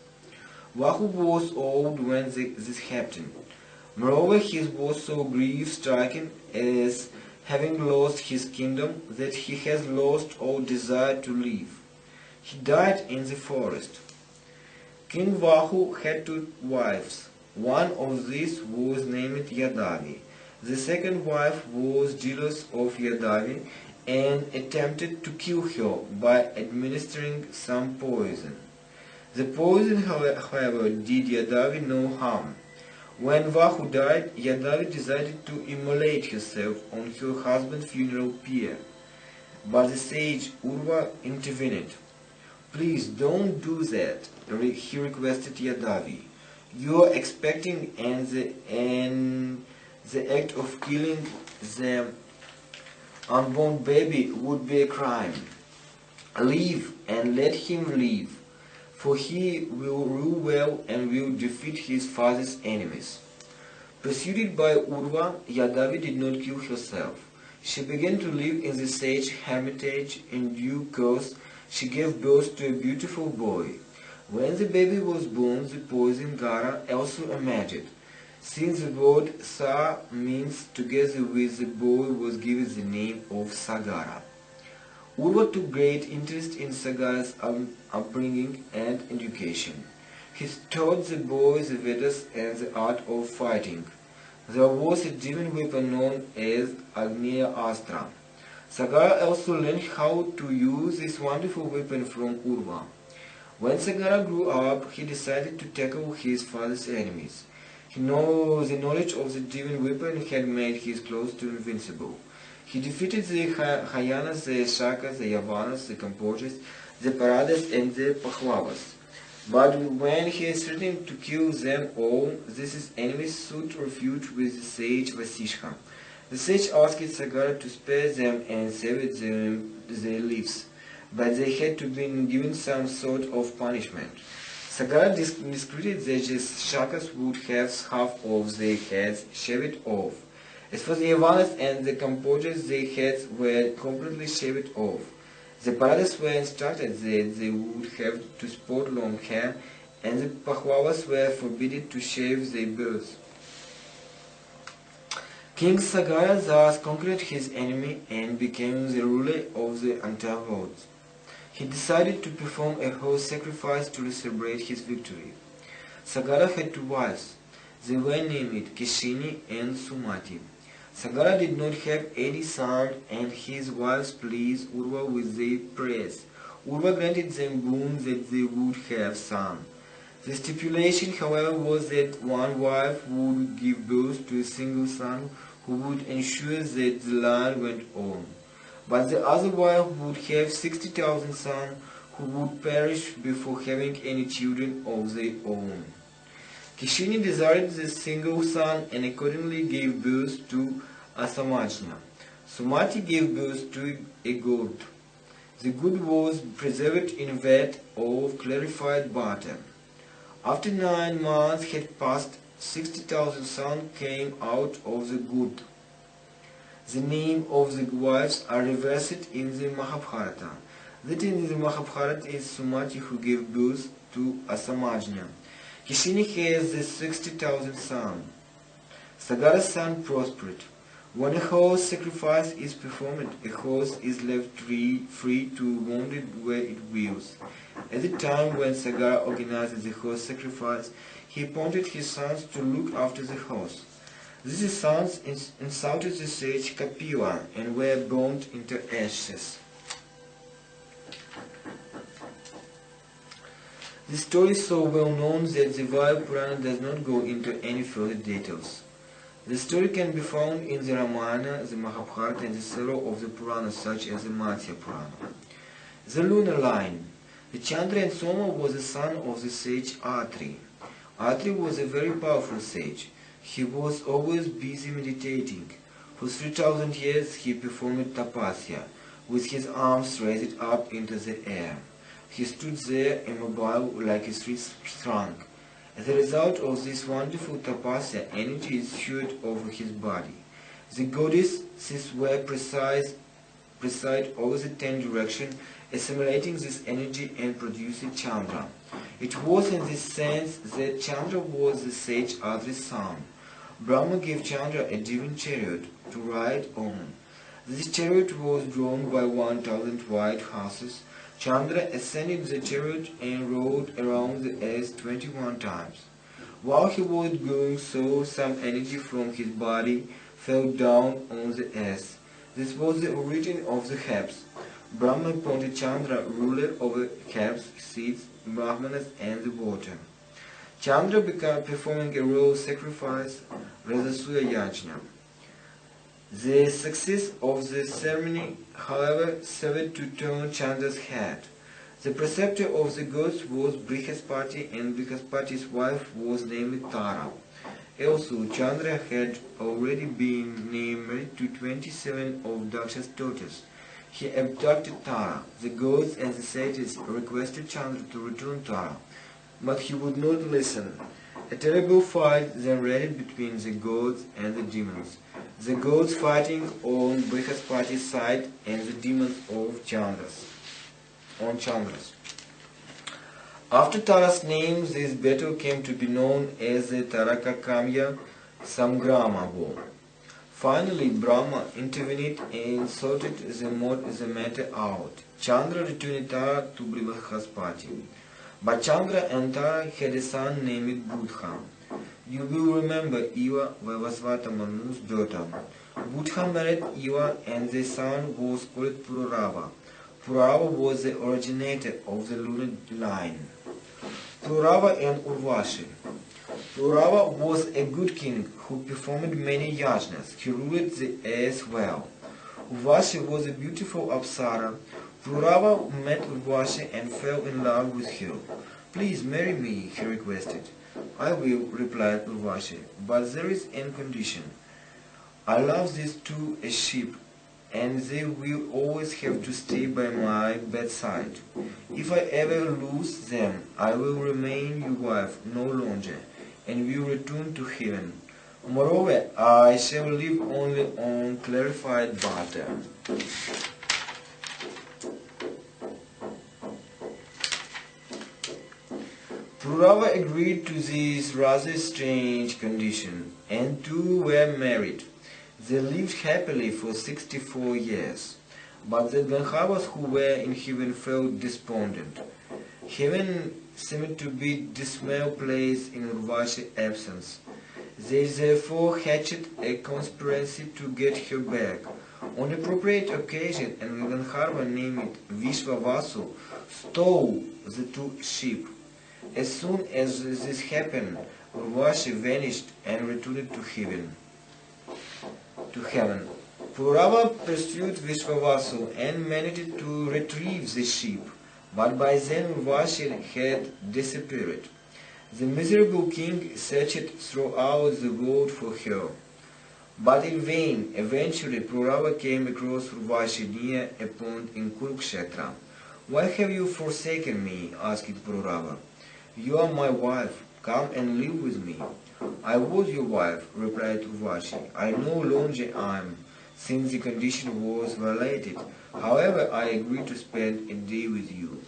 Speaker 1: Vahu was old when this happened. Moreover, he was so grief-stricken as having lost his kingdom that he has lost all desire to live. He died in the forest. King Vahu had two wives. One of these was named Yadavi. The second wife was jealous of Yadavi and attempted to kill her by administering some poison. The poison, however, did Yadavi no harm. When Vahu died, Yadavi decided to immolate herself on her husband's funeral pyre. But the sage Urva intervened. "Please don't do that," he requested Yadavi. "You are expecting and the act of killing the unborn baby would be a crime. Leave and let him live, for he will rule well and will defeat his father's enemies." Persuaded by Urva, Yadavi did not kill herself. She began to live in the sage hermitage. In due course, she gave birth to a beautiful boy. When the baby was born, the poison Gara also emerged. Since the word Sa means together with the boy, was given the name of Sagara. Urva took great interest in Sagara's upbringing and education. He taught the boy the Vedas and the art of fighting. There was a demon weapon known as Agneya Astra. Sagara also learned how to use this wonderful weapon from Urva. When Sagara grew up, he decided to tackle his father's enemies. The knowledge of the demon weapon had made his close to invincible. He defeated the Hayanas, the Shakas, the Yavanas, the Kambodjas, the Paradas, and the Pahlavas. But when he threatened to kill them all, his enemies sought refuge with the sage Vasishka. The sage asked Sagara to spare them and save their lives, but they had to be given some sort of punishment. Sagara discreted that the Shakas would have half of their heads shaved off. As for the Yavanas and the Kambodjas, their heads were completely shaved off. The Paradas were instructed that they would have to sport long hair, and the Pahlavas were forbidden to shave their beards. King Sagara thus conquered his enemy and became the ruler of the entire world. He decided to perform a whole sacrifice to celebrate his victory. Sagara had two wives. They were named Keshini and Sumati. Sagara did not have any son, and his wives pleased Urva with their prayers. Urva granted them boon that they would have son. The stipulation, however, was that one wife would give birth to a single son who would ensure that the land went on. But the other wife would have 60,000 sons who would perish before having any children of their own. Keshini desired the single son and accordingly gave birth to a Samajna. Sumati gave birth to a goat. The goat was preserved in a vat of clarified butter. After 9 months had passed, 60,000 sons came out of the goat. The name of the wives are reversed in the Mahabharata. That in the Mahabharata is Sumati who gave birth to a Samajna. Keshini has the 60,000 sons. Sagara's son prospered. When a horse sacrifice is performed, a horse is left free to wander where it wills. At the time when Sagara organized the horse sacrifice, he appointed his sons to look after the horse. These sons insulted the sage Kapila and were burnt into ashes. The story is so well known that the Vayu Purana does not go into any further details. The story can be found in the Ramayana, the Mahabharata, and several of the Puranas such as the Matsya Purana. The lunar line. The Chandra and Soma was the son of the sage Atri. Atri was a very powerful sage. He was always busy meditating. For 3,000 years he performed tapasya, with his arms raised up into the air. He stood there immobile like a trunk. As a result of this wonderful tapasya, energy is shed over his body. The goddesses were preside over the 10 directions, assimilating this energy and producing Chandra. It was in this sense that Chandra was the sage Atri's son. Brahma gave Chandra a divine chariot to ride on. This chariot was drawn by 1,000 white horses. Chandra ascended the chariot and rode around the earth 21 times. While he was going so, some energy from his body fell down on the earth. This was the origin of the herbs. Brahma appointed Chandra ruler over herbs, seeds, brahmanas, and the water. Chandra began performing a royal sacrifice, Rajasuya Yajna. The success of the ceremony, however, served to turn Chandra's head. The preceptor of the gods was Brihaspati, and Brihaspati's wife was named Tara. Also, Chandra had already been married to 27 of Daksha's daughters. He abducted Tara. The gods and the sages requested Chandra to return Tara, but he would not listen. A terrible fight then raged between the gods and the demons. The gods fighting on Brihaspati's side and the demons of Chandras. After Tara's name, this battle came to be known as the Taraka-Kamya Samgrama war. Finally, Brahma intervened and sorted the matter out. Chandra returned Tara to Brihaspati. But Chandra and Tara had a son named Buddha. You will remember Eva, Vaivasvata Manu's daughter. Buddha married Eva and their son was called Purava. Purava was the originator of the lunar line. Purava and Urvashi. Purava was a good king who performed many yajnas. He ruled the earth well. Urvashi was a beautiful Apsara. Purava met Urvashi and fell in love with her. Please marry me, he requested. I will, replied Urvashi, but there is one condition. I love these two as sheep, and they will always have to stay by my bedside. If I ever lose them, I will remain your wife no longer, and will return to heaven. Moreover, I shall live only on clarified butter. Purava agreed to this rather strange condition, and two were married. They lived happily for 64 years. But the Gandharvas who were in heaven felt despondent. Heaven seemed to be a dismal place in Urvashi's absence. They therefore hatched a conspiracy to get her back. On appropriate occasion, a Gandharva named Vishvavasu stole the two sheep. As soon as this happened, Urvashi vanished and returned to heaven. Purava pursued Vishvavasu and managed to retrieve the sheep, but by then Urvashi had disappeared. The miserable king searched throughout the world for her, but in vain. Eventually Purava came across Urvashi near a pond in Kurukshetra. Why have you forsaken me? Asked Purava. You are my wife. Come and live with me. I was your wife, replied Urvashi. I no longer am, since the condition was violated. However, I agree to spend a day with you.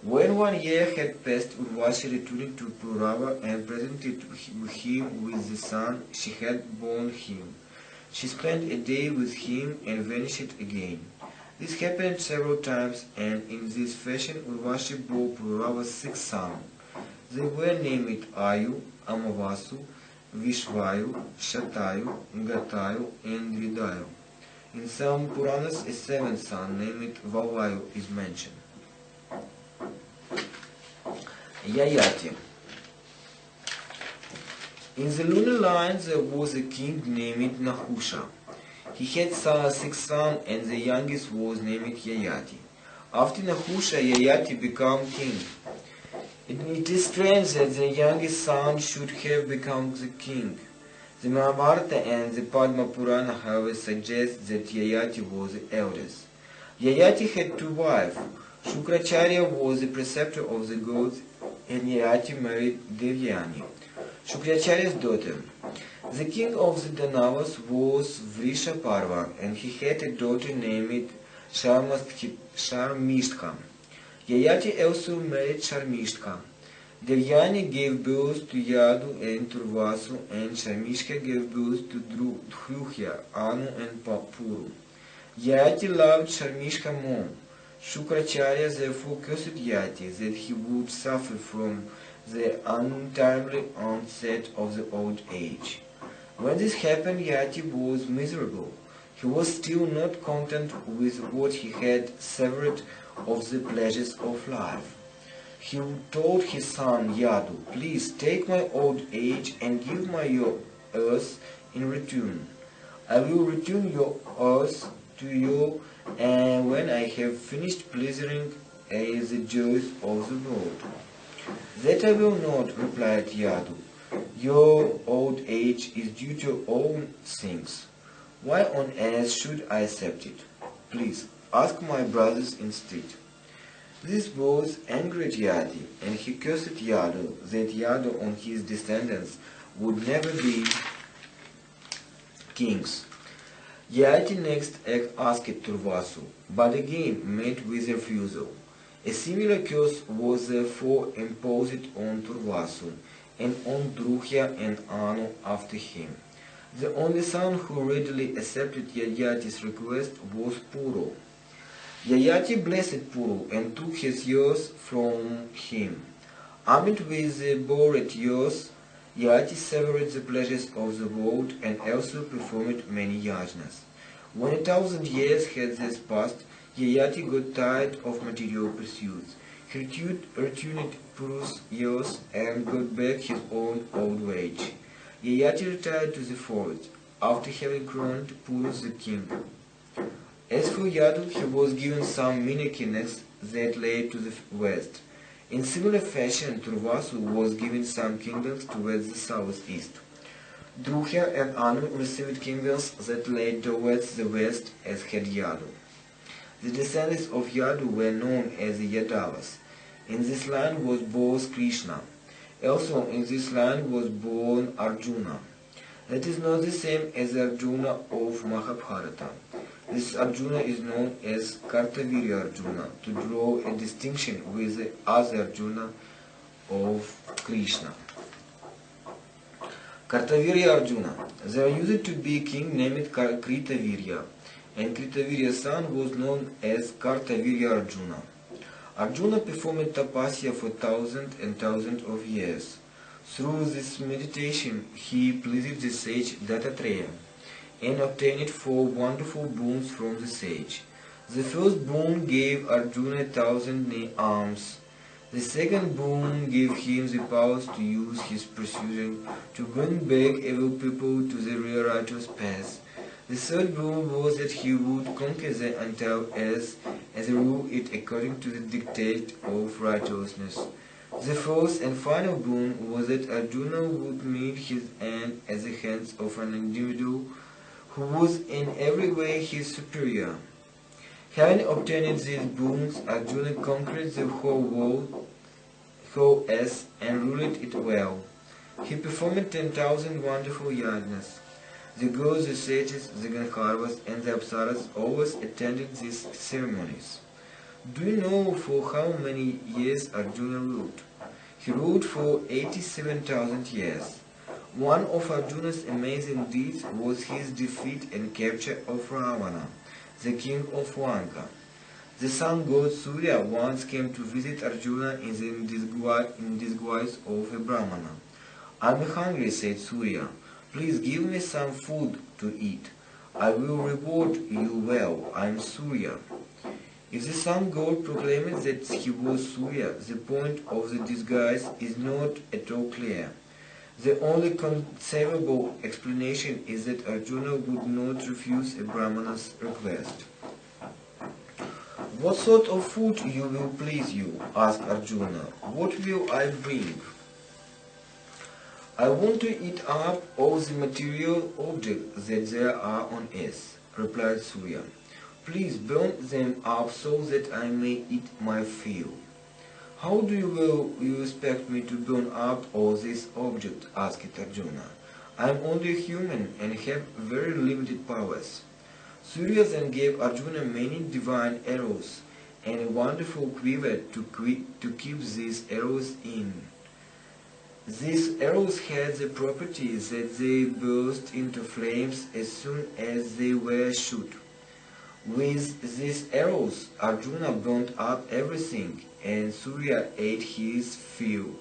Speaker 1: When 1 year had passed, Urvashi returned to Purava and presented him with the son she had borne him. She spent a day with him and vanished again. This happened several times, and in this fashion Urvashi bore Purava's 6 sons. They were named Ayu, Amavasu, Vishvayu, Shatayu, Gatayu, and Vidayu. In some Puranas, a 7th son named Vayu is mentioned. Yayati. In the lunar line there was a king named Nahusha. He had 6 sons, and the youngest was named Yayati. After Nahusha, Yayati became king. It is strange that the youngest son should have become the king. The Mahabharata and the Padma Purana, however, suggest that Yayati was the eldest. Yayati had 2 wives. Shukracharya was the preceptor of the gods, and Yayati married Devyani, Shukracharya's daughter. The king of the Danavas was Vrishaparva, and he had a daughter named Sharmishtka. Yayati also married Sharmishtka. Devyani gave birth to Yadu and Turvasu, and Sharmishka gave birth to Dhruhya, Anu and Puru. Yayati loved Sharmishka more. Shukracharya therefore cursed Yayati that he would suffer from the untimely onset of the old age. When this happened, Yayati was miserable. He was still not content with what he had severed of the pleasures of life. He told his son Yadu, "Please take my old age and give me your earth in return. I will return your earth to you, and when I have finished pleasuring the joys of the world." "That I will not," replied Yadu. "Your old age is due to your own things. Why on earth should I accept it? Please ask my brothers instead." This was angered Yadu, and he cursed Yadu that Yadu and his descendants would never be kings. Yadu next asked Turvasu, but again met with refusal. A similar curse was therefore imposed on Turvasu and on Dhruhya and Anu after him. The only son who readily accepted Yayati's request was Puru. Yayati blessed Puru and took his years from him. Armed with the borrowed years, Yayati severed the pleasures of the world and also performed many yajnas. When 1,000 years had thus passed, Yayati got tired of material pursuits. He returned Puru's years and got back his own old age. Yayati retired to the forest, after having crowned Puru the king. As for Yadu, he was given some mini kingdoms that lay to the west. In similar fashion, Turvasu was given some kingdoms towards the southeast. Dhruhya and Anu received kingdoms that lay towards the west, as had Yadu. The descendants of Yadu were known as the Yadavas. In this land was born Krishna. Also in this land was born Arjuna. That is not the same as Arjuna of Mahabharata. This Arjuna is known as Kartavirya Arjuna, to draw a distinction with the other Arjuna of Krishna. Kartavirya Arjuna. There used to be a king named Kritavirya, and Kritavirya's son was known as Kartavirya Arjuna. Arjuna performed tapasya for thousands and thousands of years. Through this meditation, he pleased the sage Dattatreya and obtained 4 wonderful boons from the sage. The first boon gave Arjuna 1,000 arms. The second boon gave him the powers to use his precision to bring back evil people to the real righteous path. The third boon was that he would conquer the entire earth and rule it according to the dictate of righteousness. The fourth and final boon was that Arjuna would meet his end at the hands of an individual who was in every way his superior. Having obtained these boons, Arjuna conquered the whole world, whole earth, and ruled it well. He performed 10,000 wonderful yajnas. The gods, the sages, the Gandharvas, and the Apsaras always attended these ceremonies. Do you know for how many years Arjuna ruled? He ruled for 87,000 years. One of Arjuna's amazing deeds was his defeat and capture of Ravana, the king of Lanka. The sun god Surya once came to visit Arjuna in disguise of a Brahmana. "I'm hungry," said Surya. "Please give me some food to eat. I will reward you well. I'm Surya." If the sun god proclaimed that he was Surya, the point of the disguise is not at all clear. The only conceivable explanation is that Arjuna would not refuse a Brahmana's request. "What sort of food you will please you?" asked Arjuna. "What will I bring?" "I want to eat up all the material objects that there are on earth," replied Surya. "Please burn them up so that I may eat my fill." "How do you expect me to burn up all these objects?" asked Arjuna. "I am only a human and have very limited powers." Surya then gave Arjuna many divine arrows and a wonderful quiver to keep these arrows in. These arrows had the property that they burst into flames as soon as they were shot. With these arrows, Arjuna burnt up everything, and Surya ate his fill.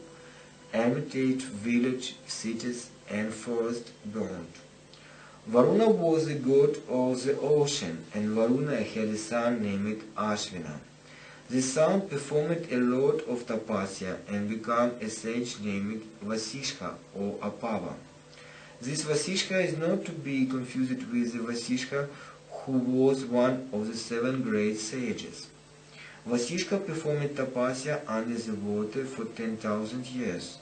Speaker 1: Hermitage, village, cities, and forest burned. Varuna was the god of the ocean, and Varuna had a son named Ashvina. The son performed a lot of tapasya and became a sage named Vasishka or Apava. This Vasishka is not to be confused with the Vasishka who was one of the 7 great sages. Vasishka performed tapasya under the water for 10,000 years.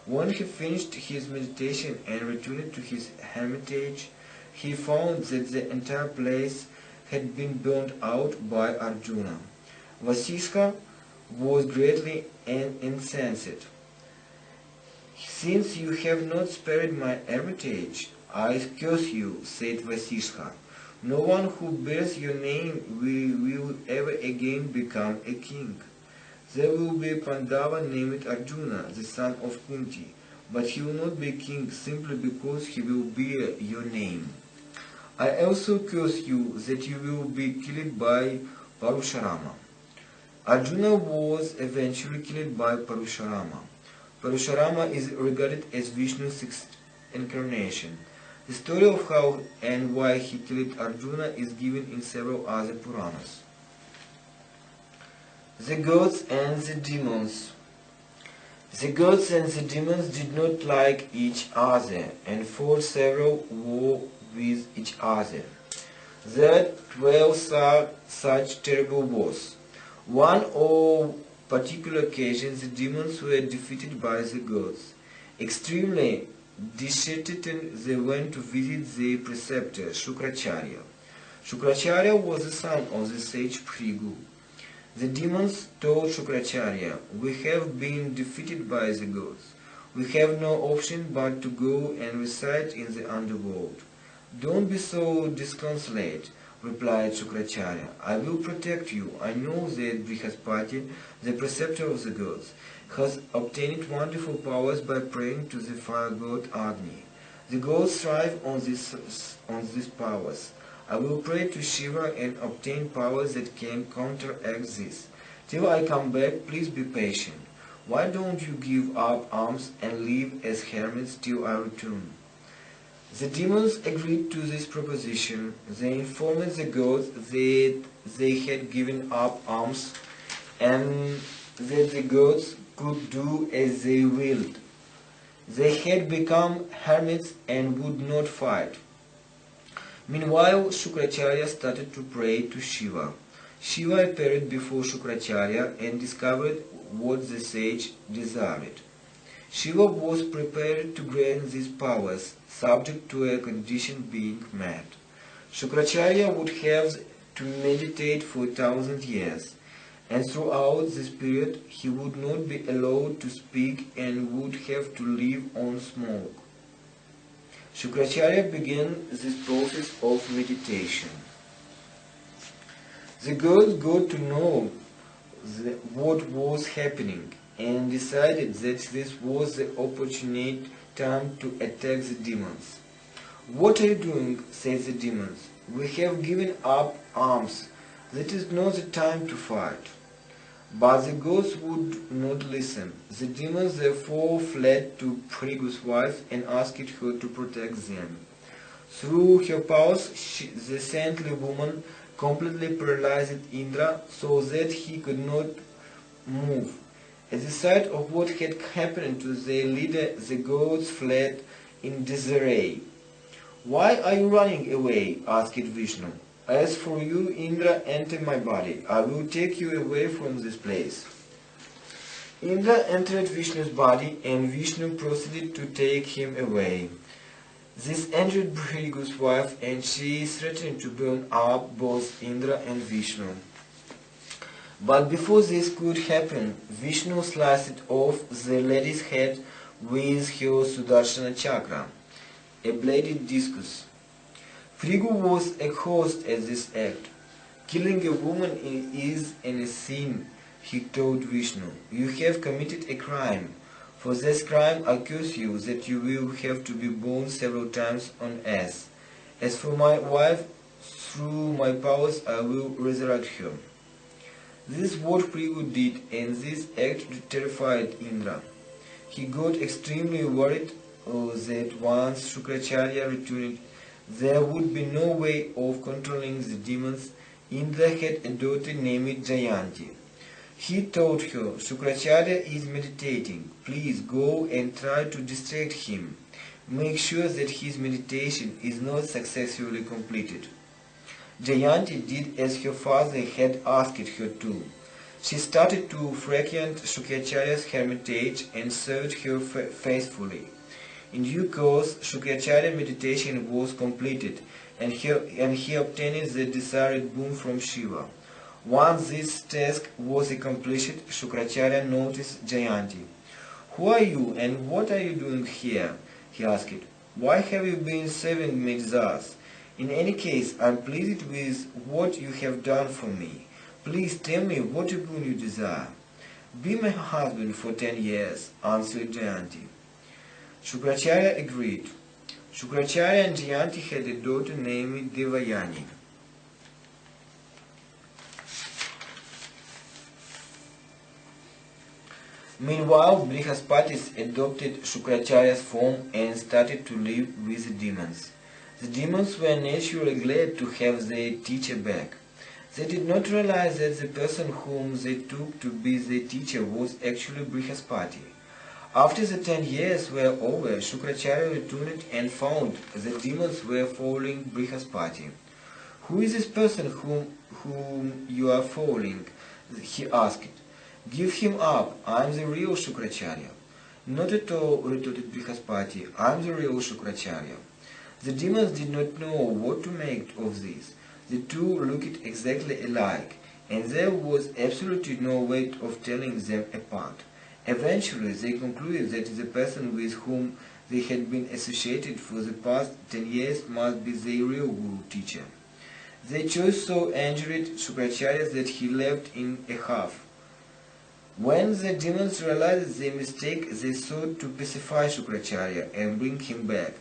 Speaker 1: When he finished his meditation and returned to his hermitage, he found that the entire place had been burnt out by Arjuna. Vasishka was greatly incensed. "Since you have not spared my hermitage, I curse you," said Vasishka. "No one who bears your name will ever again become a king. There will be a Pandava named Arjuna, the son of Kunti, but he will not be king simply because he will bear your name. I also curse you that you will be killed by Parashurama." Arjuna was eventually killed by Parashurama. Parashurama is regarded as Vishnu's 6th incarnation. The story of how and why he killed Arjuna is given in several other Puranas. The gods and the demons. The gods and the demons did not like each other and fought several wars with each other. There were 12 such terrible wars. One on particular occasion the demons were defeated by the gods. Extremely disheartened, they went to visit their preceptor, Shukracharya. Shukracharya was the son of the sage Phrigu. The demons told Shukracharya, "We have been defeated by the gods. We have no option but to go and reside in the underworld." "Don't be so disconsolate," replied Shukracharya. "I will protect you. I know that Brihaspati, the preceptor of the gods, has obtained wonderful powers by praying to the fire god Agni. The gods thrive on these powers. I will pray to Shiva and obtain powers that can counteract this. Till I come back, please be patient. Why don't you give up alms and live as hermits till I return?" The demons agreed to this proposition. They informed the gods that they had given up alms and that the gods could do as they willed. They had become hermits and would not fight. Meanwhile, Shukracharya started to pray to Shiva. Shiva appeared before Shukracharya and discovered what the sage desired. Shiva was prepared to grant these powers, subject to a condition being met. Shukracharya would have to meditate for 1,000 years, and throughout this period he would not be allowed to speak and would have to live on smoke. Shukracharya began this process of meditation. The gods got to know what was happening and decided that this was the opportune time to attack the demons. "What are you doing?" said the demons. "We have given up arms. That is not the time to fight." But the gods would not listen. The demons therefore fled to Phrygu's wife and asked her to protect them. Through her powers, the saintly woman completely paralyzed Indra so that he could not move. At the sight of what had happened to their leader, the gods fled in disarray. "Why are you running away?" asked Vishnu. "As for you, Indra, enter my body. I will take you away from this place." Indra entered Vishnu's body and Vishnu proceeded to take him away. This angered Phrygu's wife and she threatened to burn up both Indra and Vishnu. But before this could happen, Vishnu sliced off the lady's head with her Sudarshana chakra, a bladed discus. Phrygu was aghast at this act. "Killing a woman is a sin," he told Vishnu. "You have committed a crime. For this crime I curse you that you will have to be born several times on earth. As for my wife, through my powers I will resurrect her." This is what Phrygu did, and this act terrified Indra. He got extremely worried that once Shukracharya returned, there would be no way of controlling the demons. Indra had a daughter named Jayanti. He told her, "Shukracharya is meditating. Please go and try to distract him. Make sure that his meditation is not successfully completed." Jayanti did as her father had asked her to. She started to frequent Shukracharya's hermitage and served her faithfully. In due course, Shukracharya's meditation was completed, and he obtained the desired boon from Shiva. Once this task was accomplished, Shukracharya noticed Jayanti. "Who are you and what are you doing here?" he asked. "Why have you been serving me thus? In any case, I am pleased with what you have done for me. Please tell me what boon you desire." "Be my husband for 10 years, answered Jayanti. Shukracharya agreed. Shukracharya and Jayanti had a daughter named Devayani. Meanwhile, Brihaspatis adopted Shukracharya's form and started to live with the demons. The demons were naturally glad to have their teacher back. They did not realize that the person whom they took to be their teacher was actually Brihaspati. After the 10 years were over, Shukracharya returned and found the demons were following Brihaspati. "Who is this person whom you are following?" he asked. "Give him up. I am the real Shukracharya." "Not at all," retorted Brihaspati. "I am the real Shukracharya." The demons did not know what to make of this. The two looked exactly alike, and there was absolutely no way of telling them apart. Eventually, they concluded that the person with whom they had been associated for the past 10 years must be their real Guru teacher. Their choice so angered Shukracharya that he left in a huff. When the demons realized their mistake, they sought to pacify Shukracharya and bring him back.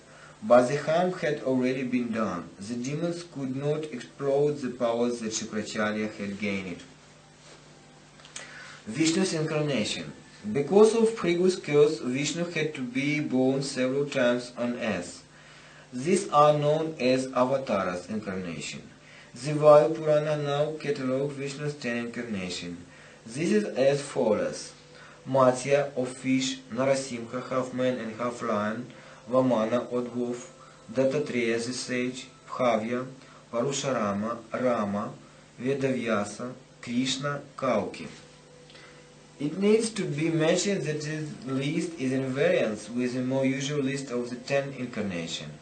Speaker 1: But the harm had already been done. The demons could not exploit the powers that Shukracharya had gained. Vishnu's incarnation. Because of Phrygu's curse, Vishnu had to be born several times on earth. These are known as avatars incarnation. The Vayu Purana now catalogues Vishnu's 10 incarnations. This is as follows: Matsya of fish, Narasimha, half man and half lion, Vamana or dwarf, Dattatreya the sage, Bhavya, Parusharama, Rama, Vedavyasa, Krishna, Kalki. It needs to be mentioned that this list is in variance with the more usual list of the 10 incarnations.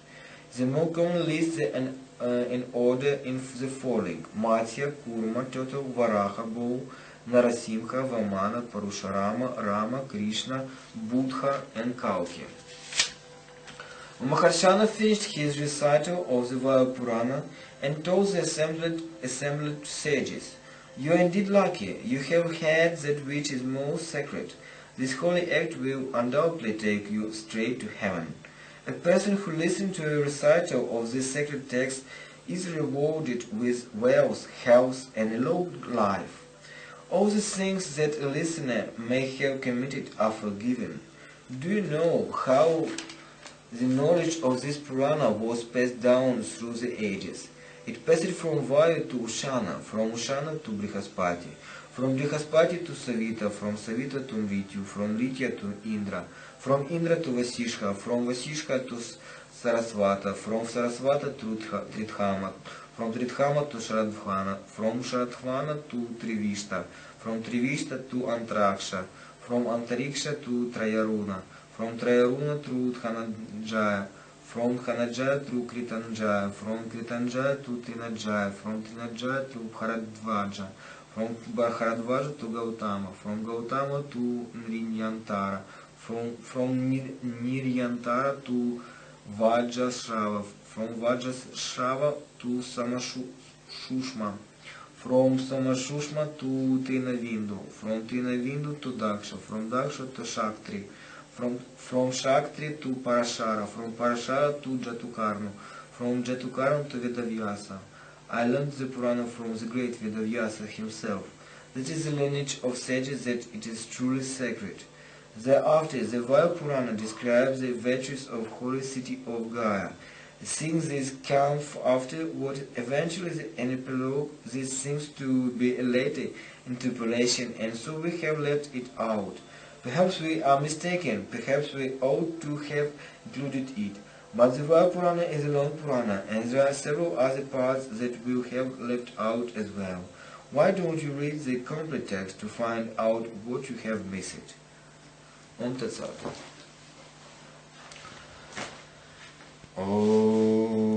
Speaker 1: The more common lists in order in the following: Matsya, Kurma, turtle, Varaha, bull, Narasimha, Vamana, Parusharama, Rama, Krishna, Buddha, and Kalki. Maharshana finished his recital of the Vayu Purana and told the assembled sages, You are indeed lucky. You have had that which is most sacred. This holy act will undoubtedly take you straight to heaven. A person who listens to a recital of this sacred text is rewarded with wealth, health, and a long life. All the things that a listener may have committed are forgiven. Do you know how the knowledge of this Purana was passed down through the ages? It passed from Vayu to Ushana, from Ushana to Brihaspati, from Brihaspati to Savita, from Savita to Mrityu, from Mritya to Indra, from Indra to Vasishka, from Vasishka to Sarasvata, from Sarasvata to Tridhama, from Tridhama to Sharadvana, from Sharadvana to Trivishta, from Trivishta to Antraksha, from Antariksha to Trayaruna, from Trayaruna to Dhananjaya, from Dhananjaya to Kritanjaya, from Kritanjaya to Tinajaya, from Tinajaya to Bharadvaja, from Bharadvaja to Gautama, from Gautama to Nrinyantara, from Niryantara to Vajrashrava, from Vajrashrava to Samashushma, from Samashushma to Trinavindu, from Trinavindu to Daksha, from Daksha to Shakti, from Shakti to Parashara, from Parashara to Jatukarnu, from Jatukarnu to Vedavyasa. I learned the Purana from the great Vedavyasa himself. That is the lineage of sages, that it is truly sacred. Thereafter, the Vayu Purana describes the virtues of holy city of Gaya. Seeing this come after what eventually is an epilogue, this seems to be a later interpolation, and so we have left it out. Perhaps we are mistaken, perhaps we ought to have included it. But the Vayu Purana is a long Purana, and there are several other parts that we have left out as well. Why don't you read the complete text to find out what you have missed? Om Tat Sat. Om